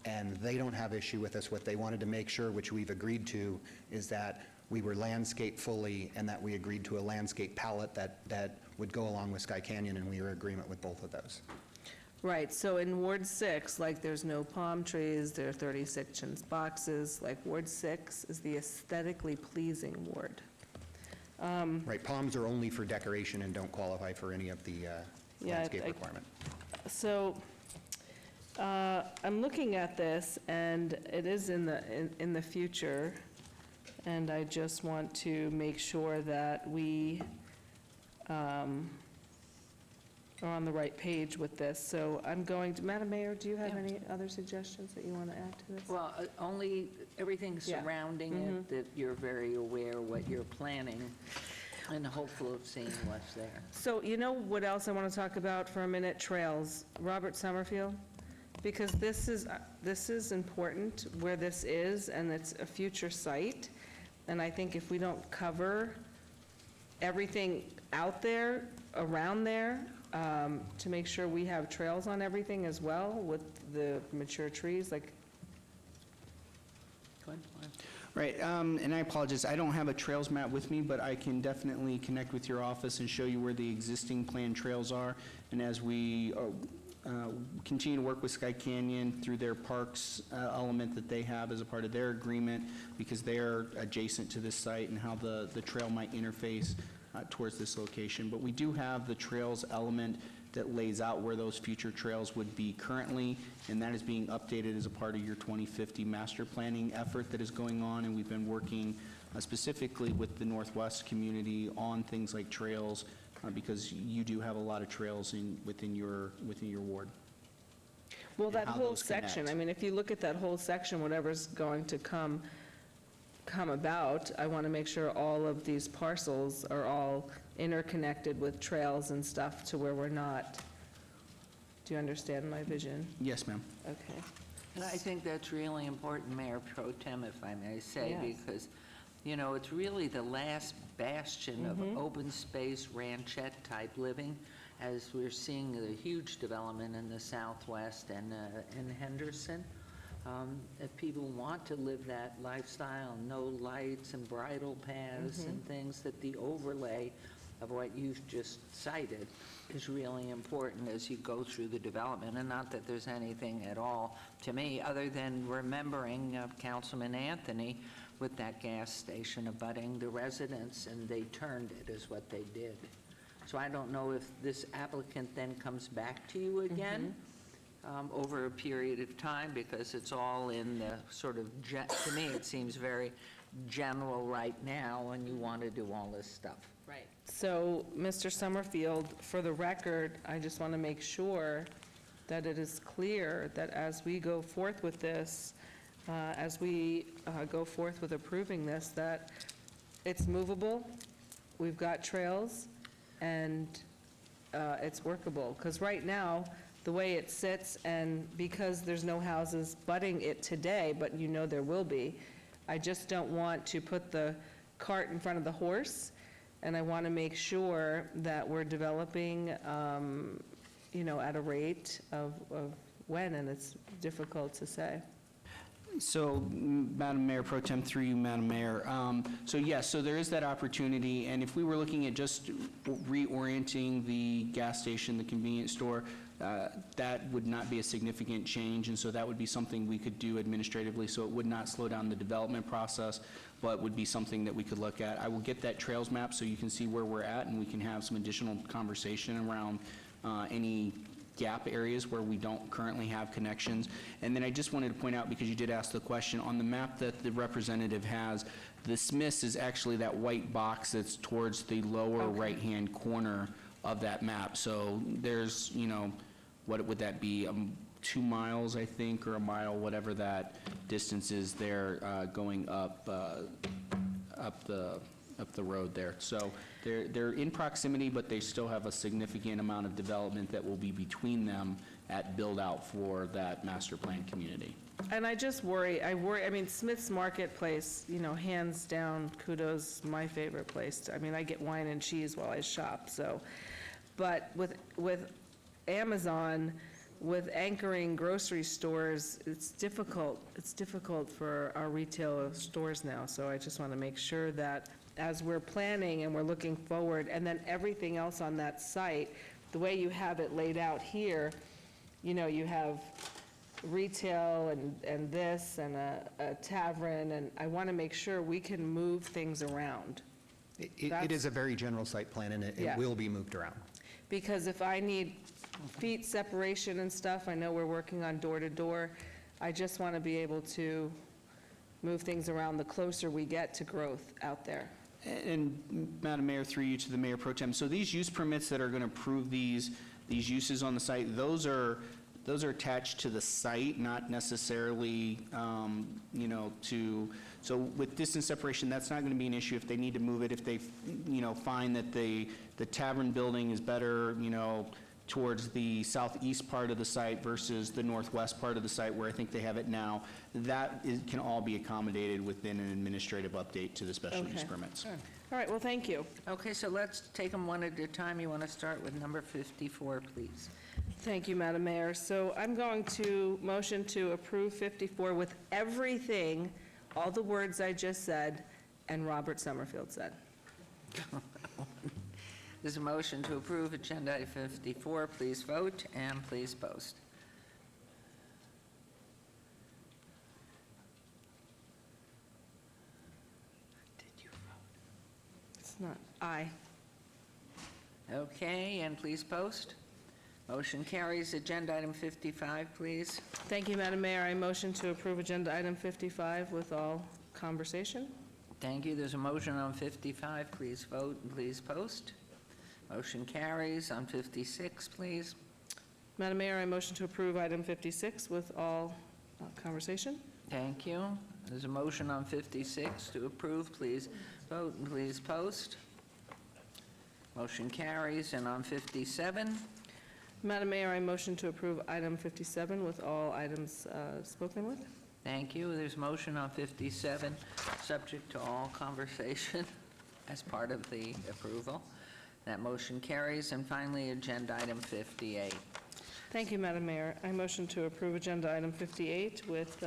and they don't have issue with us. What they wanted to make sure, which we've agreed to, is that we were landscaped fully and that we agreed to a landscape palette that would go along with Sky Canyon, and we are in agreement with both of those. Right, so in Ward 6, like there's no palm trees, there are 36 inch boxes, like Ward 6 is the aesthetically pleasing ward. Right, palms are only for decoration and don't qualify for any of the landscape requirement. So I'm looking at this, and it is in the future, and I just want to make sure that we are on the right page with this. So I'm going to, Madam Mayor, do you have any other suggestions that you want to add to this? Well, only everything Yeah. surrounding it, that you're very aware what you're planning and hopeful of seeing what's there. So you know what else I want to talk about for a minute? Trails. Robert Summerfield? Because this is important where this is, and it's a future site. And I think if we don't cover everything out there, around there, to make sure we have trails on everything as well with the mature trees, like. Right, and I apologize, I don't have a trails map with me, but I can definitely connect with your office and show you where the existing planned trails are. And as we continue to work with Sky Canyon through their parks element that they have as a part of their agreement, because they are adjacent to this site, and how the trail might interface towards this location. But we do have the trails element that lays out where those future trails would be currently, and that is being updated as a part of your 2050 master planning effort that is going on, and we've been working specifically with the Northwest community on things like trails, because you do have a lot of trails within your ward. Well, and that how whole those section, connect. I mean, if you look at that whole section, whatever's going to come about, I want to make sure all of these parcels are all interconnected with trails and stuff to where we're not. Do you understand my vision? Yes, ma'am. Okay. And I think that's really important, Mayor Pro Tem, if I may say, Yes. because, you know, it's really the last bastion of open space ranchette-type living, as we're seeing the huge development in the Southwest and in Henderson. If people want to live that lifestyle, no lights and bridle paths and things, that the overlay of what you've just cited is really important as you go through the development. And not that there's anything at all, to me, other than remembering Councilman Anthony with that gas station abutting the residents, and they turned it, is what they did. So I don't know if this applicant then comes back to you again over a period of time, because it's all in the sort of, to me, it seems very general right now, and you want to do all this stuff. Right. So, Mr. Summerfield, for the record, I just want to make sure that it is clear that as we go forth with this, as we go forth with approving this, that it's movable, we've got trails, and it's workable. Because right now, the way it sits, and because there's no houses butting it today, but you know there will be, I just don't want to put the cart in front of the horse, and I want to make sure that we're developing, you know, at a rate of when, and it's difficult to say. So, Madam Mayor Pro Tem, through you, Madam Mayor. So yes, so there is that opportunity, and if we were looking at just reorienting the gas station, the convenience store, that would not be a significant change, and so that would be something we could do administratively, so it would not slow down the development process, but would be something that we could look at. I will get that trails map so you can see where we're at, and we can have some additional conversation around any gap areas where we don't currently have connections. And then I just wanted to point out, because you did ask the question, on the map that the representative has, the Smiths is actually that white box that's towards the lower right-hand corner of that map. So there's, you know, what would that be, 2 miles, I think, or a mile, whatever that distance is there, going up the road there. So they're in proximity, but they still have a significant amount of development that will be between them at build-out for that master plan community. And I just worry, I mean, Smith's Marketplace, you know, hands down, kudos, my favorite place. I mean, I get wine and cheese while I shop, so. But with Amazon, with anchoring grocery stores, it's difficult for our retail stores now. So I just want to make sure that as we're planning and we're looking forward, and then everything else on that site, the way you have it laid out here, you know, you have retail and this and a tavern, and I want to make sure we can move things around. It is a very general site plan, and it will be moved around. Because if I need feet separation and stuff, I know we're working on door-to-door, I just want to be able to move things around the closer we get to growth out there. And Madam Mayor, through you to the Mayor Pro Tem, so these use permits that are going to approve these these uses on the site, those are attached to the site, not necessarily, you know, so with distance separation, that's not going to be an issue if they need to move it, if they, you know, find that the tavern building is better, you know, towards the southeast part of the site versus the northwest part of the site where I think they have it now, can all be accommodated within an administrative update to the special use Okay. permits. All right, well, thank you. Okay, so let's take them one at a time. You want to start with number 54, please? Thank you, Madam Mayor. So I'm going to motion to approve 54 with everything, all the words I just said, and Robert Summerfield said. There's a motion to approve agenda item 54. Please vote and please post. It's not aye. Okay, and please post. Motion carries. Agenda item 55, please. Thank you, Madam Mayor. I motion to approve agenda item 55 with all conversation. Thank you. There's a motion on 55. Please vote and please post. Motion carries. On 56, please. Madam Mayor, I motion to approve item 56 with all conversation. Thank you. There's a motion on 56 to approve. Please vote and please post. Motion carries. And on 57, Madam Mayor, I motion to approve item 57 with all items spoken with. thank you. There's a motion on 57, subject to all conversation as part of the approval. That motion carries. And finally, agenda item 58. Thank you, Madam Mayor. I motion to approve agenda item 58 with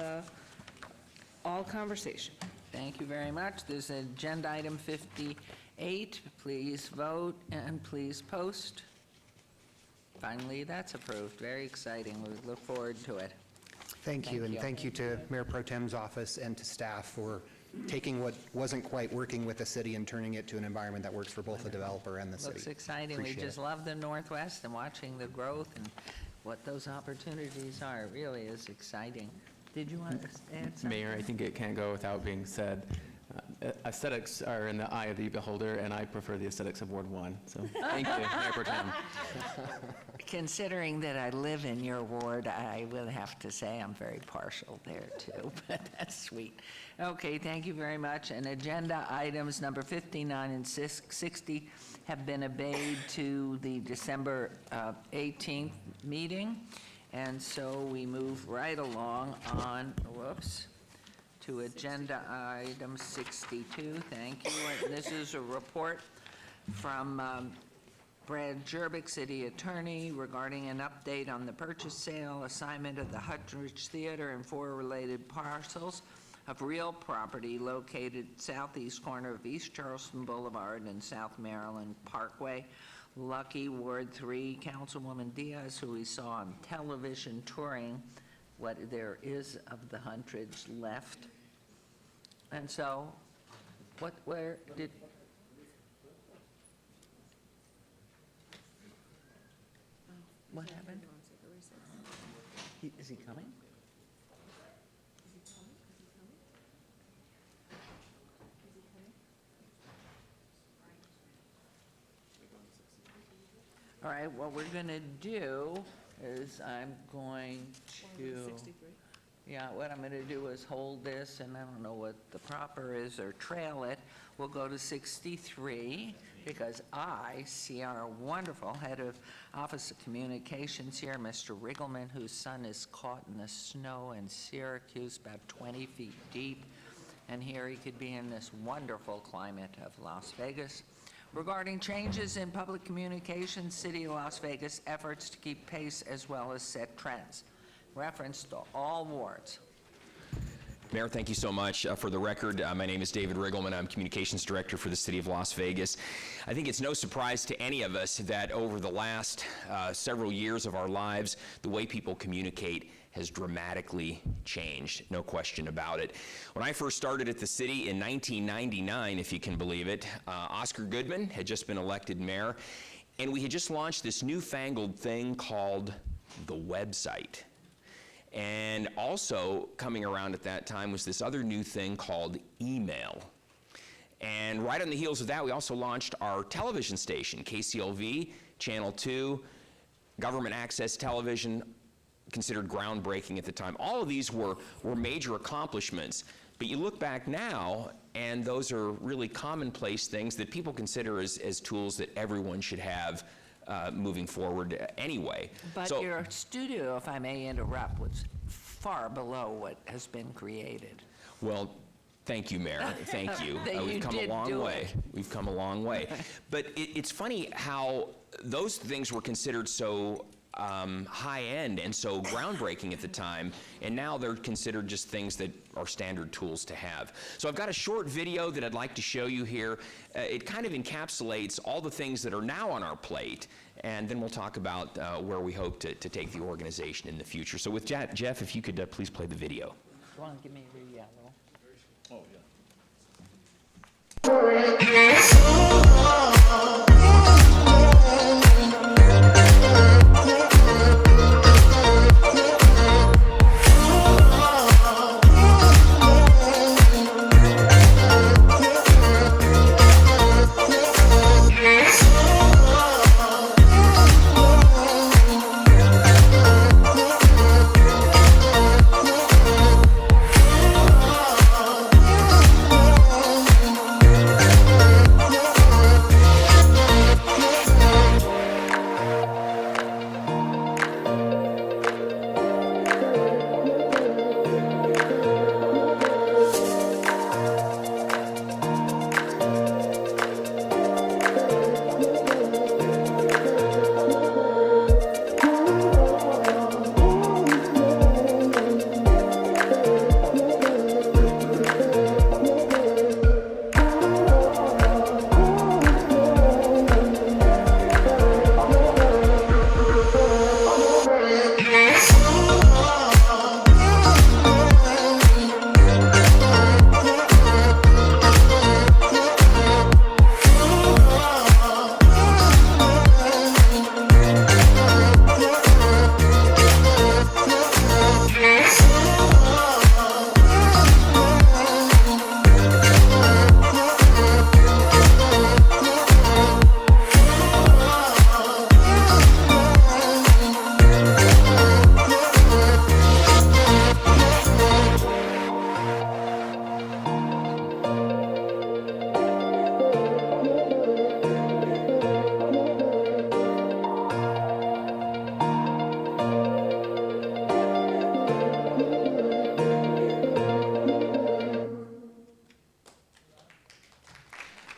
all conversation. Thank you very much. There's agenda item 58. Please vote and please post. Finally, that's approved. Very exciting. We look forward to it. Thank you, and thank you to Mayor Pro Tem's office and to staff for taking what wasn't quite working with the city and turning it to an environment that works for both the developer and the city. Looks exciting. We Appreciate just it. love the Northwest and watching the growth and what those opportunities are. It really is exciting. Did you want to add something? Mayor, I think it can't go without being said. Aesthetics are in the eye of the beholder, and I prefer the aesthetics of Ward 1. So thank you, Mayor Pro Tem. Considering that I live in your ward, I will have to say I'm very partial there too, but that's sweet. Okay, thank you very much. And agenda items number 59 and 60 have been obeyed to the December 18th meeting. And so we move right along on, to agenda item 62. Thank you. And this is a report from Brad Jerbick, City Attorney, regarding an update on the purchase, sale, assignment of the Huttridge Theater and 4 related parcels of real property located southeast corner of East Charleston Boulevard and South Maryland Parkway. Lucky Ward 3, Councilwoman Diaz, who we saw on television touring what there is of the Huttridge left. And so, where did... What happened? Is he coming? All right, what we're going to do is I'm going to... 63. Yeah, what I'm going to do is hold this, and I don't know what the proper is, or trail it. We'll go to 63, because I see our wonderful head of Office of Communications here, Mr. Riggleman, whose son is caught in the snow in Syracuse, about 20 feet deep, and here he could be in this wonderful climate of Las Vegas. Regarding changes in public communications, City of Las Vegas efforts to keep pace as well as set trends. Reference to all wards. Mayor, thank you so much. For the record, my name is David Riggleman. I'm Communications Director for the City of Las Vegas. I think it's no surprise to any of us that over the last several years of our lives, the way people communicate has dramatically changed, no question about it. When I first started at the city in 1999, if you can believe it, Oscar Goodman had just been elected mayor, and we had just launched this newfangled thing called the website. And also coming around at that time was this other new thing called email. And right on the heels of that, we also launched our television station, KCLV, Channel 2, government access television, considered groundbreaking at the time. All of these were major accomplishments. But you look back now, and those are really commonplace things that people consider as tools that everyone should have moving forward anyway. But So- your studio, if I may interrupt, was far below what has been created. Well, thank you, Mayor. Thank you. That you We've come a did long do way. it. We've come a long way. But it's funny how those things were considered so high-end and so groundbreaking at the time, and now they're considered just things that are standard tools to have. So I've got a short video that I'd like to show you here. It kind of encapsulates all the things that are now on our plate, and then we'll talk about where we hope to take the organization in the future. So with Jeff, if you could please play the video. You want to give me your yellow? Oh, yeah.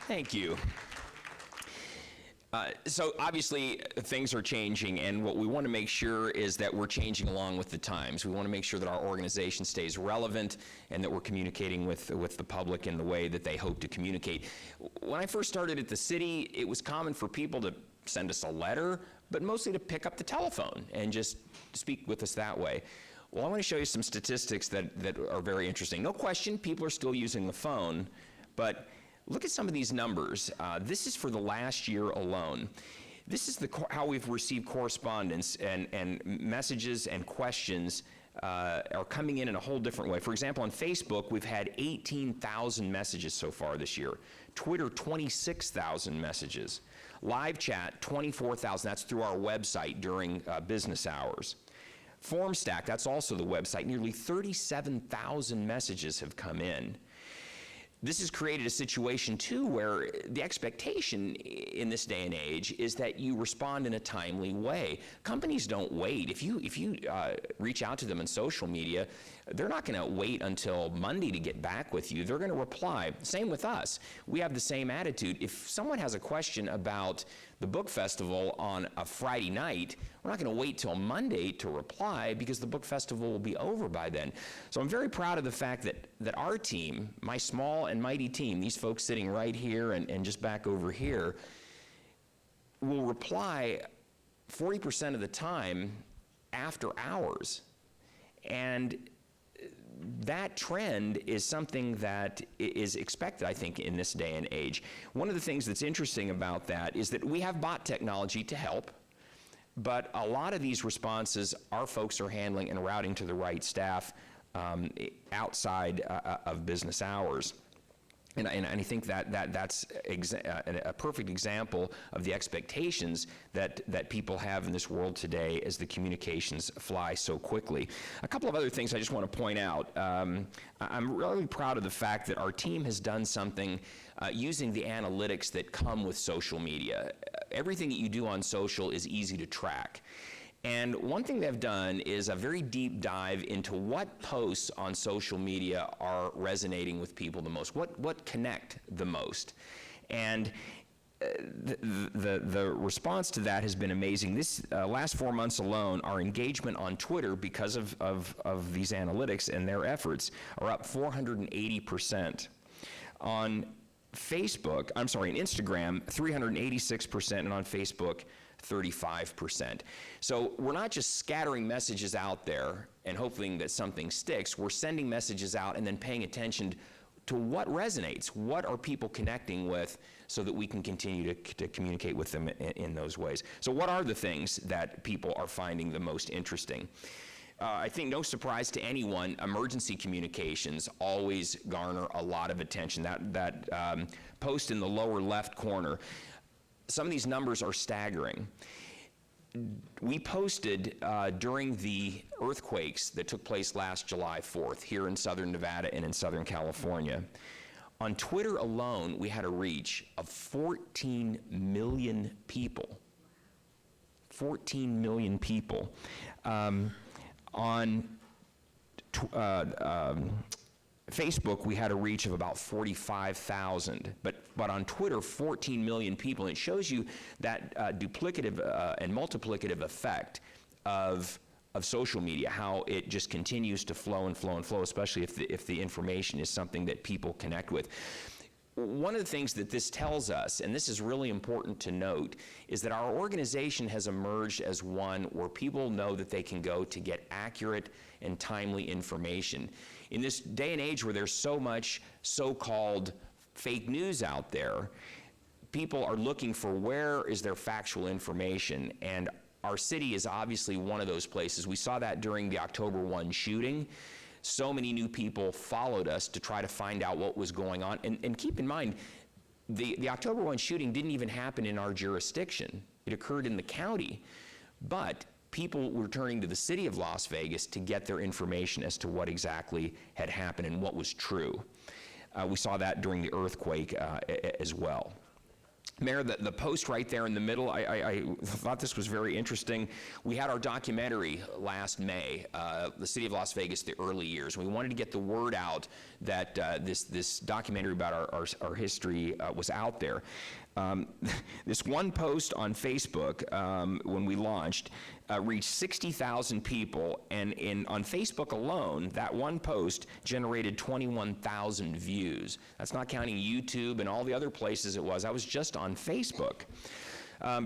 Thank you. So obviously things are changing, and what we want to make sure is that we're changing along with the times. We want to make sure that our organization stays relevant and that we're communicating with the public in the way that they hope to communicate. When I first started at the city, it was common for people to send us a letter, but mostly to pick up the telephone and just speak with us that way. Well, I want to show you some statistics that are very interesting. No question, people are still using the phone, but look at some of these numbers. This is for the last year alone. This is how we've received correspondence, and messages and questions are coming in a whole different way. For example, on Facebook, we've had 18,000 messages so far this year. Twitter, 26,000 messages. Live chat, 24,000. That's through our website during business hours. FormStack, that's also the website. Nearly 37,000 messages have come in. This has created a situation, too, where the expectation in this day and age is that you respond in a timely way. Companies don't wait. If you reach out to them on social media, they're not going to wait until Monday to get back with you. They're going to reply. Same with us. We have the same attitude. If someone has a question about the book festival on a Friday night, we're not going to wait till Monday to reply because the book festival will be over by then. So I'm very proud of the fact that our team, my small and mighty team, these folks sitting right here and just back over here, will reply 40% of the time after hours. And that trend is something that is expected, I think, in this day and age. One of the things that's interesting about that is that we have bot technology to help, but a lot of these responses our folks are handling and routing to the right staff outside of business hours. And I think that's a perfect example of the expectations that people have in this world today as the communications fly so quickly. A couple of other things I just want to point out. I'm really proud of the fact that our team has done something using the analytics that come with social media. Everything that you do on social is easy to track. And one thing they've done is a very deep dive into what posts on social media are resonating with people the most, what connect the most. And the response to that has been amazing. This last 4 months alone, our engagement on Twitter, because of these analytics and their efforts, are up 480%. On Facebook, I'm sorry, on Instagram, 386%, and on Facebook, 35%. So we're not just scattering messages out there and hoping that something sticks. We're sending messages out and then paying attention to what resonates. What are people connecting with so that we can continue to communicate with them in those ways. So what are the things that people are finding the most interesting? I think no surprise to anyone, emergency communications always garner a lot of attention. That post in the lower left corner, some of these numbers are staggering. We posted during the earthquakes that took place last July 4th here in southern Nevada and in southern California. On Twitter alone, we had a reach of 14 million people. 14 million people. On Facebook, we had a reach of about 45,000, but on Twitter, 14 million people. And it shows you that duplicative and multiplicative effect of social media, how it just continues to flow and flow and flow, especially if the information is something that people connect with. One of the things that this tells us, and this is really important to note, is that our organization has emerged as one where people know that they can go to get accurate and timely information. In this day and age where there's so much so-called fake news out there, people are looking for where is their factual information, and our city is obviously one of those places. We saw that during the October 1 shooting. So many new people followed us to try to find out what was going on. And keep in mind, the October 1 shooting didn't even happen in our jurisdiction. It occurred in the county. But people were turning to the city of Las Vegas to get their information as to what exactly had happened and what was true. We saw that during the earthquake as well. Mayor, the post right there in the middle, I thought this was very interesting. We had our documentary last May, the City of Las Vegas, the early years. We wanted to get the word out that this documentary about our history was out there. This one post on Facebook when we launched reached 60,000 people, and on Facebook alone, that one post generated 21,000 views. That's not counting YouTube and all the other places it was. That was just on Facebook.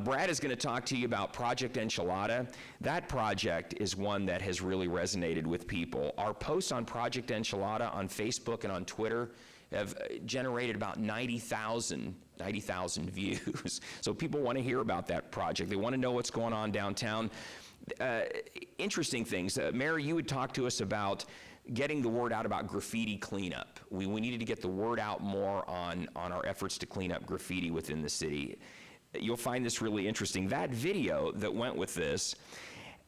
Brad is going to talk to you about Project Enchilada. That project is one that has really resonated with people. Our posts on Project Enchilada on Facebook and on Twitter have generated about 90,000 views. So people want to hear about that project. They want to know what's going on downtown. Interesting things. Mayor, you would talk to us about getting the word out about graffiti cleanup. We needed to get the word out more on our efforts to clean up graffiti within the city. You'll find this really interesting. That video that went with this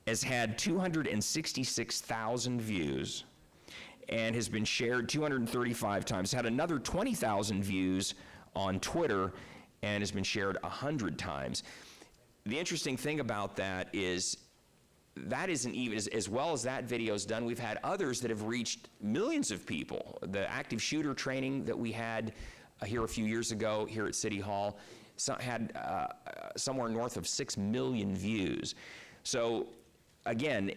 has had 266,000 views and has been shared 235 times. Had another 20,000 views on Twitter and has been shared 100 times. The interesting thing about that is that isn't even, as well as that video's done, we've had others that have reached millions of people. The active shooter training that we had here a few years ago here at City Hall had somewhere north of 6 million views. So again,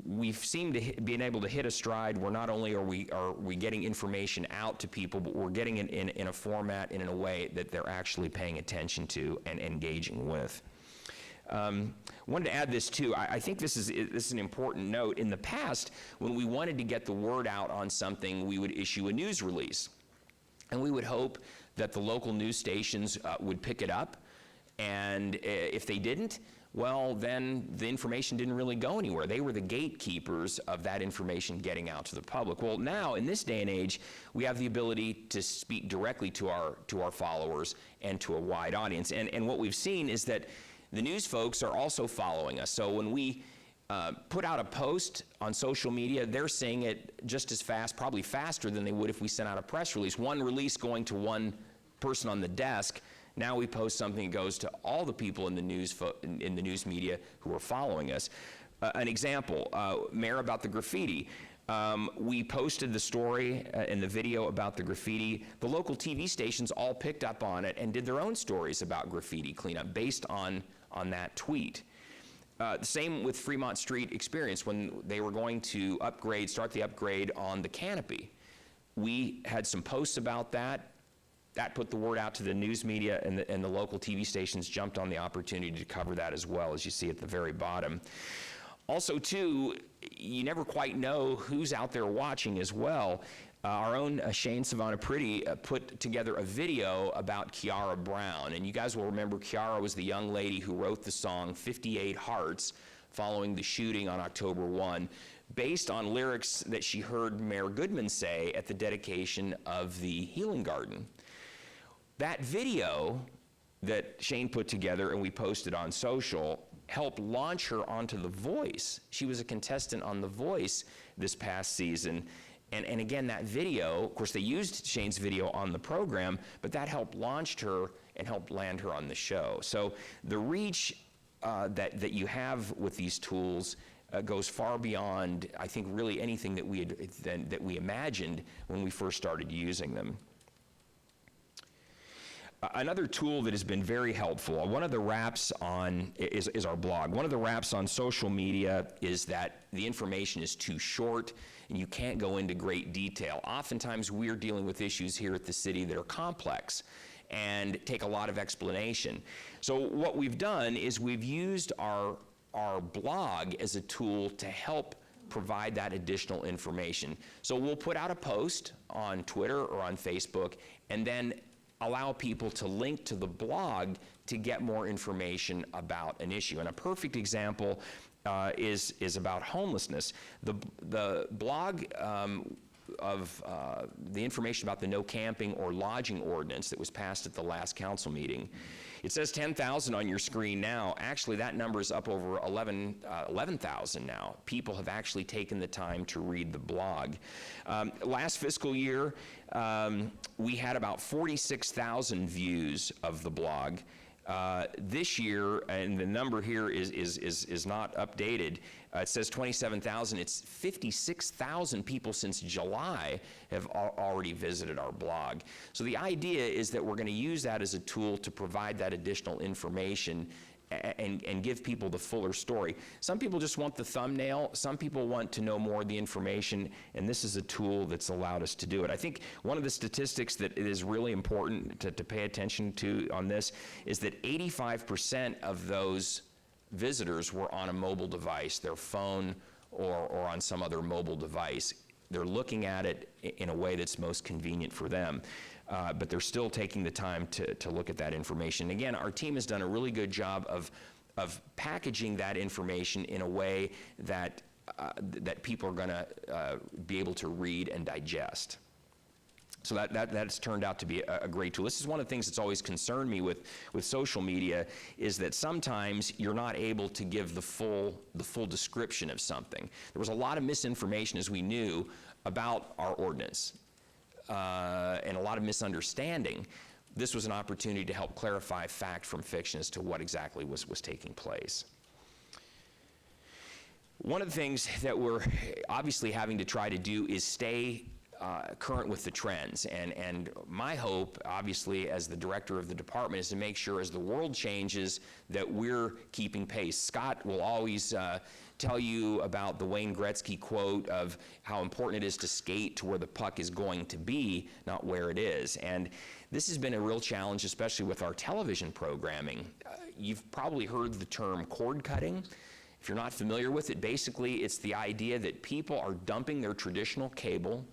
we've seemed to being able to hit a stride where not only are we getting information out to people, but we're getting it in a format and in a way that they're actually paying attention to and engaging with. Wanted to add this too. I think this is an important note. In the past, when we wanted to get the word out on something, we would issue a news release, and we would hope that the local news stations would pick it up, and if they didn't, well, then the information didn't really go anywhere. They were the gatekeepers of that information getting out to the public. Well, now, in this day and age, we have the ability to speak directly to our followers and to a wide audience. And what we've seen is that the news folks are also following us. So when we put out a post on social media, they're seeing it just as fast, probably faster than they would if we sent out a press release. One release going to one person on the desk. Now we post something that goes to all the people in the news media who are following us. An example, Mayor, about the graffiti. We posted the story and the video about the graffiti. The local TV stations all picked up on it and did their own stories about graffiti cleanup based on that tweet. Same with Fremont Street Experience when they were going to start the upgrade on the canopy. We had some posts about that. That put the word out to the news media, and the local TV stations jumped on the opportunity to cover that as well, as you see at the very bottom. Also, too, you never quite know who's out there watching as well. Our own Shane Savannah Pretty put together a video about Kiara Brown, and you guys will remember Kiara was the young lady who wrote the song 58 Hearts following the shooting on October 1, based on lyrics that she heard Mayor Goodman say at the dedication of the Healing Garden. That video that Shane put together and we posted on social helped launch her onto The Voice. She was a contestant on The Voice this past season. And again, that video, of course, they used Shane's video on the program, but that helped launch her and helped land her on the show. So the reach that you have with these tools goes far beyond, I think, really anything that we imagined when we first started using them. Another tool that has been very helpful, one of the raps is our blog. One of the raps on social media is that the information is too short and you can't go into great detail. Oftentimes we're dealing with issues here at the city that are complex and take a lot of explanation. So what we've done is we've used our blog as a tool to help provide that additional information. So we'll put out a post on Twitter or on Facebook and then allow people to link to the blog to get more information about an issue. And a perfect example is about homelessness. The blog of the information about the no camping or lodging ordinance that was passed at the last council meeting. It says 10,000 on your screen now. Actually, that number is up over 11,000 now. People have actually taken the time to read the blog. Last fiscal year, we had about 46,000 views of the blog. This year, and the number here is not updated, it says 27,000. It's 56,000 people since July have already visited our blog. So the idea is that we're going to use that as a tool to provide that additional information and give people the fuller story. Some people just want the thumbnail. Some people want to know more of the information, and this is a tool that's allowed us to do it. I think one of the statistics that is really important to pay attention to on this is that 85% of those visitors were on a mobile device, their phone or on some other mobile device. They're looking at it in a way that's most convenient for them. But they're still taking the time to look at that information. Again, our team has done a really good job of packaging that information in a way that people are going to be able to read and digest. So that's turned out to be a great tool. This is one of the things that's always concerned me with social media, is that sometimes you're not able to give the full description of something. There was a lot of misinformation, as we knew, about our ordinance. And a lot of misunderstanding. This was an opportunity to help clarify fact from fiction as to what exactly was taking place. One of the things that we're obviously having to try to do is stay current with the trends. And my hope, obviously, as the director of the department, is to make sure as the world changes that we're keeping pace. Scott will always tell you about the Wayne Gretzky quote of how important it is to skate to where the puck is going to be, not where it is. And this has been a real challenge, especially with our television programming. You've probably heard the term cord cutting. If you're not familiar with it, basically it's the idea that people are dumping their traditional cable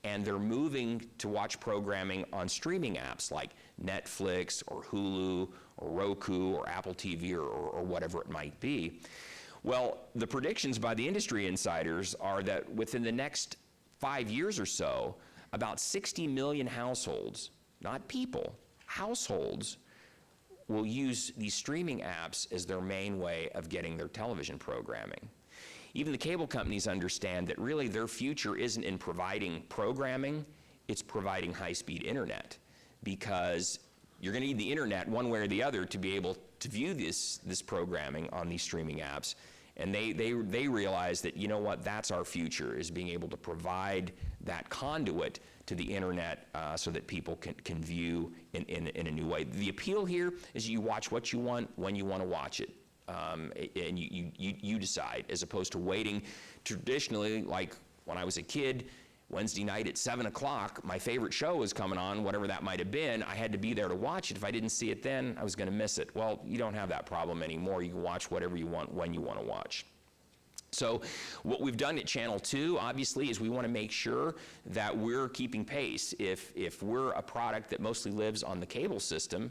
and they're moving to watch programming on streaming apps like Netflix or Hulu Roku or Apple TV or whatever it might be. Well, the predictions by the industry insiders are that within the next 5 years or so, about 60 million households, not people, households, will use these streaming apps as their main way of getting their television programming. Even the cable companies understand that really their future isn't in providing programming, it's providing high-speed internet, because you're going to need the internet one way or the other to be able to view this programming on these streaming apps. And they realize that, you know what, that's our future, is being able to provide that conduit to the internet so that people can view in a new way. The appeal here is you watch what you want when you want to watch it. And you decide, as opposed to waiting traditionally, like when I was a kid, Wednesday night at 7 o'clock, my favorite show was coming on, whatever that might have been. I had to be there to watch it. If I didn't see it then, I was going to miss it. Well, you don't have that problem anymore. You can watch whatever you want when you want to watch. So what we've done at Channel 2, obviously, is we want to make sure that we're keeping pace. If we're a product that mostly lives on the cable system,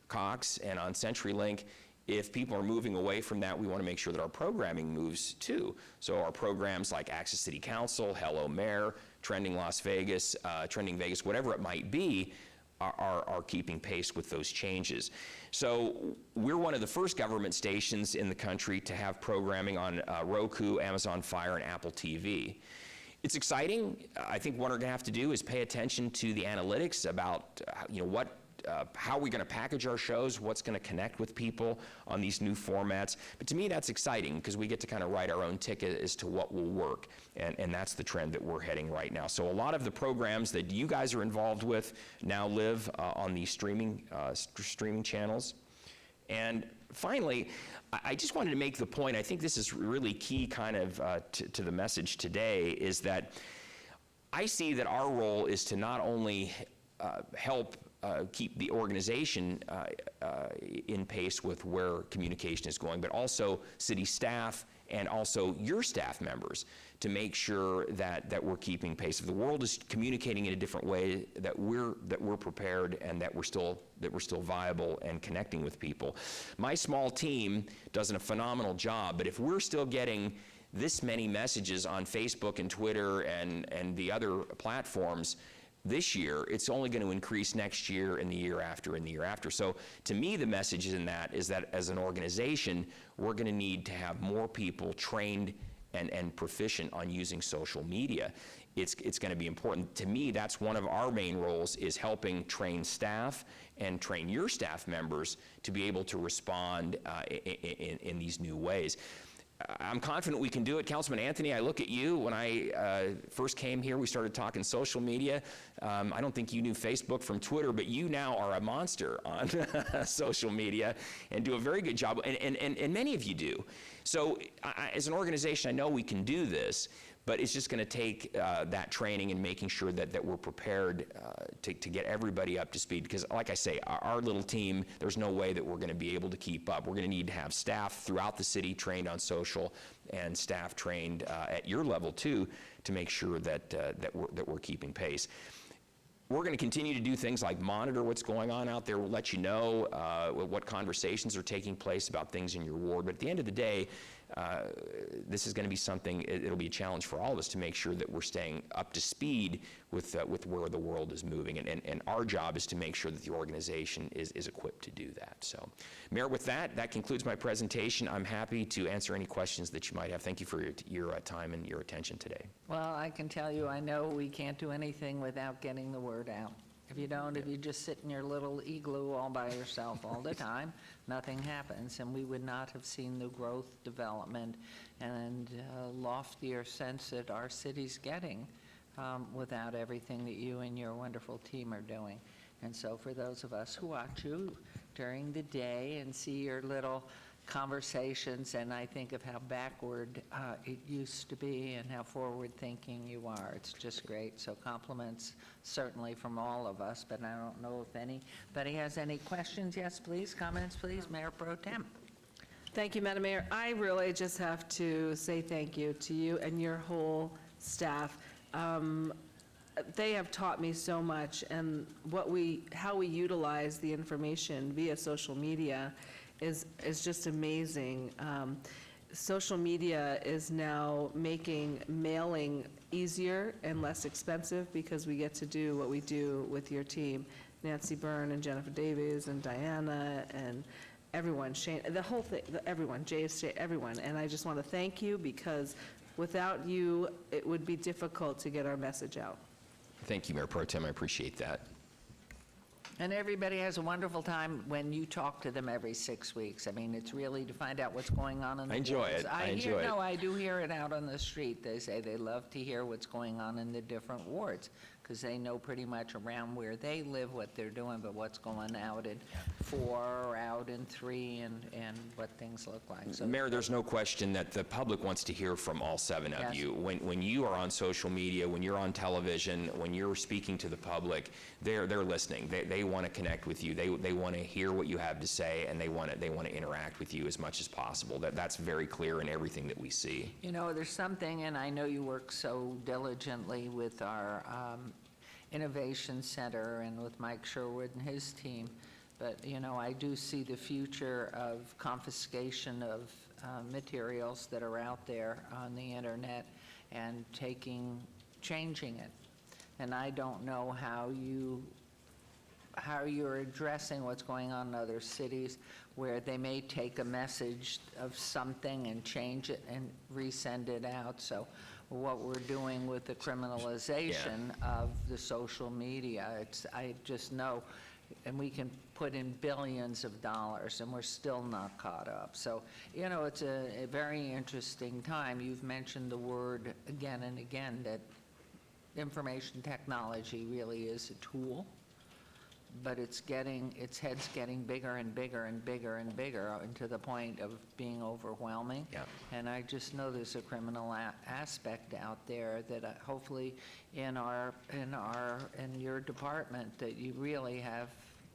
Cox, and on CenturyLink, if people are moving away from that, we want to make sure that our programming moves too. So our programs like Access City Council, Hello Mayor, Trending Las Vegas, Trending Vegas, whatever it might be, are keeping pace with those changes. So we're one of the first government stations in the country to have programming on Roku, Amazon Fire, and Apple TV. It's exciting. I think what we're going to have to do is pay attention to the analytics about how are we going to package our shows, what's going to connect with people on these new formats. But to me, that's exciting because we get to kind of write our own ticket as to what will work, and that's the trend that we're heading right now. So a lot of the programs that you guys are involved with now live on these streaming channels. And finally, I just wanted to make the point, I think this is really key kind of to the message today, is that I see that our role is to not only help keep the organization in pace with where communication is going, but also city staff and also your staff members to make sure that we're keeping pace. If the world is communicating in a different way, that we're prepared and that we're still viable and connecting with people. My small team does a phenomenal job, but if we're still getting this many messages on Facebook and Twitter and the other platforms this year, it's only going to increase next year and the year after and the year after. So to me, the message in that is that as an organization, we're going to need to have more people trained and proficient on using social media. It's going to be important. To me, that's one of our main roles, is helping train staff and train your staff members to be able to respond in these new ways. I'm confident we can do it. Councilman Anthony, I look at you. When I first came here, we started talking social media. I don't think you knew Facebook from Twitter, but you now are a monster on social media and do a very good job, and many of you do. So as an organization, I know we can do this, but it's just going to take that training and making sure that we're prepared to get everybody up to speed. Because like I say, our little team, there's no way that we're going to be able to keep up. We're going to need to have staff throughout the city trained on social and staff trained at your level too, to make sure that we're keeping pace. We're going to continue to do things like monitor what's going on out there. We'll let you know what conversations are taking place about things in your ward. But at the end of the day, this is going to be something, it'll be a challenge for all of us to make sure that we're staying up to speed with where the world is moving. And our job is to make sure that the organization is equipped to do that. So, Mayor, with that concludes my presentation. I'm happy to answer any questions that you might have. Thank you for your time and your attention today. Well, I can tell you, I know we can't do anything without getting the word out. If you just sit in your little igloo all by yourself all the time, nothing happens, and we would not have seen the growth, development, and loftier sense that our city's getting without everything that you and your wonderful team are doing. And so for those of us who watch you during the day and see your little conversations, and I think of how backward it used to be and how forward-thinking you are. It's just great. So compliments certainly from all of us, but I don't know if anybody has any questions. Yes, please, comments, please. Mayor Pro Tem. Thank you, Madam Mayor. I really just have to say thank you to you and your whole staff. they have taught me so much, and how we utilize the information via social media is just amazing. Social media is now making mailing easier and less expensive because we get to do what we do with your team, Nancy Byrne and Jennifer Davies and Diana and everyone, Shane, the whole thing, everyone, JSJ, everyone. And I just want to thank you, because without you, it would be difficult to get our message out. Thank you, Mayor Pro Tem. I appreciate that. And everybody has a wonderful time when you talk to them every 6 weeks. I mean, it's really to find out what's going on in the I enjoy wards. it. I enjoy it. No, I do hear it out on the street. They say they love to hear what's going on in the different wards, because they know pretty much around where they live what they're doing, but what's going out in 4 or out in 3 and what things look like. So Mayor, there's no question that the public wants to hear from all 7 of Yes. you. When you are on social media, when you're on television, when you're speaking to the public, they're listening. They want to connect with you. They want to hear what you have to say, and they want to interact with you as much as possible. That's very clear in everything that we see. You know, there's something, and I know you work so diligently with our Innovation Center and with Mike Sherwood and his team, but, you know, I do see the future of confiscation of materials that are out there on the internet and changing it. And I don't know how you're addressing what's going on in other cities where they may take a message of something and change it and resend it out. So what we're doing with the criminalization of the social media, I just know, and we can put in billions of dollars and we're still not caught up. So, you know, it's a very interesting time. You've mentioned the word again and again that information technology really is a tool, but its head's getting bigger and bigger and bigger and bigger, and to the point of being overwhelming. Yeah. And I just know there's a criminal aspect out there that hopefully in your department that you really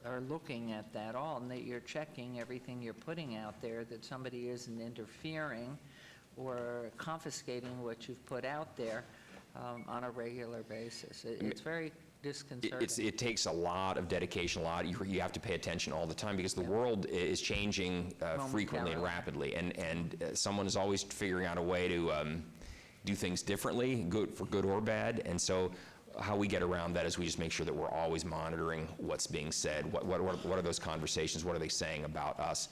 are looking at that all, and that you're checking everything you're putting out there, that somebody isn't interfering or confiscating what you've put out there on a regular basis. It's very disconcerting. It takes a lot of dedication, you have to pay attention all the time, because the world is changing frequently and rapidly, and someone is always figuring out a way to do things differently, for good or bad. And so how we get around that is we just make sure that we're always monitoring what's being said, what are those conversations, what are they saying about us,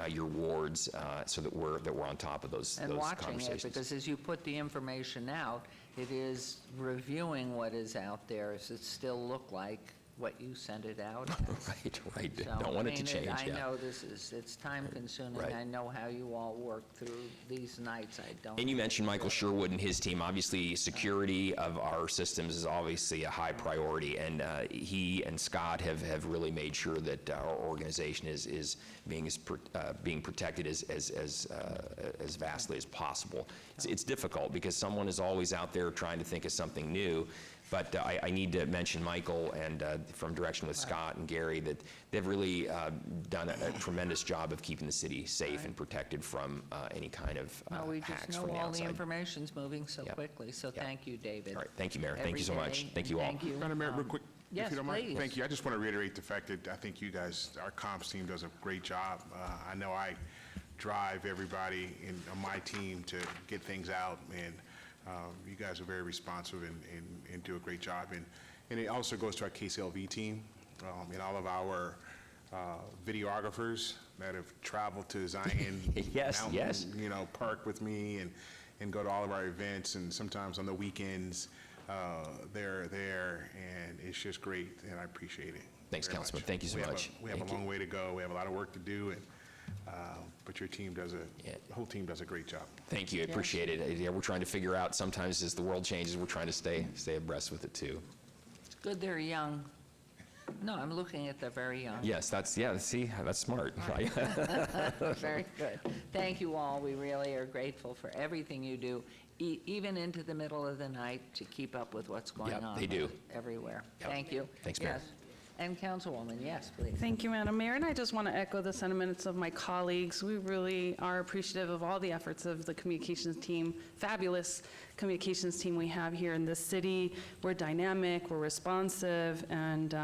your wards, so that we're on top of those And watching conversations. it, because as you put the information out, it is reviewing what is out there. Does it still look like what you sent it out as? Right. So, Don't want it to change, I yeah. know it's time consuming. Right. I know how you all work through these nights. I don't. And you mentioned Michael Sherwood and his team. Obviously, security of our systems is obviously a high priority, and he and Scott have really made sure that our organization is being protected as vastly as possible. It's difficult because someone is always out there trying to think of something new. But I need to mention Michael and from direction with Scott and Gary that they've really done a tremendous job of keeping the city safe and protected from any kind of We hacks just from know the all the outside. information's moving so quickly, so thank you, David. All right, thank you, Mayor. Thank you so much. Every day, Thank you and all. Thank you. Madam Mayor, real quick, yes, if you don't mind. please. Thank you. I just want to reiterate the fact that I think you guys, our comms team does a great job. I know I drive everybody on my team to get things out, and you guys are very responsive and do a great job. And it also goes to our CLV team and all of our videographers that have traveled to Zion Yes, Mountain, yes. Park with me and go to all of our events, and sometimes on the weekends they're there, and it's just great, and I appreciate it. Thanks, very Councilman. much. Thank you so much. We have Thank a you. long way to go. We have a lot of work to do, but your team the whole team does a great job. Thank you. I appreciate it. Yeah, we're trying to figure out, sometimes as the world changes, we're trying to stay abreast with it too. It's good they're young. No, I'm looking at the very young. Yes, see, that's smart. Very good. Thank you all. We really are grateful for everything you do, even into the middle of the night, to keep up with what's going Yeah, on they do. everywhere. Yep. Thank you. Thanks, Mayor. Yes. And Councilwoman, yes, please. Thank you, Madam Mayor, and I just want to echo the sentiments of my colleagues. We really are appreciative of all the efforts of the communications team, fabulous communications team we have here in this city. We're dynamic, we're responsive, and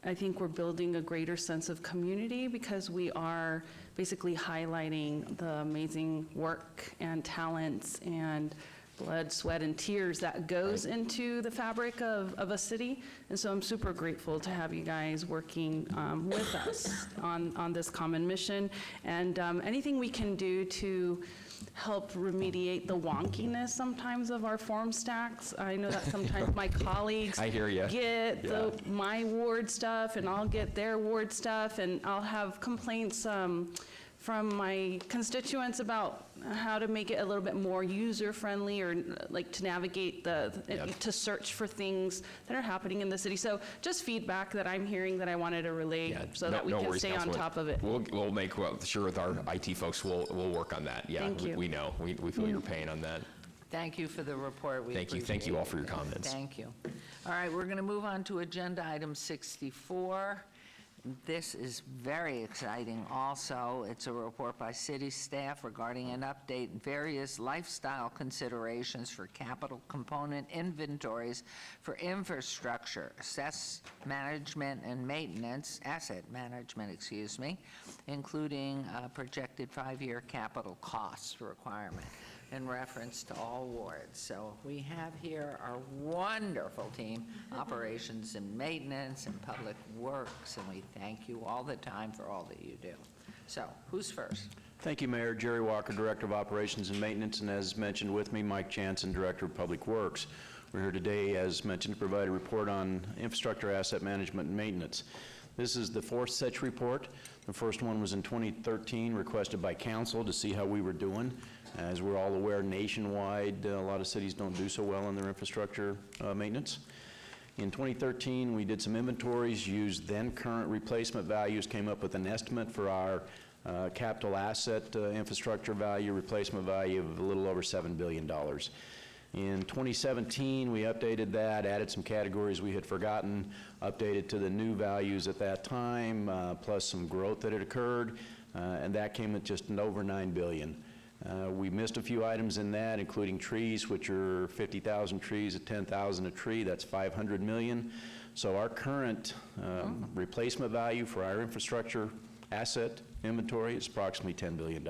I think we're building a greater sense of community because we are basically highlighting the amazing work and talents and blood, sweat, and tears that goes into the fabric of a city. And so I'm super grateful to have you guys working with us on this common mission. And anything we can do to help remediate the wonkiness sometimes of our form stacks. I know that sometimes my colleagues I hear ya. get my ward stuff, and I'll get their ward stuff, and I'll have complaints from my constituents about how to make it a little bit more user-friendly, or like to navigate to search for things that are happening in the city. So just feedback that I'm hearing that I wanted to relay so that we no can worries, stay on Councilwoman. top of it. We'll make sure with our IT folks, we'll work on that. Yeah, Thank you. we know. We feel your pain on that. Thank you for the report. We Thank you. Thank appreciate you all it. for your comments. Thank you. All right, we're going to move on to agenda item 64. This is very exciting also. It's a report by city staff regarding an update in various lifestyle considerations for capital component inventories for infrastructure, asset management, including projected 5-year capital costs requirement in reference to all wards. So we have here our wonderful team, operations and maintenance and public works, and we thank you all the time for all that you do. So who's first? Thank you, Mayor. Jerry Walker, Director of Operations and Maintenance, and as mentioned with me, Mike Jansen, Director of Public Works. We're here today, as mentioned, to provide a report on infrastructure asset management and maintenance. This is the fourth such report. The first one was in 2013, requested by council to see how we were doing. As we're all aware, nationwide, a lot of cities don't do so well on their infrastructure maintenance. In 2013, we did some inventories, used then current replacement values, came up with an estimate for our capital asset infrastructure value, replacement value of a little over $7 billion. In 2017, we updated that, added some categories we had forgotten, updated to the new values at that time, plus some growth that had occurred, and that came at just over $9 billion. We missed a few items in that, including trees, which are 50,000 trees at 10,000 a tree. That's $500 million. So our current replacement value for our infrastructure asset inventory is approximately $10 billion.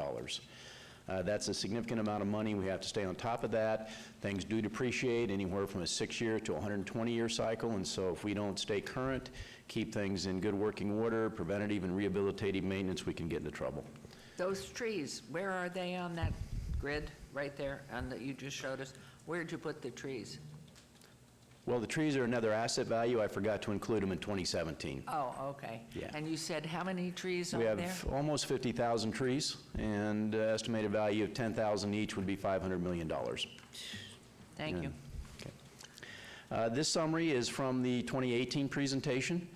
That's a significant amount of money. We have to stay on top of that. Things do depreciate anywhere from a 6-year to 120-year cycle, and so if we don't stay current, keep things in good working order, preventative and rehabilitative maintenance, we can get into trouble. Those trees, where are they on that grid right there on that you just showed us? Where'd you put the trees? Well, the trees are another asset value. I forgot to include them in 2017. Oh, okay. Yeah. And you said how many trees We are there? have almost 50,000 trees, and estimated value of 10,000 each would be $500 million. Thank you. Okay. This summary is from the 2018 presentation.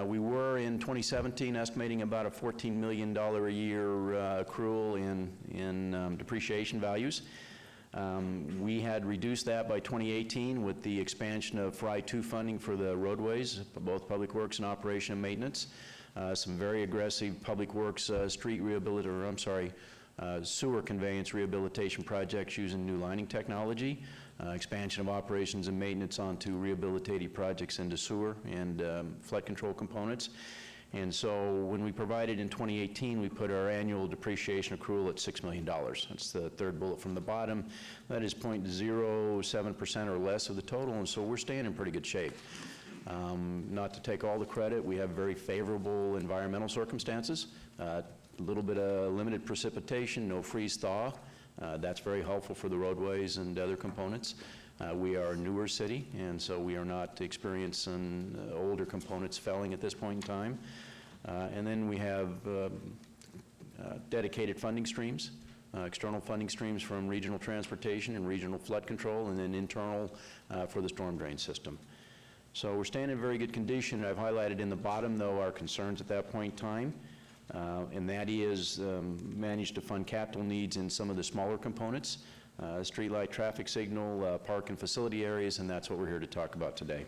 We were in 2017 estimating about a $14 million a year accrual in depreciation values. We had reduced that by 2018 with the expansion of FRI 2 funding for the roadways, both Public Works and Operation and Maintenance. Some very aggressive Public Works sewer conveyance rehabilitation projects using new lining technology, expansion of operations and maintenance onto rehabilitative projects into sewer and flood control components. And so when we provided in 2018, we put our annual depreciation accrual at $6 million. That's the third bullet from the bottom. That is 0.07% or less of the total, and so we're staying in pretty good shape. Not to take all the credit, we have very favorable environmental circumstances. A little bit of limited precipitation, no freeze-thaw. That's very helpful for the roadways and other components. We are a newer city, and so we are not experiencing older components felling at this point in time. And then we have dedicated funding streams, external funding streams from regional transportation and regional flood control, and then internal for the storm drain system. So we're staying in very good condition. I've highlighted in the bottom, though, our concerns at that point in time. And that is managed to fund capital needs in some of the smaller components, streetlight, traffic signal, park and facility areas, and that's what we're here to talk about today.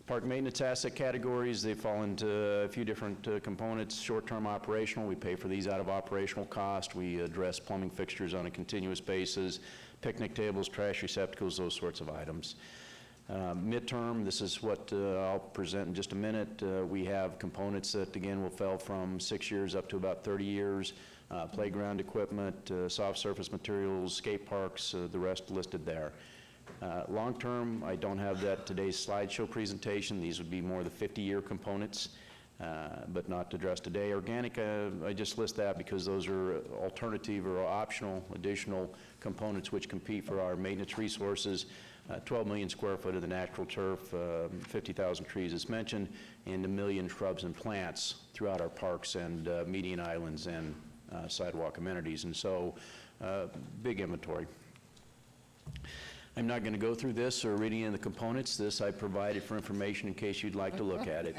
Park maintenance asset categories, they fall into a few different components. Short-term operational, we pay for these out of operational cost. We address plumbing fixtures on a continuous basis, picnic tables, trash receptacles, those sorts of items. Midterm, this is what I'll present in just a minute. We have components that, again, will fall from 6 years up to about 30 years. Playground equipment, soft surface materials, skate parks, the rest listed there. Long-term, I don't have that today's slideshow presentation. These would be more the 50-year components, but not addressed today. Organic, I just list that because those are alternative or optional additional components which compete for our maintenance resources. 12 million square foot of the natural turf, 50,000 trees as mentioned, and 1 million shrubs and plants throughout our parks and median islands and sidewalk amenities. And so, big inventory. I'm not going to go through this or read any of the components. This I provided for information in case you'd like to look at it.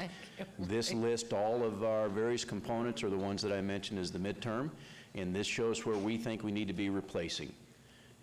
This lists all of our various components, or the ones that I mentioned as the midterm, and this shows where we think we need to be replacing.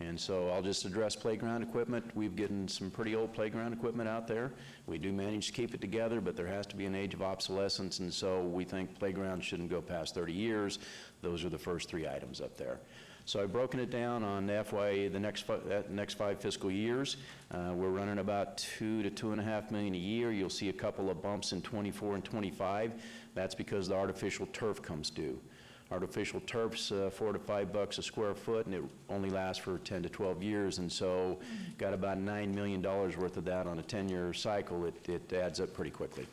And so I'll just address playground equipment. We've gotten some pretty old playground equipment out there. We do manage to keep it together, but there has to be an age of obsolescence, and so we think playgrounds shouldn't go past 30 years. Those are the first 3 items up there. So I've broken it down on the next 5 fiscal years. We're running about $2 to $2.5 million a year. You'll see a couple of bumps in 24 and 25. That's because the artificial turf comes due. Artificial turf's $4 to $5 a square foot, and it only lasts for 10 to 12 years, and so got about $9 million worth of that on a 10-year cycle. It adds up pretty quickly.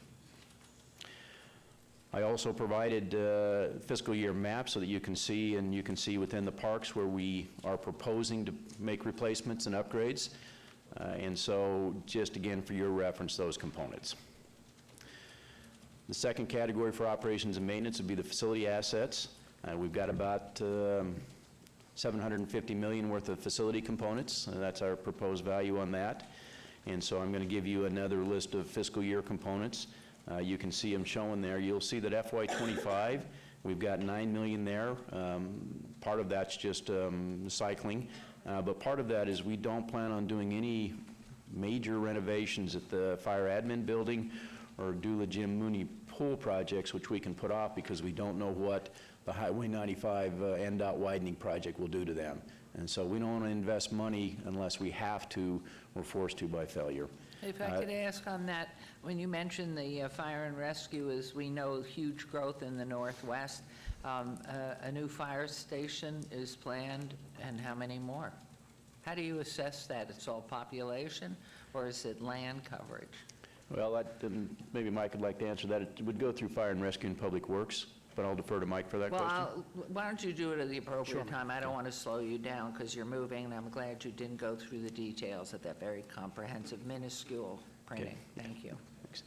I also provided fiscal year maps so that you can see, and you can see within the parks where we are proposing to make replacements and upgrades. And so just again for your reference, those components. The second category for operations and maintenance would be the facility assets. We've got about $750 million worth of facility components. That's our proposed value on that. And so I'm going to give you another list of fiscal year components. You can see them showing there. You'll see that FY25, we've got $9 million there. Part of that's just cycling, but part of that is we don't plan on doing any major renovations at the fire admin building or Dula Jim Mooney pool projects, which we can put off because we don't know what the Highway 95 NDOT widening project will do to them. And so we don't want to invest money unless we have to or forced to by failure. If I could ask on that, when you mentioned the fire and rescue, as we know, huge growth in the Northwest, a new fire station is planned, and how many more? How do you assess that? It's all population, or is it land coverage? Well, maybe Mike would like to answer that. It would go through Fire and Rescue and Public Works, but I'll defer to Mike for that question. Well, why don't you do it at the appropriate time? I don't want to slow you down because you're moving, and I'm glad you didn't go through the details of that very comprehensive, minuscule printing. Okay. Thank you. Thanks.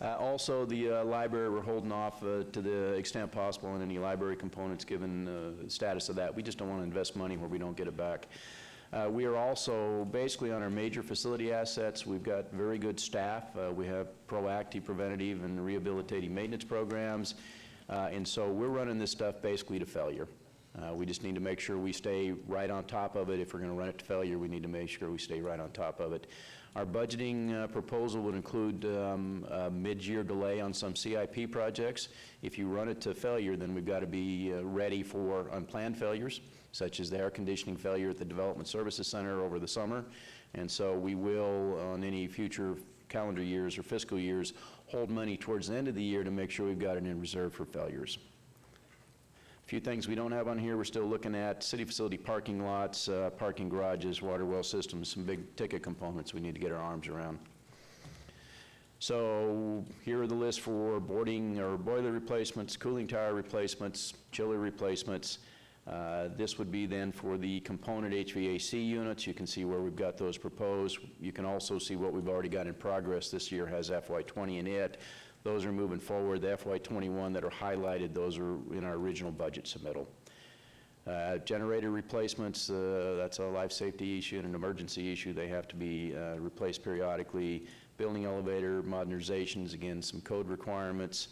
Also, the library, we're holding off to the extent possible on any library components given the status of that. We just don't want to invest money where we don't get it back. We are also basically on our major facility assets. We've got very good staff. We have proactive, preventative, and rehabilitating maintenance programs. And so we're running this stuff basically to failure. We just need to make sure we stay right on top of it. If we're going to run it to failure, we need to make sure we stay right on top of it. Our budgeting proposal would include a mid-year delay on some CIP projects. If you run it to failure, then we've got to be ready for unplanned failures, such as the air conditioning failure at the Development Services Center over the summer. And so we will, on any future calendar years or fiscal years, hold money towards the end of the year to make sure we've got it in reserve for failures. A few things we don't have on here, we're still looking at city facility parking lots, parking garages, water well systems, some big ticket components we need to get our arms around. So here are the lists for boarding or boiler replacements, cooling tower replacements, chiller replacements. This would be then for the component HVAC units. You can see where we've got those proposed. You can also see what we've already got in progress. This year has FY20 in it. Those are moving forward. The FY21 that are highlighted, those are in our original budget submittal. Generator replacements, that's a life safety issue and an emergency issue. They have to be replaced periodically. Building elevator modernizations, again, some code requirements.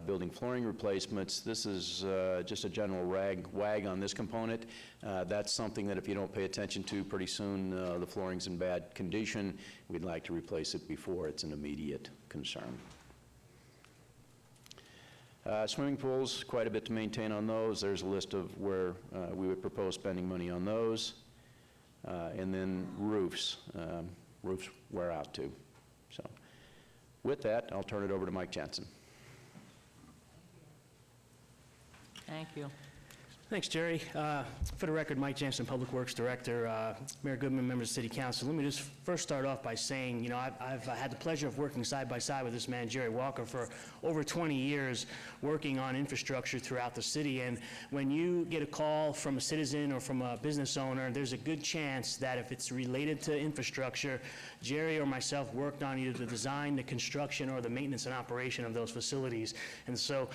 Building flooring replacements. This is just a general wag on this component. That's something that if you don't pay attention to pretty soon, the flooring's in bad condition. We'd like to replace it before it's an immediate concern. Swimming pools, quite a bit to maintain on those. There's a list of where we would propose spending money on those. And then roofs. Roofs wear out too. So with that, I'll turn it over to Mike Jansen. Thank you. Thanks, Jerry. For the record, Mike Jansen, Public Works Director, Mayor Goodman, members of City Council. Let me just first start off by saying, you know, I've had the pleasure of working side by side with this man, Jerry Walker, for over 20 years, working on infrastructure throughout the city. And when you get a call from a citizen or from a business owner, there's a good chance that if it's related to infrastructure, Jerry or myself worked on either the design, the construction, or the maintenance and operation of those facilities. And so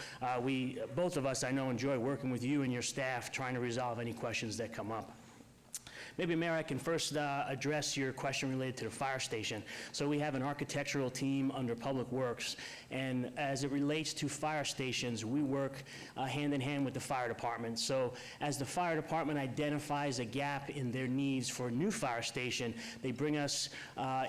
both of us, I know, enjoy working with you and your staff trying to resolve any questions that come up. Maybe, Mayor, I can first address your question related to the fire station. So we have an architectural team under Public Works, and as it relates to fire stations, we work hand in hand with the fire department. So as the fire department identifies a gap in their needs for a new fire station, they bring us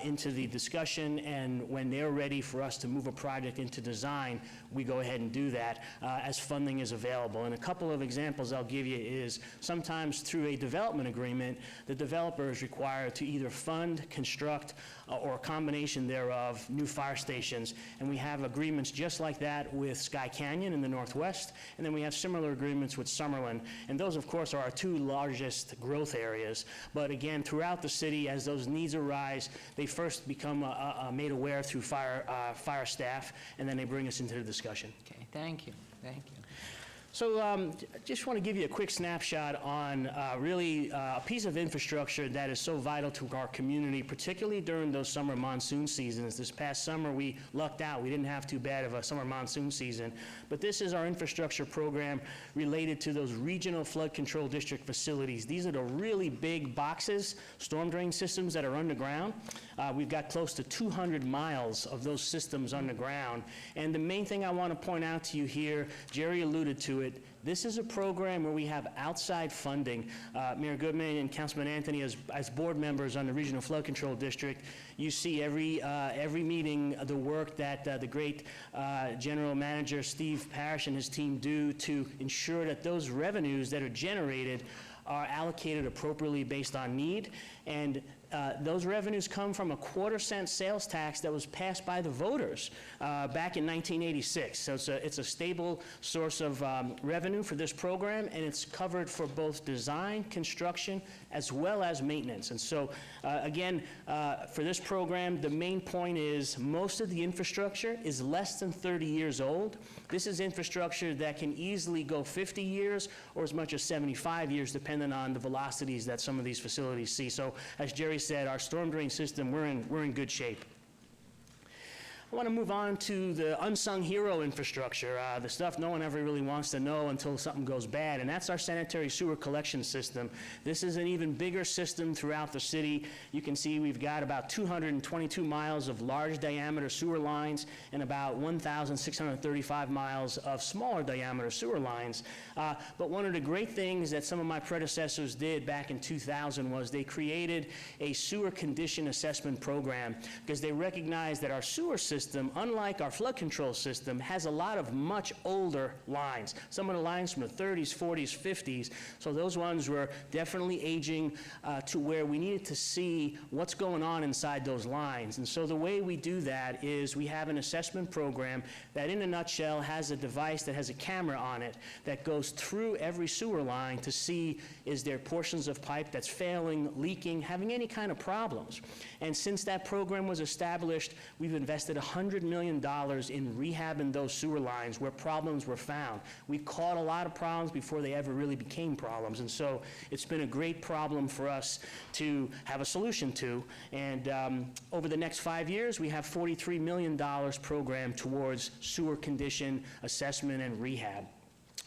into the discussion, and when they're ready for us to move a project into design, we go ahead and do that as funding is available. And a couple of examples I'll give you is sometimes through a development agreement, the developer is required to either fund, construct, or a combination thereof, new fire stations. And we have agreements just like that with Sky Canyon in the Northwest, and then we have similar agreements with Summerlin. And those, of course, are our two largest growth areas. But again, throughout the city, as those needs arise, they first become made aware through fire staff, and then they bring us into the discussion. Okay, thank you, thank you. So just want to give you a quick snapshot on really a piece of infrastructure that is so vital to our community, particularly during those summer monsoon seasons. This past summer, we lucked out. We didn't have too bad of a summer monsoon season. But this is our infrastructure program related to those regional flood control district facilities. These are the really big boxes, storm drain systems that are underground. We've got close to 200 miles of those systems underground. And the main thing I want to point out to you here, Jerry alluded to it, this is a program where we have outside funding. Mayor Goodman and Councilman Anthony, as board members on the Regional Flood Control District, you see every meeting the work that the great General Manager Steve Parrish and his team do to ensure that those revenues that are generated are allocated appropriately based on need. And those revenues come from a quarter-cent sales tax that was passed by the voters back in 1986. So it's a stable source of revenue for this program, and it's covered for both design, construction, as well as maintenance. And so, again, for this program, the main point is most of the infrastructure is less than 30 years old. This is infrastructure that can easily go 50 years or as much as 75 years, depending on the velocities that some of these facilities see. So, as Jerry said, our storm drain system, we're in good shape. I want to move on to the unsung hero infrastructure, the stuff no one ever really wants to know until something goes bad, and that's our sanitary sewer collection system. This is an even bigger system throughout the city. You can see we've got about 222 miles of large diameter sewer lines and about 1,635 miles of smaller diameter sewer lines. But one of the great things that some of my predecessors did back in 2000 was they created a sewer condition assessment program because they recognized that our sewer system, unlike our flood control system, has a lot of much older lines. Some of the lines from the 30s, 40s, 50s. So those ones were definitely aging to where we needed to see what's going on inside those lines. And so the way we do that is we have an assessment program that, in a nutshell, has a device that has a camera on it that goes through every sewer line to see is there portions of pipe that's failing, leaking, having any kind of problems. And since that program was established, we've invested $100 million in rehabbing those sewer lines where problems were found. We caught a lot of problems before they ever really became problems, and so it's been a great problem for us to have a solution to. And over the next 5 years, we have $43 million programmed towards sewer condition assessment and rehab.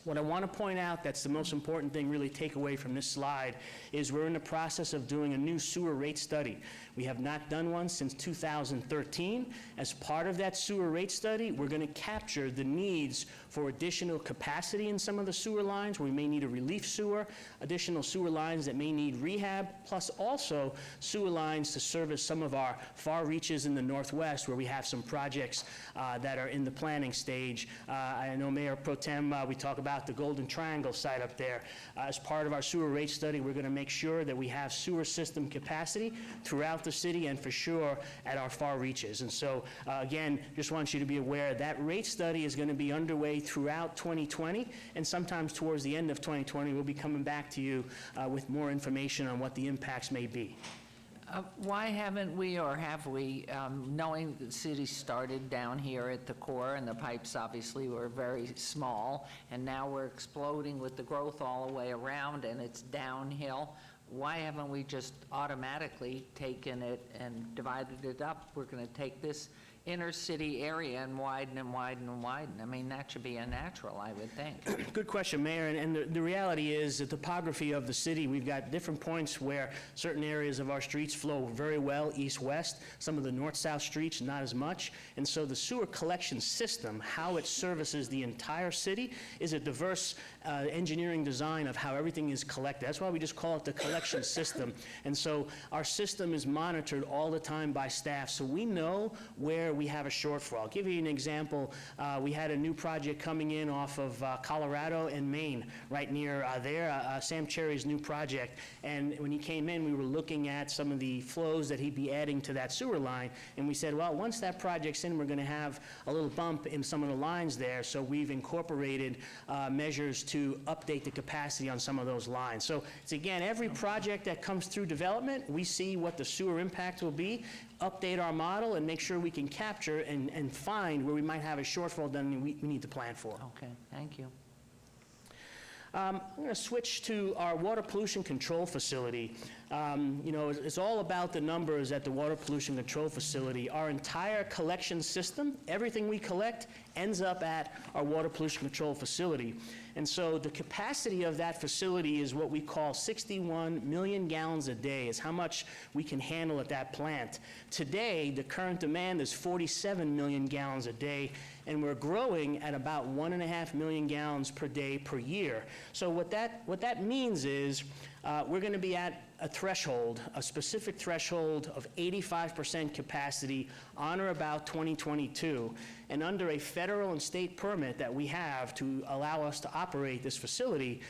What I want to point out, that's the most important thing really take away from this slide, is we're in the process of doing a new sewer rate study. We have not done one since 2013. As part of that sewer rate study, we're going to capture the needs for additional capacity in some of the sewer lines where we may need a relief sewer, additional sewer lines that may need rehab, plus also sewer lines to service some of our far reaches in the Northwest where we have some projects that are in the planning stage. I know Mayor Pro Tem, we talk about the Golden Triangle site up there. As part of our sewer rate study, we're going to make sure that we have sewer system capacity throughout the city and for sure at our far reaches. And so, again, just want you to be aware that rate study is going to be underway throughout 2020, and sometimes towards the end of 2020, we'll be coming back to you with more information on what the impacts may be. Why haven't we, or have we, knowing the city started down here at the core, and the pipes obviously were very small, and now we're exploding with the growth all the way around, and it's downhill, why haven't we just automatically taken it and divided it up? We're going to take this inner city area and widen and widen and widen. I mean, that should be a natural, I would think. Good question, Mayor, and the reality is the topography of the city, we've got different points where certain areas of our streets flow very well east-west, some of the north-south streets not as much, and so the sewer collection system, how it services the entire city, is a diverse engineering design of how everything is collected. That's why we just call it the collection system, and so our system is monitored all the time by staff, so we know where we have a shortfall. I'll give you an example. We had a new project coming in off of Colorado and Maine, right near there, Sam Cherry's new project. And when he came in, we were looking at some of the flows that he'd be adding to that sewer line. And we said, well, once that project's in, we're going to have a little bump in some of the lines there. So we've incorporated measures to update the capacity on some of those lines. So it's, again, every project that comes through development, we see what the sewer impact will be, update our model, and make sure we can capture and find where we might have a shortfall that we need to plan for. Okay, thank you. I'm going to switch to our water pollution control facility. You know, it's all about the numbers at the water pollution control facility. Our entire collection system, everything we collect, ends up at our water pollution control facility. And so the capacity of that facility is what we call 61 million gallons a day, is how much we can handle at that plant. Today, the current demand is 47 million gallons a day, and we're growing at about 1.5 million gallons per day per year. So what that means is we're going to be at a threshold, a specific threshold of 85% capacity on or about 2022. And under a federal and state permit that we have to allow us to operate this facility,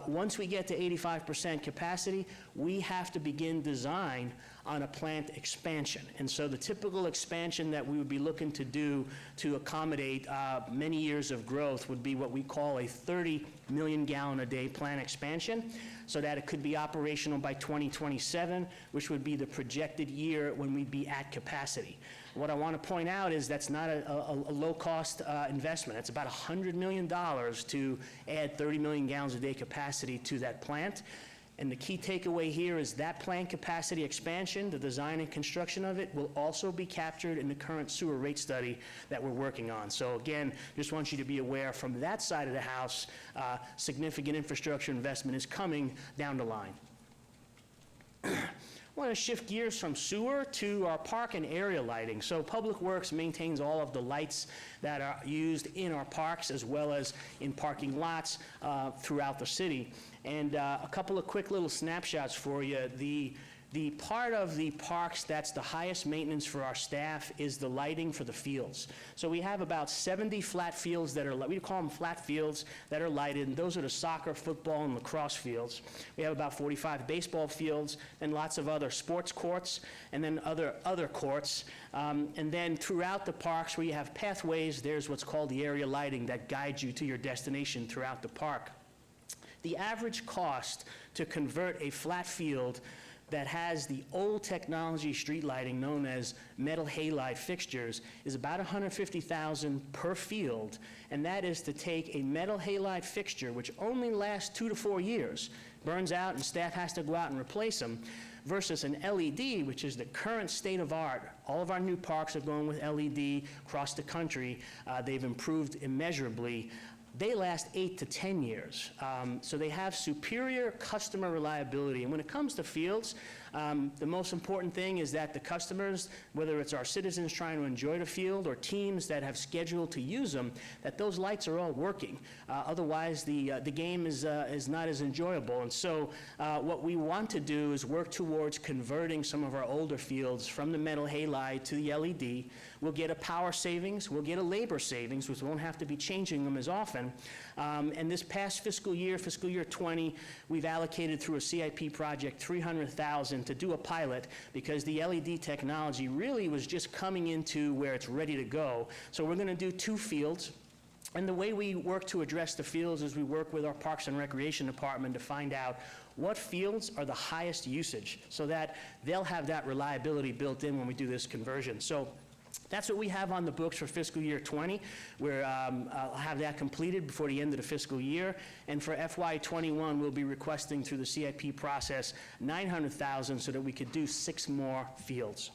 once we get to 85% capacity, we have to begin design on a plant expansion. And so the typical expansion that we would be looking to do to accommodate many years of growth would be what we call a 30 million gallon a day plant expansion, so that it could be operational by 2027, which would be the projected year when we'd be at capacity. What I want to point out is that's not a low-cost investment. It's about $100 million to add 30 million gallons a day capacity to that plant. And the key takeaway here is that plant capacity expansion, the design and construction of it, will also be captured in the current sewer rate study that we're working on. So again, just want you to be aware from that side of the house, significant infrastructure investment is coming down the line. I want to shift gears from sewer to our park and area lighting. So Public Works maintains all of the lights that are used in our parks as well as in parking lots throughout the city. And a couple of quick little snapshots for you. The part of the parks that's the highest maintenance for our staff is the lighting for the fields. So we have about 70 flat fields that are, we call them flat fields, that are lighted, and those are the soccer, football, and lacrosse fields. We have about 45 baseball fields and lots of other sports courts, and then other courts. And then throughout the parks where you have pathways, there's what's called the area lighting that guides you to your destination throughout the park. The average cost to convert a flat field that has the old technology street lighting known as metal halide fixtures is about $150,000 per field, and that is to take a metal halide fixture, which only lasts 2 to 4 years, burns out and staff has to go out and replace them, versus an LED, which is the current state of art. All of our new parks are going with LED across the country. They've improved immeasurably. they last 8 to 10 years. So they have superior customer reliability. And when it comes to fields, the most important thing is that the customers, whether it's our citizens trying to enjoy the field or teams that have scheduled to use them, that those lights are all working. Otherwise, the game is not as enjoyable. And so what we want to do is work towards converting some of our older fields from the metal halide to the LED. We'll get a power savings, we'll get a labor savings, which we won't have to be changing them as often. And this past fiscal year 20, we've allocated through a CIP project $300,000 to do a pilot because the LED technology really was just coming into where it's ready to go. So we're going to do 2 fields. And the way we work to address the fields is we work with our Parks and Recreation Department to find out what fields are the highest usage so that they'll have that reliability built in when we do this conversion. So that's what we have on the books for fiscal year 20. I'll have that completed before the end of the fiscal year. And for FY 21, we'll be requesting through the CIP process $900,000 so that we could do 6 more fields.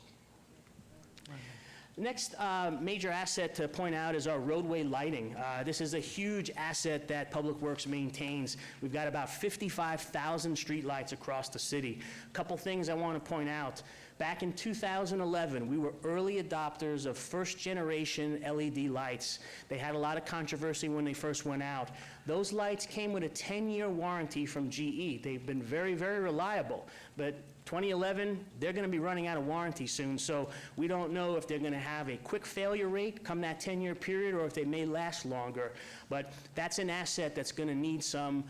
The next major asset to point out is our roadway lighting. This is a huge asset that Public Works maintains. We've got about 55,000 streetlights across the city. A couple things I want to point out. Back in 2011, we were early adopters of first-generation LED lights. They had a lot of controversy when they first went out. Those lights came with a 10-year warranty from GE. They've been very, very reliable. But 2011, they're going to be running out of warranty soon, so we don't know if they're going to have a quick failure rate come that 10-year period or if they may last longer. But that's an asset that's going to need some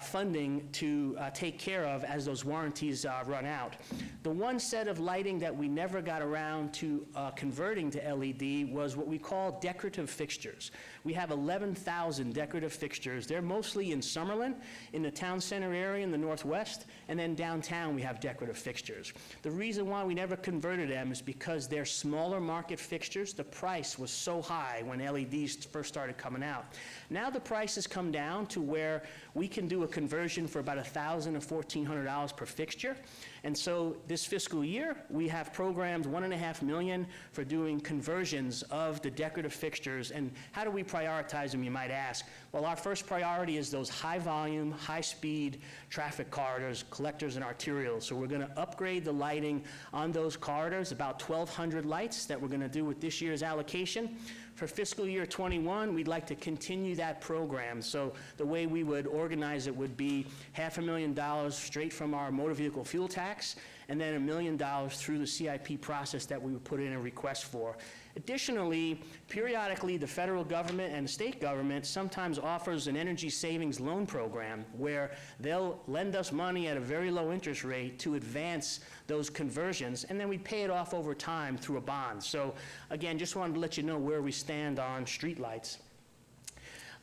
funding to take care of as those warranties run out. The one set of lighting that we never got around to converting to LED was what we call decorative fixtures. We have 11,000 decorative fixtures. They're mostly in Summerlin, in the town center area in the northwest, and then downtown we have decorative fixtures. The reason why we never converted them is because they're smaller market fixtures. The price was so high when LEDs first started coming out. Now the price has come down to where we can do a conversion for about $1,000 or $1,400 per fixture. And so this fiscal year, we have programmed $1.5 million for doing conversions of the decorative fixtures. And how do we prioritize them, you might ask? Well, our first priority is those high volume, high speed traffic corridors, collectors and arterials. So we're going to upgrade the lighting on those corridors, about 1,200 lights that we're going to do with this year's allocation. For fiscal year 21, we'd like to continue that program. So the way we would organize it would be $500,000 straight from our motor vehicle fuel tax, and then $1 million through the CIP process that we would put in a request for. Additionally, periodically, the federal government and the state government sometimes offers an energy savings loan program where they'll lend us money at a very low interest rate to advance those conversions, and then we pay it off over time through a bond. So again, just wanted to let you know where we stand on streetlights.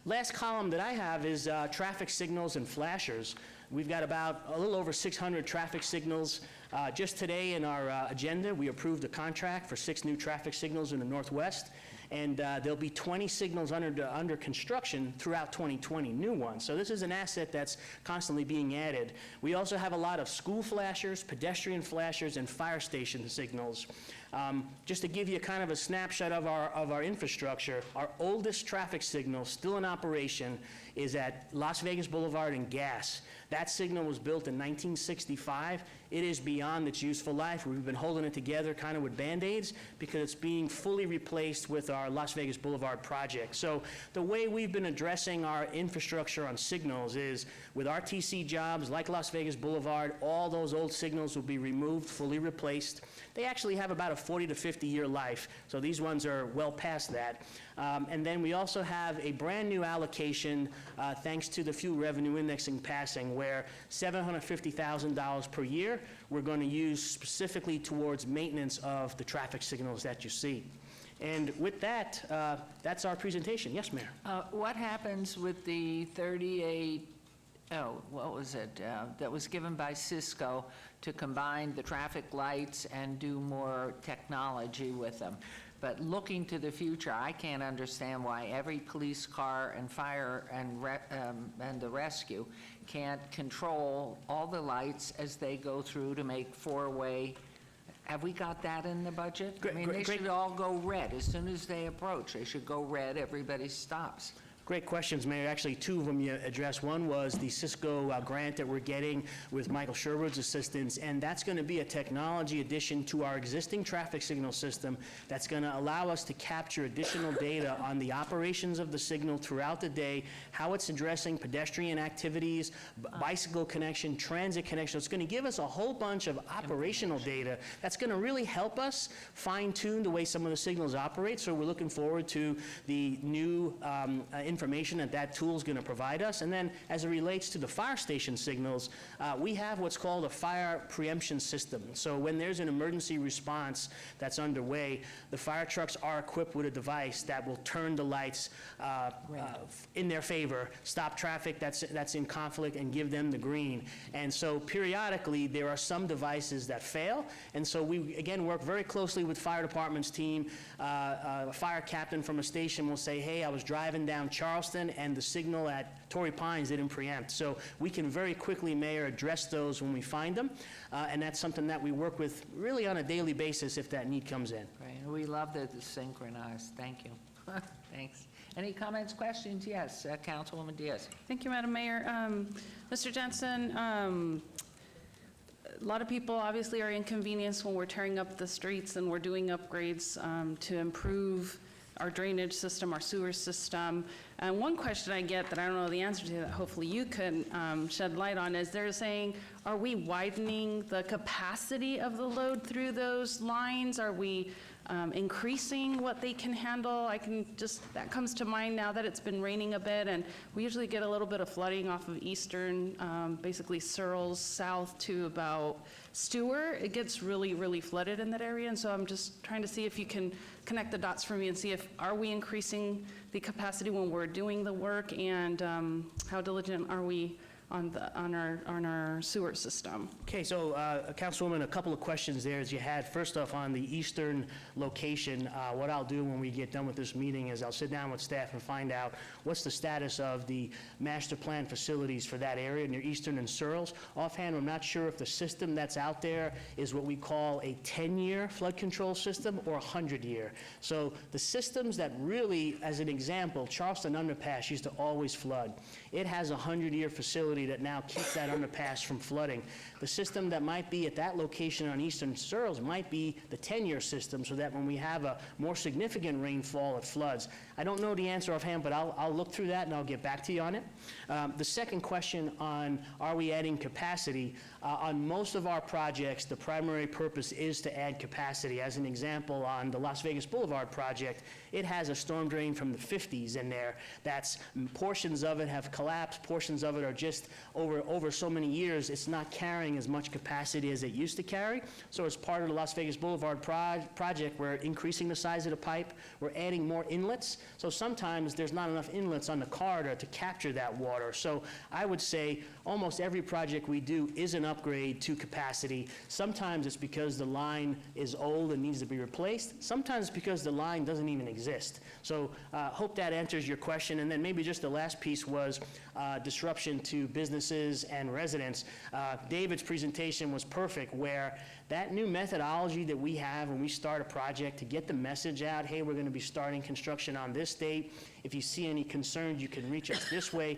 Last column that I have is traffic signals and flashers. We've got about a little over 600 traffic signals. Just today in our agenda, we approved a contract for 6 new traffic signals in the Northwest, and there'll be 20 signals under construction throughout 2020, new ones. So this is an asset that's constantly being added. We also have a lot of school flashers, pedestrian flashers, and fire station signals. Just to give you kind of a snapshot of our infrastructure, our oldest traffic signal still in operation is at Las Vegas Boulevard and Gas. That signal was built in 1965. It is beyond its useful life. We've been holding it together kind of with Band-Aids because it's being fully replaced with our Las Vegas Boulevard project. So the way we've been addressing our infrastructure on signals is with RTC jobs like Las Vegas Boulevard, all those old signals will be removed, fully replaced. They actually have about a 40 to 50 year life, so these ones are well past that. And then we also have a brand new allocation thanks to the fuel revenue indexing passing where $750,000 per year we're going to use specifically towards maintenance of the traffic signals that you see. And with that, that's our presentation. Yes, Mayor. What happens with the 38, what was it, that was given by Cisco to combine the traffic lights and do more technology with them? But looking to the future, I can't understand why every police car and fire and the rescue can't control all the lights as they go through to make 4-way. Have we got that in the budget? I mean, they should all go red. As soon as they approach, they should go red. Everybody stops. Great questions, Mayor. Actually, two of them you addressed. One was the Cisco grant that we're getting with Michael Sherwood's assistance, and that's going to be a technology addition to our existing traffic signal system that's going to allow us to capture additional data on the operations of the signal throughout the day, how it's addressing pedestrian activities, bicycle connection, transit connection. It's going to give us a whole bunch of operational data that's going to really help us fine-tune the way some of the signals operate. So we're looking forward to the new information that tool is going to provide us. And then as it relates to the fire station signals, we have what's called a fire preemption system. So when there's an emergency response that's underway, the fire trucks are equipped with a device that will turn the lights in their favor, stop traffic that's in conflict, and give them the green. And so periodically there are some devices that fail, and so we again work very closely with fire department's team. A fire captain from a station will say, hey, I was driving down Charleston and the signal at Torrey Pines didn't preempt. So we can very quickly, Mayor, address those when we find them, and that's something that we work with really on a daily basis if that need comes in. Right, and we love that it's synchronized. Thank you. Thanks. Any comments, questions? Yes, Councilwoman Diaz. Thank you, Madam Mayor. Mr. Jensen, a lot of people obviously are inconvenienced when we're tearing up the streets and we're doing upgrades to improve our drainage system, our sewer system. And one question I get that I don't know the answer to that hopefully you can shed light on is they're saying, are we widening the capacity of the load through those lines? Are we increasing what they can handle? That comes to mind now that it's been raining a bit, and we usually get a little bit of flooding off of Eastern, basically Searles south to about Stewart. It gets really, really flooded in that area, and so I'm just trying to see if you can connect the dots for me and see if, are we increasing the capacity when we're doing the work, and how diligent are we on our sewer system? Okay, so Councilwoman, a couple of questions there as you had. First off, on the eastern location, what I'll do when we get done with this meeting is I'll sit down with staff and find out what's the status of the master plan facilities for that area near Eastern and Searles. Offhand, I'm not sure if the system that's out there is what we call a 10-year flood control system or a 100-year. So the systems that really, as an example, Charleston Underpass used to always flood. It has a 100-year facility that now keeps that underpass from flooding. The system that might be at that location on Eastern Searles might be the 10-year system, so that when we have a more significant rainfall, it floods. I don't know the answer offhand, but I'll look through that and I'll get back to you on it. The second question on are we adding capacity, on most of our projects, the primary purpose is to add capacity. As an example, on the Las Vegas Boulevard project, it has a storm drain from the 50s in there. Portions of it have collapsed, portions of it are just over so many years, it's not carrying as much capacity as it used to carry. So as part of the Las Vegas Boulevard project, we're increasing the size of the pipe, we're adding more inlets. So sometimes there's not enough inlets on the corridor to capture that water. So I would say almost every project we do is an upgrade to capacity. Sometimes it's because the line is old and needs to be replaced. Sometimes it's because the line doesn't even exist. So hope that answers your question. And then maybe just the last piece was disruption to businesses and residents. David's presentation was perfect, where that new methodology that we have when we start a project to get the message out, hey, we're going to be starting construction on this date. If you see any concerns, you can reach us this way.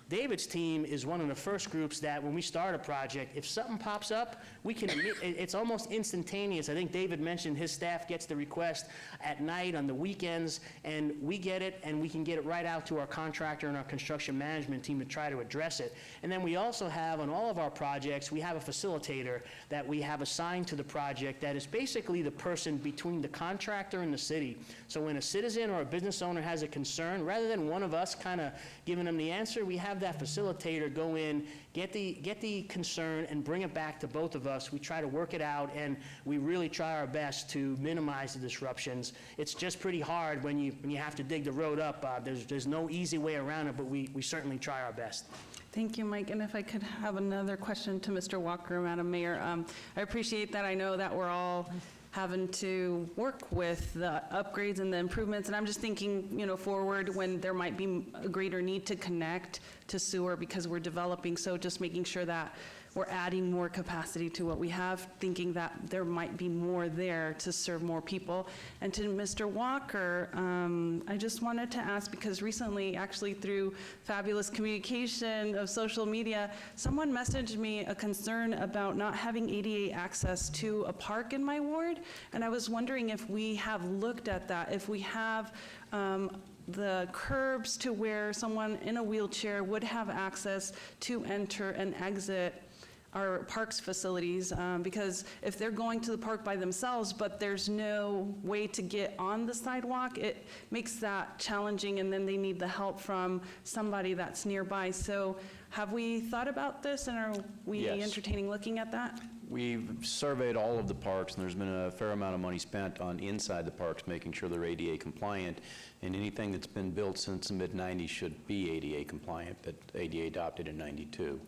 David's team is one of the first groups that when we start a project, if something pops up, it's almost instantaneous. I think David mentioned his staff gets the request at night on the weekends, and we get it, and we can get it right out to our contractor and our construction management team to try to address it. And then we also have, on all of our projects, we have a facilitator that we have assigned to the project that is basically the person between the contractor and the city. So when a citizen or a business owner has a concern, rather than one of us kind of giving them the answer, we have that facilitator go in, get the concern, and bring it back to both of us. We try to work it out, and we really try our best to minimize the disruptions. It's just pretty hard when you have to dig the road up. There's no easy way around it, but we certainly try our best. Thank you, Mike. And if I could have another question to Mr. Walker, Madam Mayor. I appreciate that. I know that we're all having to work with the upgrades and the improvements, and I'm just thinking, forward when there might be a greater need to connect to sewer because we're developing, so just making sure that we're adding more capacity to what we have, thinking that there might be more there to serve more people. And to Mr. Walker, I just wanted to ask, because recently, actually through fabulous communication of social media, someone messaged me a concern about not having ADA access to a park in my ward, and I was wondering if we have looked at that, if we have the curbs to where someone in a wheelchair would have access to enter and exit our parks facilities, because if they're going to the park by themselves, but there's no way to get on the sidewalk, it makes that challenging, and then they need the help from somebody that's nearby. So have we thought about this, and are we Yes. entertaining looking at that? We've surveyed all of the parks, and there's been a fair amount of money spent on inside the parks, making sure they're ADA compliant, and anything that's been built since the mid-'90s should be ADA compliant, but ADA adopted in '92.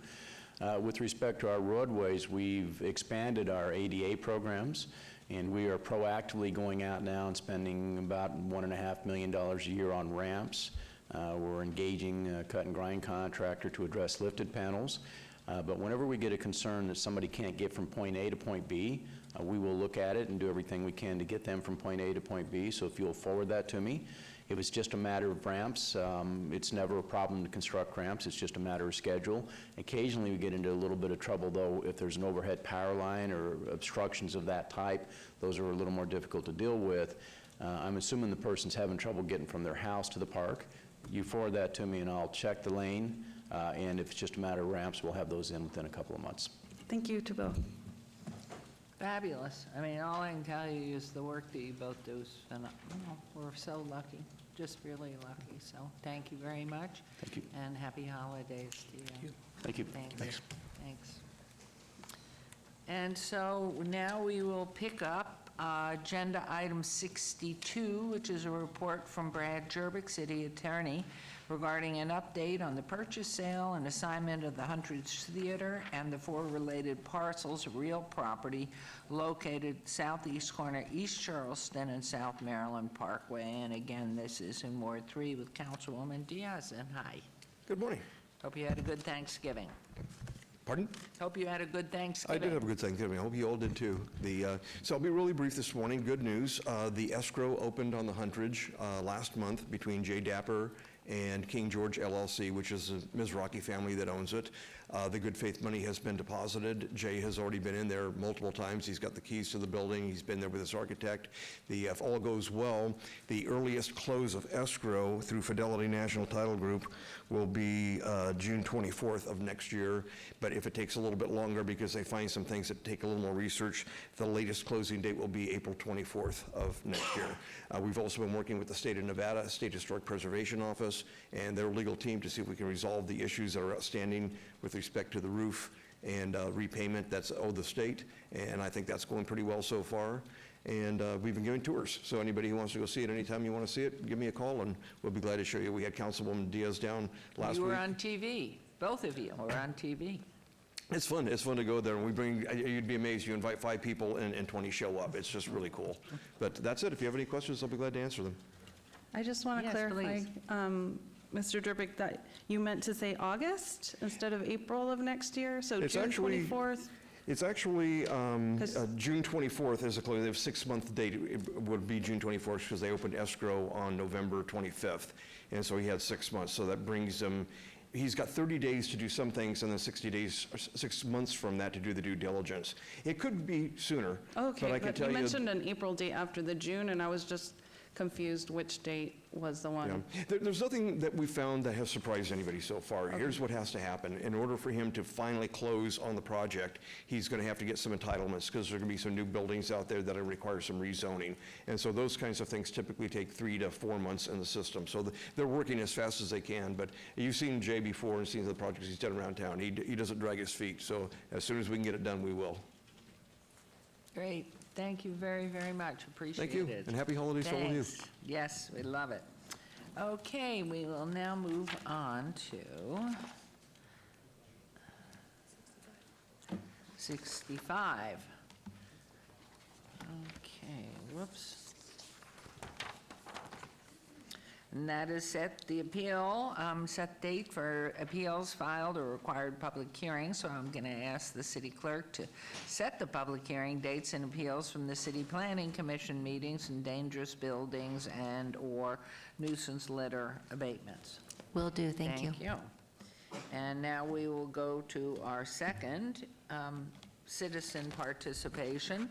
With respect to our roadways, we've expanded our ADA programs, and we are proactively going out now and spending about $1.5 million a year on ramps. We're engaging a cut and grind contractor to address lifted panels. But whenever we get a concern that somebody can't get from point A to point B, we will look at it and do everything we can to get them from point A to point B. So if you'll forward that to me. If it's just a matter of ramps, it's never a problem to construct ramps. It's just a matter of schedule. Occasionally we get into a little bit of trouble, though, if there's an overhead power line or obstructions of that type. Those are a little more difficult to deal with. I'm assuming the person's having trouble getting from their house to the park. You forward that to me and I'll check the lane. And if it's just a matter of ramps, we'll have those in within a couple of months. Thank you to both. Fabulous. I mean, all I can tell you is the work that you both do, and we're so lucky, just really lucky. So thank you very much. Thank you. And happy holidays to you. Thank you. Thanks. And so now we will pick up agenda item 62, which is a report from Brad Jerbick, City Attorney, regarding an update on the purchase, sale, and assignment of the Huntridge Theater and the 4 related parcels of real property located southeast corner East Charleston and South Maryland Parkway. And again, this is in Ward 3 with Councilwoman Diaz. And hi. Good morning. Hope you had a good Thanksgiving. Pardon? Hope you had a good Thanksgiving. I did have a good Thanksgiving. I hope you all did too. So I'll be really brief this morning. Good news. The escrow opened on the Huntridge last month between J. Dapper and King George LLC, which is the Mizrachi family that owns it. The good faith money has been deposited. Jay has already been in there multiple times. He's got the keys to the building. He's been there with his architect. If all goes well, the earliest close of escrow through Fidelity National Title Group will be June 24th of next year. But if it takes a little bit longer because they find some things that take a little more research, the latest closing date will be April 24th of next year. We've also been working with the State of Nevada State Historic Preservation Office and their legal team to see if we can resolve the issues that are outstanding with respect to the roof and repayment that's owed the state. And I think that's going pretty well so far. And we've been giving tours. So anybody who wants to go see it anytime you want to see it, give me a call and we'll be glad to show you. We had Councilwoman Diaz down last week. You were on TV. Both of you were on TV. It's fun. It's fun to go there. And we bring, you'd be amazed. You invite 5 people and 20 show up. It's just really cool. But that's it. If you have any questions, I'll be glad to answer them. I just want to Yes, clarify, please. Mr. Durbick, that you meant to say August instead of April of next year? So It's June actually- 24th? It's actually June 24th is a close. They have 6-month date. It would be June 24th because they opened escrow on November 25th. And so he had 6 months. So that brings him, he's got 30 days to do some things and then 60 days, 6 months from that to do the due diligence. It could be sooner. Okay, but I can but tell you you. mentioned an April date after the June, and I was just confused which date was the one. Yeah. There's nothing that we found that has surprised anybody so far. Here's what has to happen. In order for him to finally close on the project, he's going to have to get some entitlements because there are going to be some new buildings out there that require some rezoning. And so those kinds of things typically take 3 to 4 months in the system. So they're working as fast as they can. But you've seen Jay before and seen the projects he's done around town. He doesn't drag his feet. So as soon as we can get it done, we will. Great. Thank you very, very much. Appreciate it. Thank you, and happy holidays to all of you. Thanks. Yes, we love it. Okay, we will now move on to 65. Okay, whoops. And that is set the appeal, set date for appeals filed or required public hearings. So I'm going to ask the city clerk to set the public hearing dates and appeals from the City Planning Commission meetings and dangerous buildings and/or nuisance litter abatements. Will do, thank you. Thank you. And now we will go to our second citizen participation.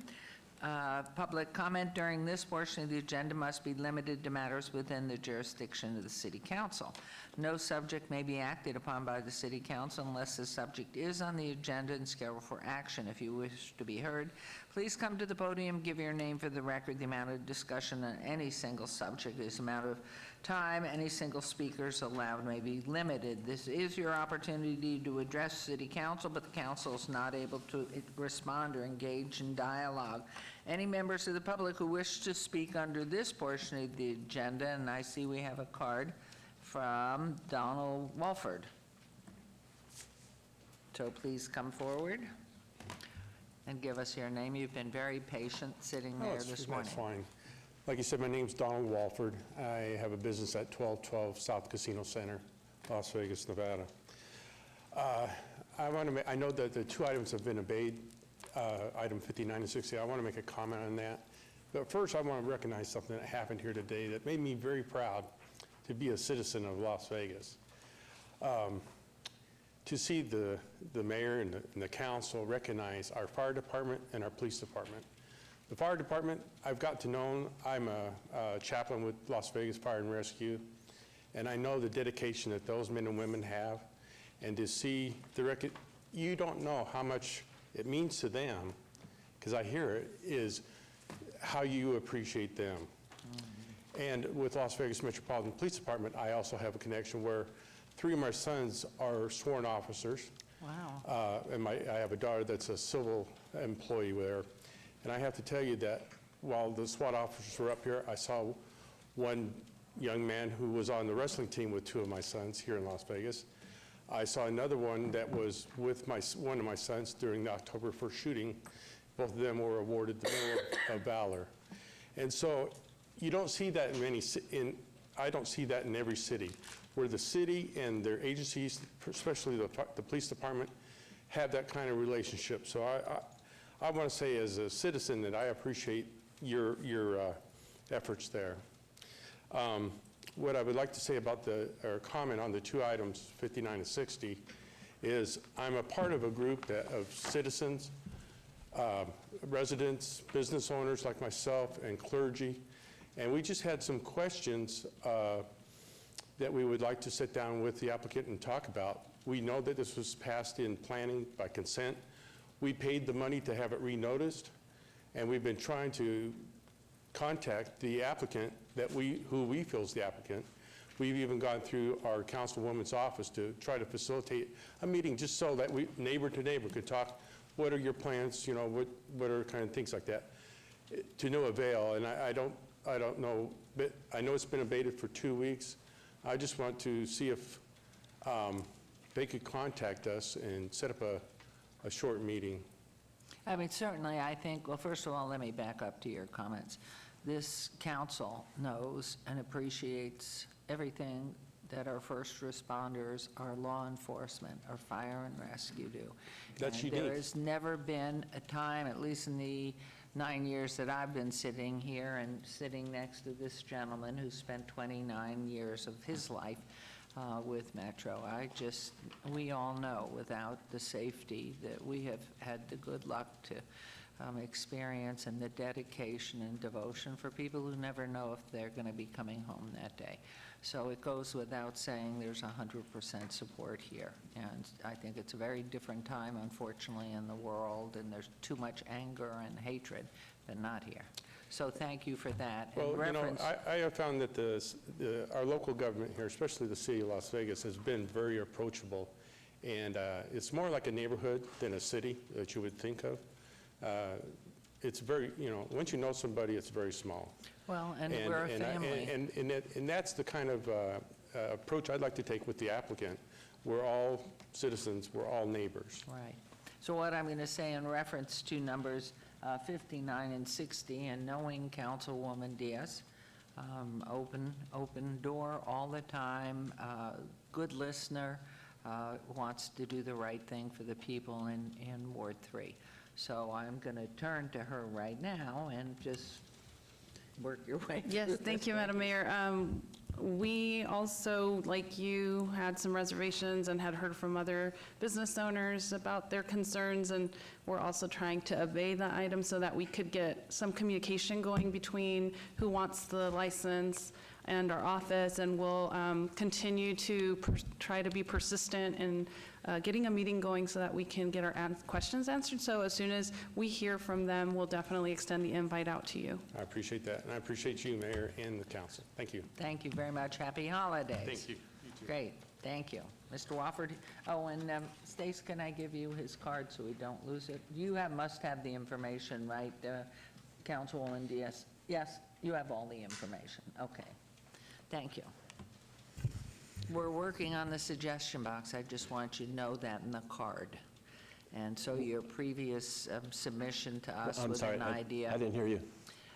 Public comment during this portion of the agenda must be limited to matters within the jurisdiction of the City Council. No subject may be acted upon by the City Council unless the subject is on the agenda and scheduled for action. If you wish to be heard, please come to the podium, give your name for the record. The amount of discussion on any single subject is the amount of time any single speakers allowed may be limited. This is your opportunity to address City Council, but the Council is not able to respond or engage in dialogue. Any members of the public who wish to speak under this portion of the agenda, and I see we have a card from Donald Walford. So please come forward and give us your name. You've been very patient sitting there this morning. That's fine. Like you said, my name's Donald Walford. I have a business at 1212 South Casino Center, Las Vegas, Nevada. I know that the two items have been obeyed, item 59 and 60. I want to make a comment on that. But first, I want to recognize something that happened here today that made me very proud to be a citizen of Las Vegas. To see the mayor and the council recognize our fire department and our police department. The fire department, I've got to know, I'm a chaplain with Las Vegas Fire and Rescue, and I know the dedication that those men and women have, and to see you don't know how much it means to them, because I hear it, is how you appreciate them. And with Las Vegas Metropolitan Police Department, I also have a connection where 3 of my sons are sworn officers. Wow. And I have a daughter that's a civil employee there. And I have to tell you that while the SWAT officers were up here, I saw one young man who was on the wrestling team with 2 of my sons here in Las Vegas. I saw another one that was with one of my sons during the October 1st shooting. Both of them were awarded the Medal of Valor. And so you don't see that I don't see that in every city, where the city and their agencies, especially the police department, have that kind of relationship. So I want to say as a citizen that I appreciate your efforts there. What I would like to say about or comment on the 2 items, 59 and 60, is I'm a part of a group of citizens, residents, business owners like myself, and clergy, and we just had some questions that we would like to sit down with the applicant and talk about. We know that this was passed in planning by consent. We paid the money to have it renoticed, and we've been trying to contact the applicant who we feel is the applicant. We've even gone through our councilwoman's office to try to facilitate a meeting just so that neighbor to neighbor could talk. What are your plans? You know, what are kind of things like that? To no avail, and I don't know, but I know it's been abated for 2 weeks. I just want to see if they could contact us and set up a short meeting. I mean, certainly, I think, well, first of all, let me back up to your comments. This council knows and appreciates everything that our first responders, our law enforcement, our fire and rescue do. That's And unique. there has never been a time, at least in the 9 years that I've been sitting here and sitting next to this gentleman who spent 29 years of his life with Metro. We all know without the safety that we have had the good luck to experience and the dedication and devotion for people who never know if they're going to be coming home that day. So it goes without saying there's 100% support here. And I think it's a very different time, unfortunately, in the world, and there's too much anger and hatred, but not here. So thank you for that. Well, And you know, reference- I have found that our local government here, especially the city of Las Vegas, has been very approachable. And it's more like a neighborhood than a city that you would think of. It's very, once you know somebody, it's very small. Well, and we're a family. And that's the kind of approach I'd like to take with the applicant. We're all citizens, we're all neighbors. Right. So what I'm going to say in reference to numbers 59 and 60, and knowing Councilwoman Diaz, open door all the time, good listener, wants to do the right thing for the people in Ward 3. So I'm going to turn to her right now and just work your way through Yes, this thank you, one. Madam Mayor. We also, like you, had some reservations and had heard from other business owners about their concerns, and we're also trying to obey the item so that we could get some communication going between who wants the license and our office, and we'll continue to try to be persistent in getting a meeting going so that we can get our questions answered. So as soon as we hear from them, we'll definitely extend the invite out to you. I appreciate that, and I appreciate you, Mayor, and the council. Thank you. Thank you very much. Happy holidays. Thank you. You too. Great, thank you. Mr. Wofford, oh, and Stace, can I give you his card so we don't lose it? You must have the information, right, Councilwoman Diaz? Yes, you have all the information, okay. Thank you. We're working on the suggestion box. I just want you to know that in the card. And so your previous submission to us I'm was sorry, an idea. I didn't hear you.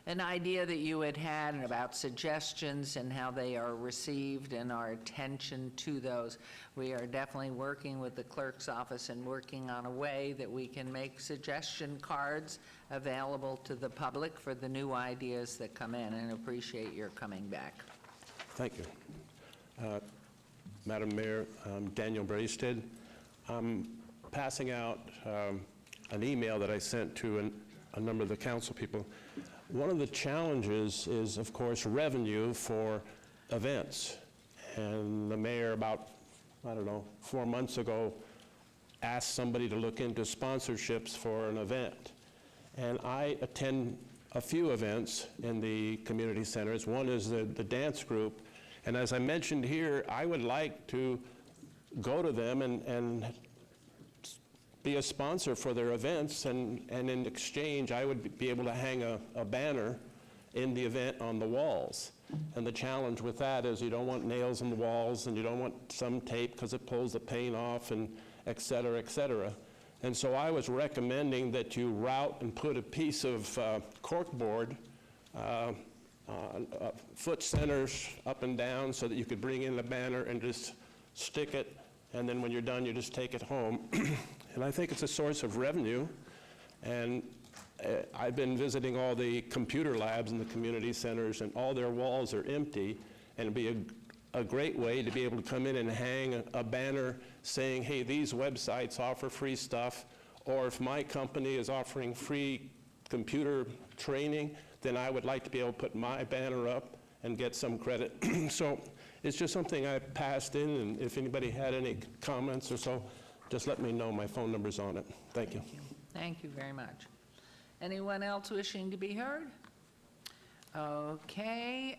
An idea that you had about suggestions and how they are received and our attention to those. We are definitely working with the clerk's office and working on a way that we can make suggestion cards available to the public for the new ideas that come in, and appreciate your coming back. Thank you. Madam Mayor, Daniel Braisted. I'm passing out an email that I sent to a number of the council people. One of the challenges is, of course, revenue for events. And the mayor, about, 4 months ago, asked somebody to look into sponsorships for an event. And I attend a few events in the community centers. One is the dance group. And as I mentioned here, I would like to go to them and be a sponsor for their events, and in exchange, I would be able to hang a banner in the event on the walls. And the challenge with that is you don't want nails in the walls, and you don't want some tape because it pulls the paint off, and et cetera, et cetera. And so I was recommending that you route and put a piece of corkboard, foot centers up and down, so that you could bring in the banner and just stick it, and then when you're done, you just take it home. And I think it's a source of revenue. And I've been visiting all the computer labs in the community centers, and all their walls are empty, and it'd be a great way to be able to come in and hang a banner saying, hey, these websites offer free stuff, or if my company is offering free computer training, then I would like to be able to put my banner up and get some credit. So it's just something I passed in, and if anybody had any comments or so, just let me know. My phone number's on it. Thank you. Thank you very much. Anyone else wishing to be heard? Okay,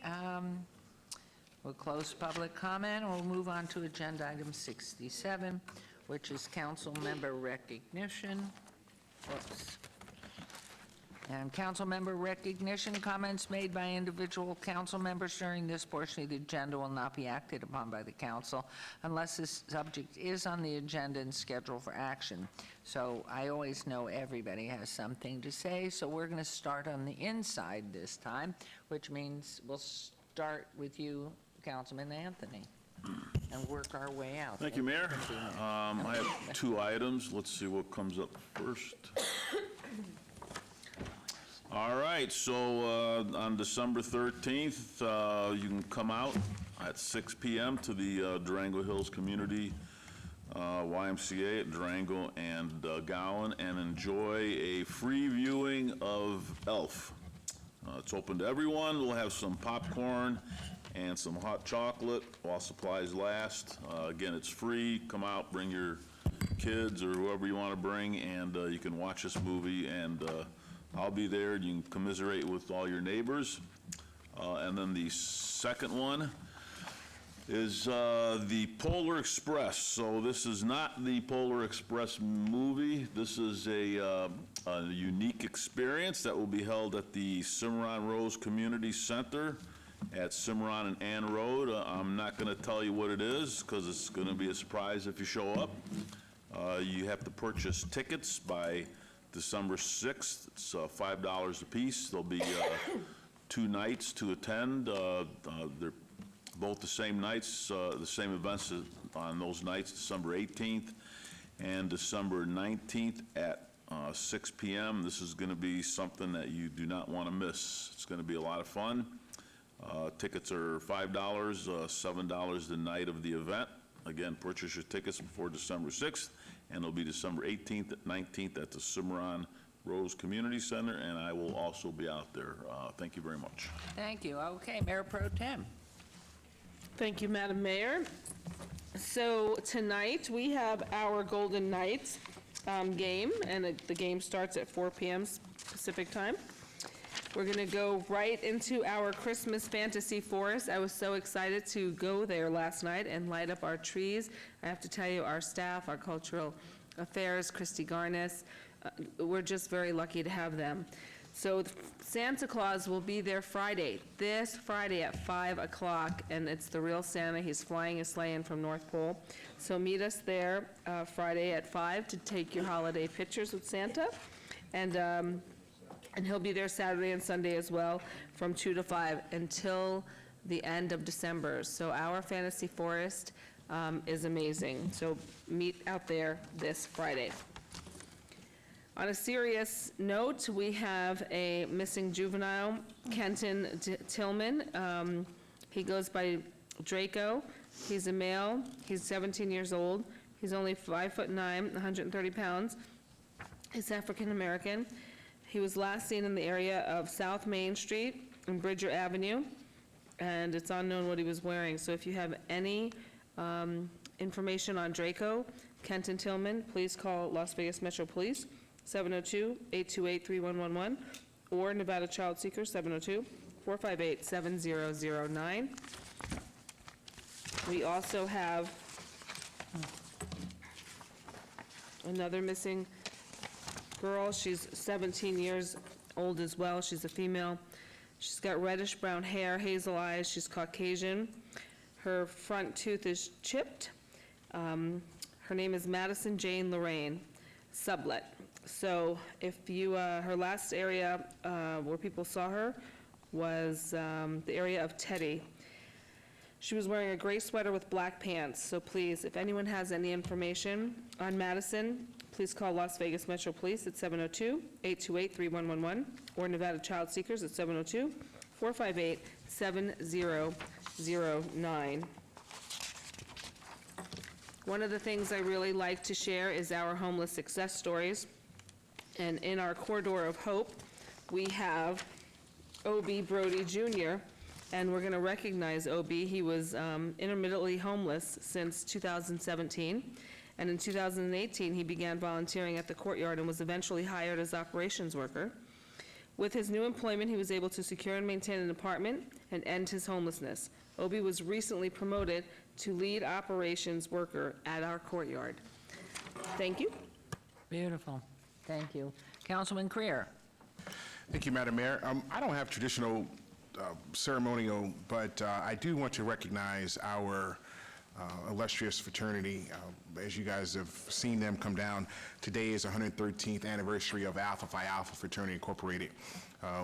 we'll close public comment, and we'll move on to agenda item 67, which is council member recognition. Whoops. And council member recognition, comments made by individual council members during this portion of the agenda will not be acted upon by the council unless this subject is on the agenda and scheduled for action. So I always know everybody has something to say, so we're going to start on the inside this time, which means we'll start with you, Councilman Anthony, and work our way out. Thank you, Mayor. I have 2 items. Let's see what comes up first. All right, so on December 13th, you can come out at 6 p.m. to the Durango Hills Community YMCA at Durango and Gowan, and enjoy a free viewing of Elf. It's open to everyone. We'll have some popcorn and some hot chocolate while supplies last. Again, it's free. Come out, bring your kids or whoever you want to bring, and you can watch this movie, and I'll be there. You can commiserate with all your neighbors. And then the second one is the Polar Express. So this is not the Polar Express movie. This is a unique experience that will be held at the Cimarron Rose Community Center at Cimarron and Ann Road. I'm not going to tell you what it is because it's going to be a surprise if you show up. You have to purchase tickets by December 6th. It's $5 a piece. There'll be 2 nights to attend. They're both the same nights, the same events on those nights, December 18th and December 19th at 6 p.m. This is going to be something that you do not want to miss. It's going to be a lot of fun. Tickets are $5, $7 the night of the event. Again, purchase your tickets before December 6th, and it'll be December 18th, 19th at the Cimarron Rose Community Center, and I will also be out there. Thank you very much. Thank you. Okay, Mayor Pro Tem. Thank you, Madam Mayor. So tonight, we have our Golden Knights game, and the game starts at 4 p.m. Pacific time. We're going to go right into our Christmas fantasy forest. I was so excited to go there last night and light up our trees. I have to tell you, our staff, our cultural affairs, Christy Garnis, we're just very lucky to have them. So Santa Claus will be there Friday, this Friday at 5 o'clock, and it's the real Santa. He's flying his sleigh in from North Pole. So meet us there Friday at 5 to take your holiday pictures with Santa. And he'll be there Saturday and Sunday as well from 2 to 5 until the end of December. So our fantasy forest is amazing. So meet out there this Friday. On a serious note, we have a missing juvenile, Kenton Tillman. He goes by Draco. He's a male. He's 17 years old. He's only 5'9", 130 pounds. He's African American. He was last seen in the area of South Main Street and Bridger Avenue, and it's unknown what he was wearing. So if you have any information on Draco, Kenton Tillman, please call Las Vegas Metro Police, 702-828-3111, or Nevada Child Seekers, 702-458-7009. We also have another missing girl. She's 17 years old as well. She's a female. She's got reddish brown hair, hazel eyes. She's Caucasian. Her front tooth is chipped. Her name is Madison Jane Lorraine, sublet. So if you, her last area where people saw her was the area of Teddy. She was wearing a gray sweater with black pants. So please, if anyone has any information on Madison, please call Las Vegas Metro Police at 702-828-3111 or Nevada Child Seekers at 702-458-7009. One of the things I really like to share is our homeless success stories. And in our corridor of hope, we have O.B. Brody Jr., and we're going to recognize O.B. He was intermittently homeless since 2017, and in 2018, he began volunteering at the courtyard and was eventually hired as operations worker. With his new employment, he was able to secure and maintain an apartment and end his homelessness. O.B. was recently promoted to lead operations worker at our courtyard. Thank you. Beautiful. Thank you. Councilman Creer. Thank you, Madam Mayor. I don't have traditional ceremonial, but I do want to recognize our illustrious fraternity. As you guys have seen them come down, today is the 113th anniversary of Alpha Phi Alpha Fraternity Incorporated,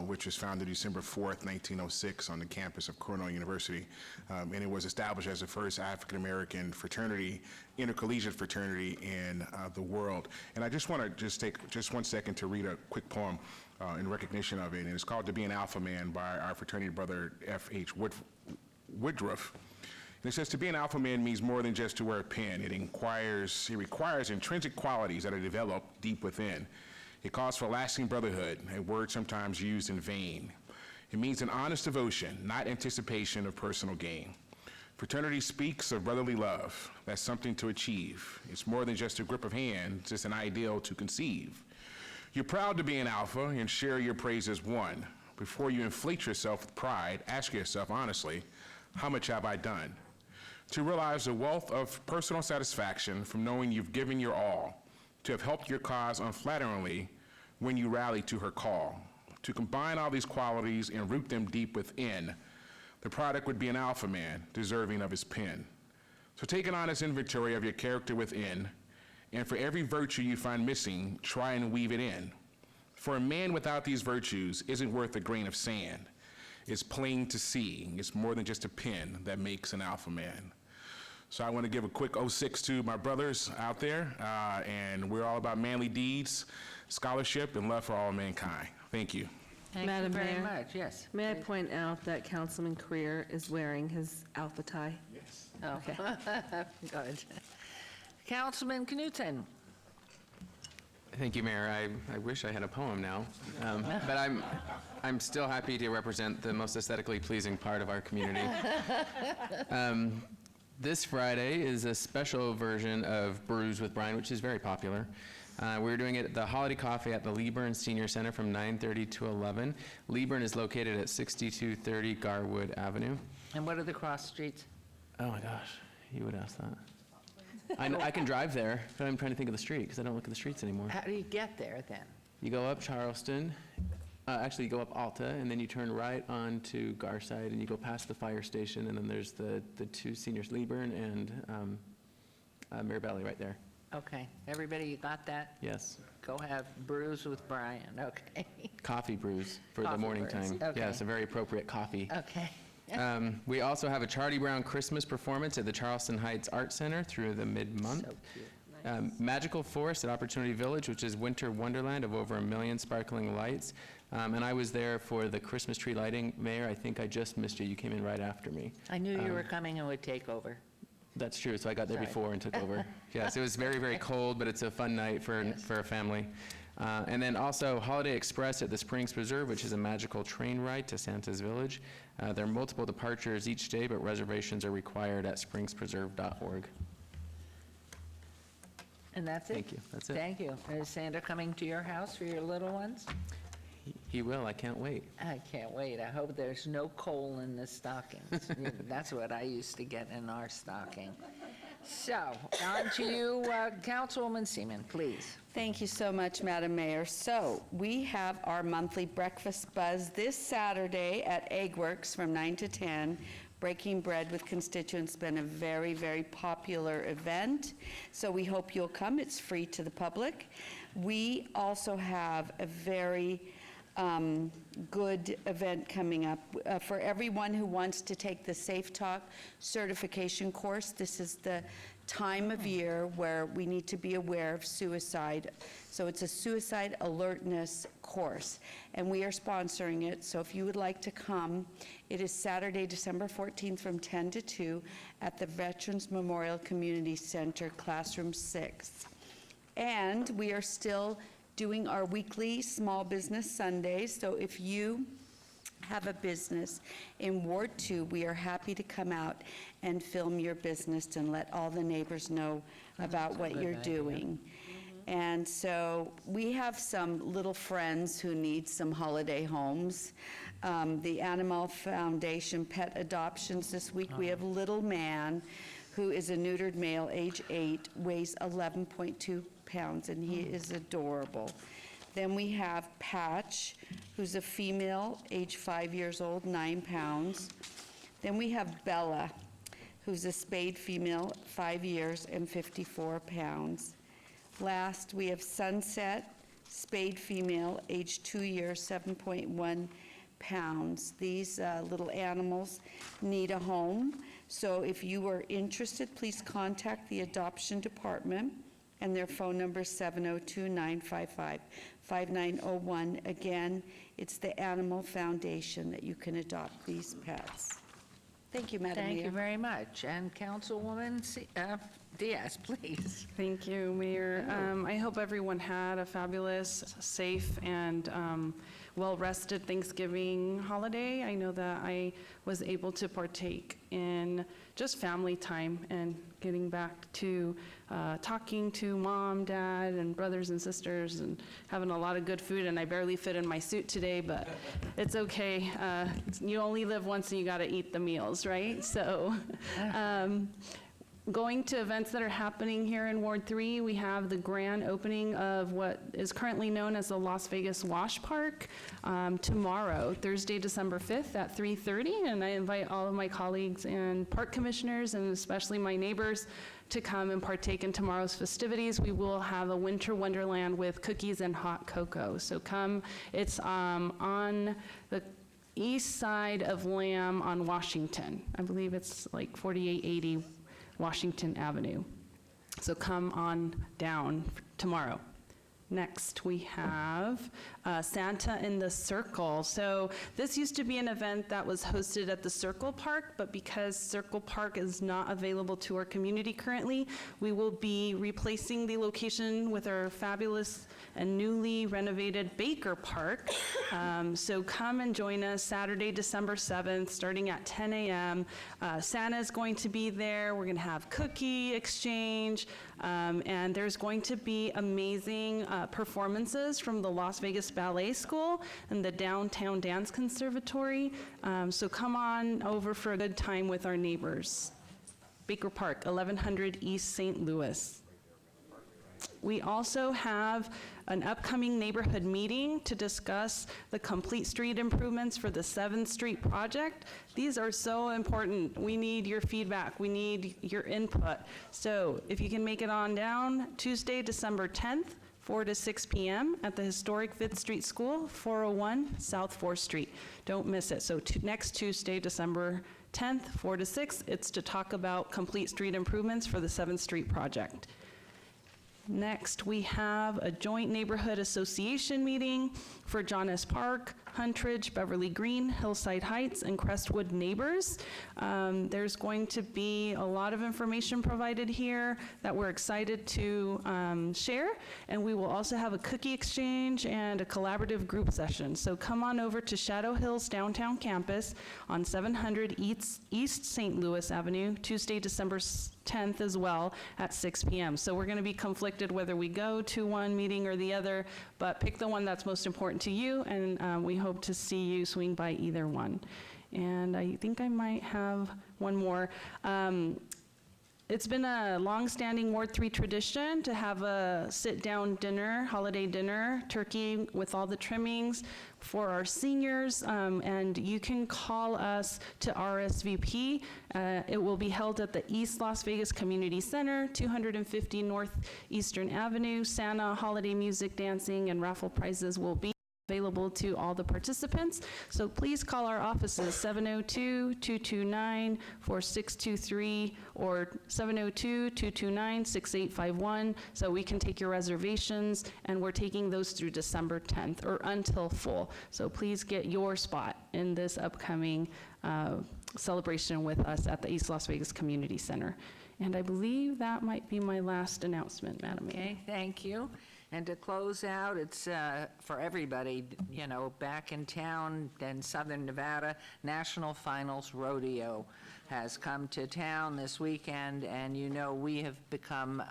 which was founded December 4th, 1906 on the campus of Cornell University. And it was established as the first African-American fraternity, intercollegiate fraternity in the world. And I just want to just take just 1 second to read a quick poem in recognition of it. And it's called To Be an Alpha Man by our fraternity brother, F.H. Woodruff. And it says, to be an alpha man means more than just to wear a pen. It requires intrinsic qualities that are developed deep within. It calls for lasting brotherhood, a word sometimes used in vain. It means an honest devotion, not anticipation of personal gain. Fraternity speaks of brotherly love. That's something to achieve. It's more than just a grip of hands, it's an ideal to conceive. You're proud to be an alpha and share your praise as one. Before you inflate yourself with pride, ask yourself honestly, how much have I done? To realize the wealth of personal satisfaction from knowing you've given your all, to have helped your cause unflatteringly when you rally to her call. To combine all these qualities and root them deep within, the product would be an alpha man deserving of his pen. So take an honest inventory of your character within, and for every virtue you find missing, try and weave it in. For a man without these virtues isn't worth a grain of sand. is plain to see. It's more than just a pen that makes an alpha man. So I want to give a quick 06 to my brothers out there, and we're all about manly deeds, scholarship, and love for all mankind. Thank you. Thank you Madam very Mayor, much, yes. May I point out that Councilman Creer is wearing his alpha tie? Yes. Oh, good. Councilman Knutson. Thank you, Mayor. I wish I had a poem now, but I'm still happy to represent the most aesthetically pleasing part of our community. This Friday is a special version of Brews with Brian, which is very popular. We're doing it at the Holiday Coffee at the Leeburn Senior Center from 9:30 to 11. Leeburn is located at 6230 Garwood Avenue. And what are the cross streets? Oh my gosh, you would ask that. I can drive there, but I'm trying to think of the street because I don't look at the streets anymore. How do you get there then? You go up Charleston, actually you go up Alta, and then you turn right onto Garside, and you go past the fire station, and then there's the two seniors, Leeburn and Mirabelli right there. Okay, everybody, you got that? Yes. Go have brews with Brian, okay? Coffee brews for the Coffee morning brews, time. okay. Yes, a very appropriate coffee. Okay. We also have a Charlie Brown Christmas performance at the Charleston Heights Art Center through the mid-month. So cute. Magical Forest at Opportunity Village, which is winter wonderland of over 1 million sparkling lights. And I was there for the Christmas tree lighting. Mayor, I think I just missed you. You came in right after me. I knew you were coming and would take over. That's true, so I got there Sorry. before and took over. Yes, it was very, very cold, but it's a fun night for a family. And then also Holiday Express at the Springs Preserve, which is a magical train ride to Santa's Village. There are multiple departures each day, but reservations are required at springspreserve.org. And that's it? Thank you. That's it. Thank you. Is Santa coming to your house for your little ones? He will, I can't wait. I can't wait. I hope there's no coal in the stockings. That's what I used to get in our stocking. So, on to you, Councilwoman Seaman, please. Thank you so much, Madam Mayor. So, we have our monthly breakfast buzz this Saturday at Eggworks from 9 to 10. Breaking Bread with Constituents has been a very, very popular event. So we hope you'll come. It's free to the public. We also have a very good event coming up. For everyone who wants to take the Safe Talk certification course, this is the time of year where we need to be aware of suicide. So it's a suicide alertness course, and we are sponsoring it. So if you would like to come, it is Saturday, December 14th from 10 to 2 at the Veterans Memorial Community Center, Classroom 6. And we are still doing our weekly Small Business Sundays. So if you have a business in Ward 2, we are happy to come out and film your business and let all the neighbors know about what you're doing. And so we have some little friends who need some holiday homes. The Animal Foundation Pet Adoptions this week, we have Little Man, who is a neutered male, age 8, weighs 11.2 pounds, and he is adorable. Then we have Patch, who's a female, age 5 years old, 9 pounds. Then we have Bella, who's a spayed female, 5 years and 54 pounds. Last, we have Sunset, spayed female, age 2 years, 7.1 pounds. These little animals need a home. So if you are interested, please contact the adoption department, and their phone number is 702-955-5901. Again, it's the Animal Foundation that you can adopt these pets. Thank you, Madam Mayor. Thank you very much. And Councilwoman Diaz, please. Thank you, Mayor. I hope everyone had a fabulous, safe, and well-rested Thanksgiving holiday. I know that I was able to partake in just family time and getting back to talking to mom, dad, and brothers and sisters, and having a lot of good food. And I barely fit in my suit today, but it's okay. You only live once and you gotta eat the meals, right? So going to events that are happening here in Ward 3, we have the grand opening of what is currently known as the Las Vegas Wash Park tomorrow, Thursday, December 5th at 3:30, and I invite all of my colleagues and park commissioners, and especially my neighbors, to come and partake in tomorrow's festivities. We will have a winter wonderland with cookies and hot cocoa. So come, it's on the east side of Lamb on Washington. I believe it's like 4880 Washington Avenue. So come on down tomorrow. Next, we have Santa in the Circle. So this used to be an event that was hosted at the Circle Park, but because Circle Park is not available to our community currently, we will be replacing the location with our fabulous and newly renovated Baker Park. So come and join us Saturday, December 7th, starting at 10 a.m. Santa's going to be there. We're going to have cookie exchange, and there's going to be amazing performances from the Las Vegas Ballet School and the Downtown Dance Conservatory. So come on over for a good time with our neighbors. Baker Park, 1100 East St. Louis. We also have an upcoming neighborhood meeting to discuss the complete street improvements for the 7th Street project. These are so important. We need your feedback. We need your input. So if you can make it on down, Tuesday, December 10th, 4 to 6 p.m. at the historic 5th Street School, 401 South 4th Street. Don't miss it. So next Tuesday, December 10th, 4 to 6, it's to talk about complete street improvements for the 7th Street project. Next, we have a joint neighborhood association meeting for John S. Park, Huntridge, Beverly Green, Hillside Heights, and Crestwood neighbors. There's going to be a lot of information provided here that we're excited to share, and we will also have a cookie exchange and a collaborative group session. So come on over to Shadow Hills Downtown Campus on 700 East St. Louis Avenue, Tuesday, December 10th as well at 6 p.m. So we're going to be conflicted whether we go to one meeting or the other, but pick the one that's most important to you, and we hope to see you swing by either one. And I think I might have one more. It's been a long-standing Ward 3 tradition to have a sit-down dinner, holiday dinner, turkey with all the trimmings for our seniors, and you can call us to RSVP. It will be held at the East Las Vegas Community Center, 250 Northeastern Avenue. Santa, holiday music, dancing, and raffle prizes will be available to all the participants. So please call our offices, 702-229-4623 or 702-229-6851, so we can take your reservations, and we're taking those through December 10th or until full. So please get your spot in this upcoming celebration with us at the East Las Vegas Community Center. And I believe that might be my last announcement, Madam Mayor. Okay, thank you. And to close out, it's for everybody, you know, back in town in Southern Nevada, National Finals Rodeo has come to town this weekend, and you know we have become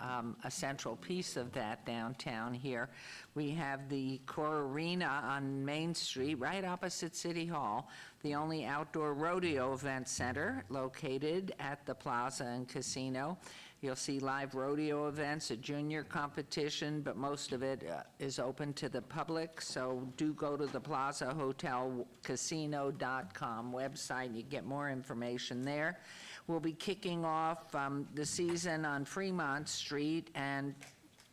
a central piece of that downtown here. We have the Core Arena on Main Street, right opposite City Hall, the only outdoor rodeo event center located at the Plaza and Casino. You'll see live rodeo events, a junior competition, but most of it is open to the public. So do go to the Plaza Hotel Casino.com website. You get more information there. We'll be kicking off the season on Fremont Street, and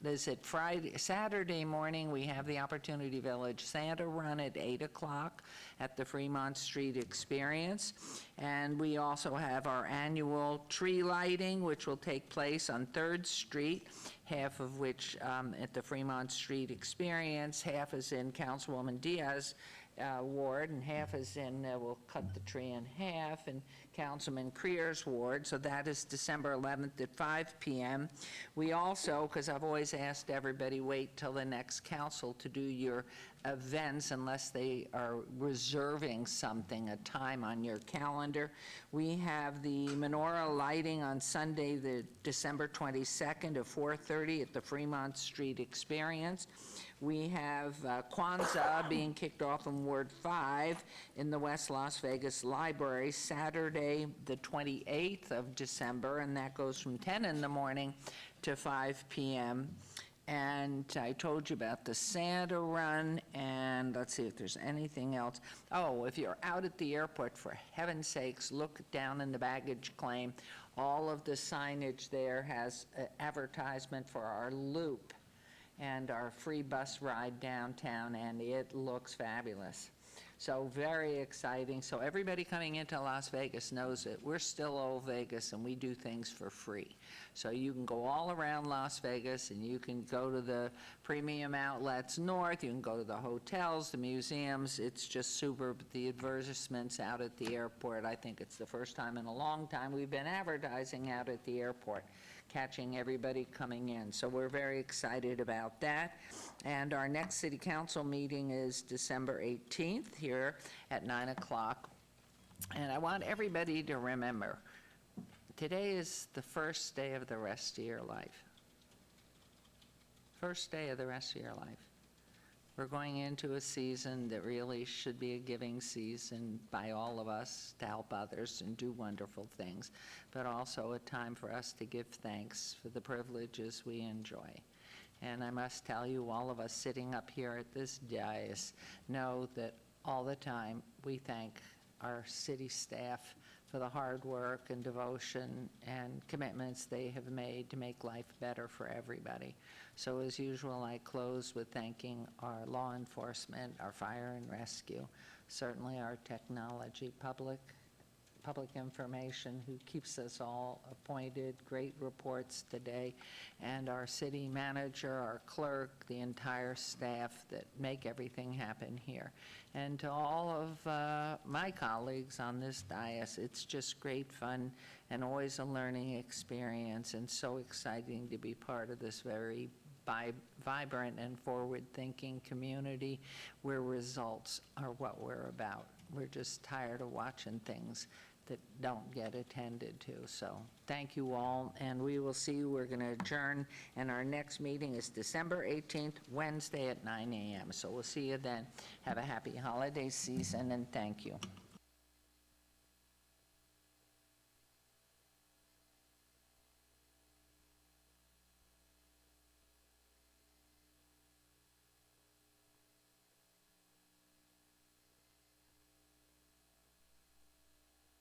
is it Saturday morning, we have the Opportunity Village Santa Run at 8 o'clock at the Fremont Street Experience. And we also have our annual tree lighting, which will take place on 3rd Street, half of which at the Fremont Street Experience, half is in Councilwoman Diaz ward, and half is in, we'll cut the tree in half, in Councilman Creer's ward. So that is December 11th at 5 p.m. We also, because I've always asked everybody, wait till the next council to do your events unless they are reserving something, a time on your calendar. We have the menorah lighting on Sunday, the December 22nd at 4:30 at the Fremont Street Experience. We have Kwanzaa being kicked off in Ward 5 in the West Las Vegas Library Saturday, the 28th of December, and that goes from 10 in the morning to 5 p.m. And I told you about the Santa Run, and let's see if there's anything else. Oh, if you're out at the airport, for heaven's sakes, look down in the baggage claim. All of the signage there has advertisement for our loop and our free bus ride downtown, and it looks fabulous. So very exciting. So everybody coming into Las Vegas knows that we're still old Vegas and we do things for free. So you can go all around Las Vegas and you can go to the premium outlets north, you can go to the hotels, the museums. It's just super. The advertisements out at the airport, I think it's the first time in a long time we've been advertising out at the airport, catching everybody coming in. So we're very excited about that. And our next city council meeting is December 18th here at 9 o'clock. And I want everybody to remember, today is the first day of the rest of your life. First day of the rest of your life. We're going into a season that really should be a giving season by all of us to help others and do wonderful things, but also a time for us to give thanks for the privileges we enjoy. And I must tell you, all of us sitting up here at this dais know that all the time we thank our city staff for the hard work and devotion and commitments they have made to make life better for everybody. So as usual, I close with thanking our law enforcement, our fire and rescue, certainly our technology, public information, who keeps us all appointed, great reports today, and our city manager, our clerk, the entire staff that make everything happen here. And to all of my colleagues on this dais, it's just great fun and always a learning experience, and so exciting to be part of this very vibrant and forward-thinking community where results are what we're about. We're just tired of watching things that don't get attended to. So thank you all, and we will see you. We're going to adjourn, and our next meeting is December 18th, Wednesday at 9 a.m. So we'll see you then. Have a happy holiday season, and thank you.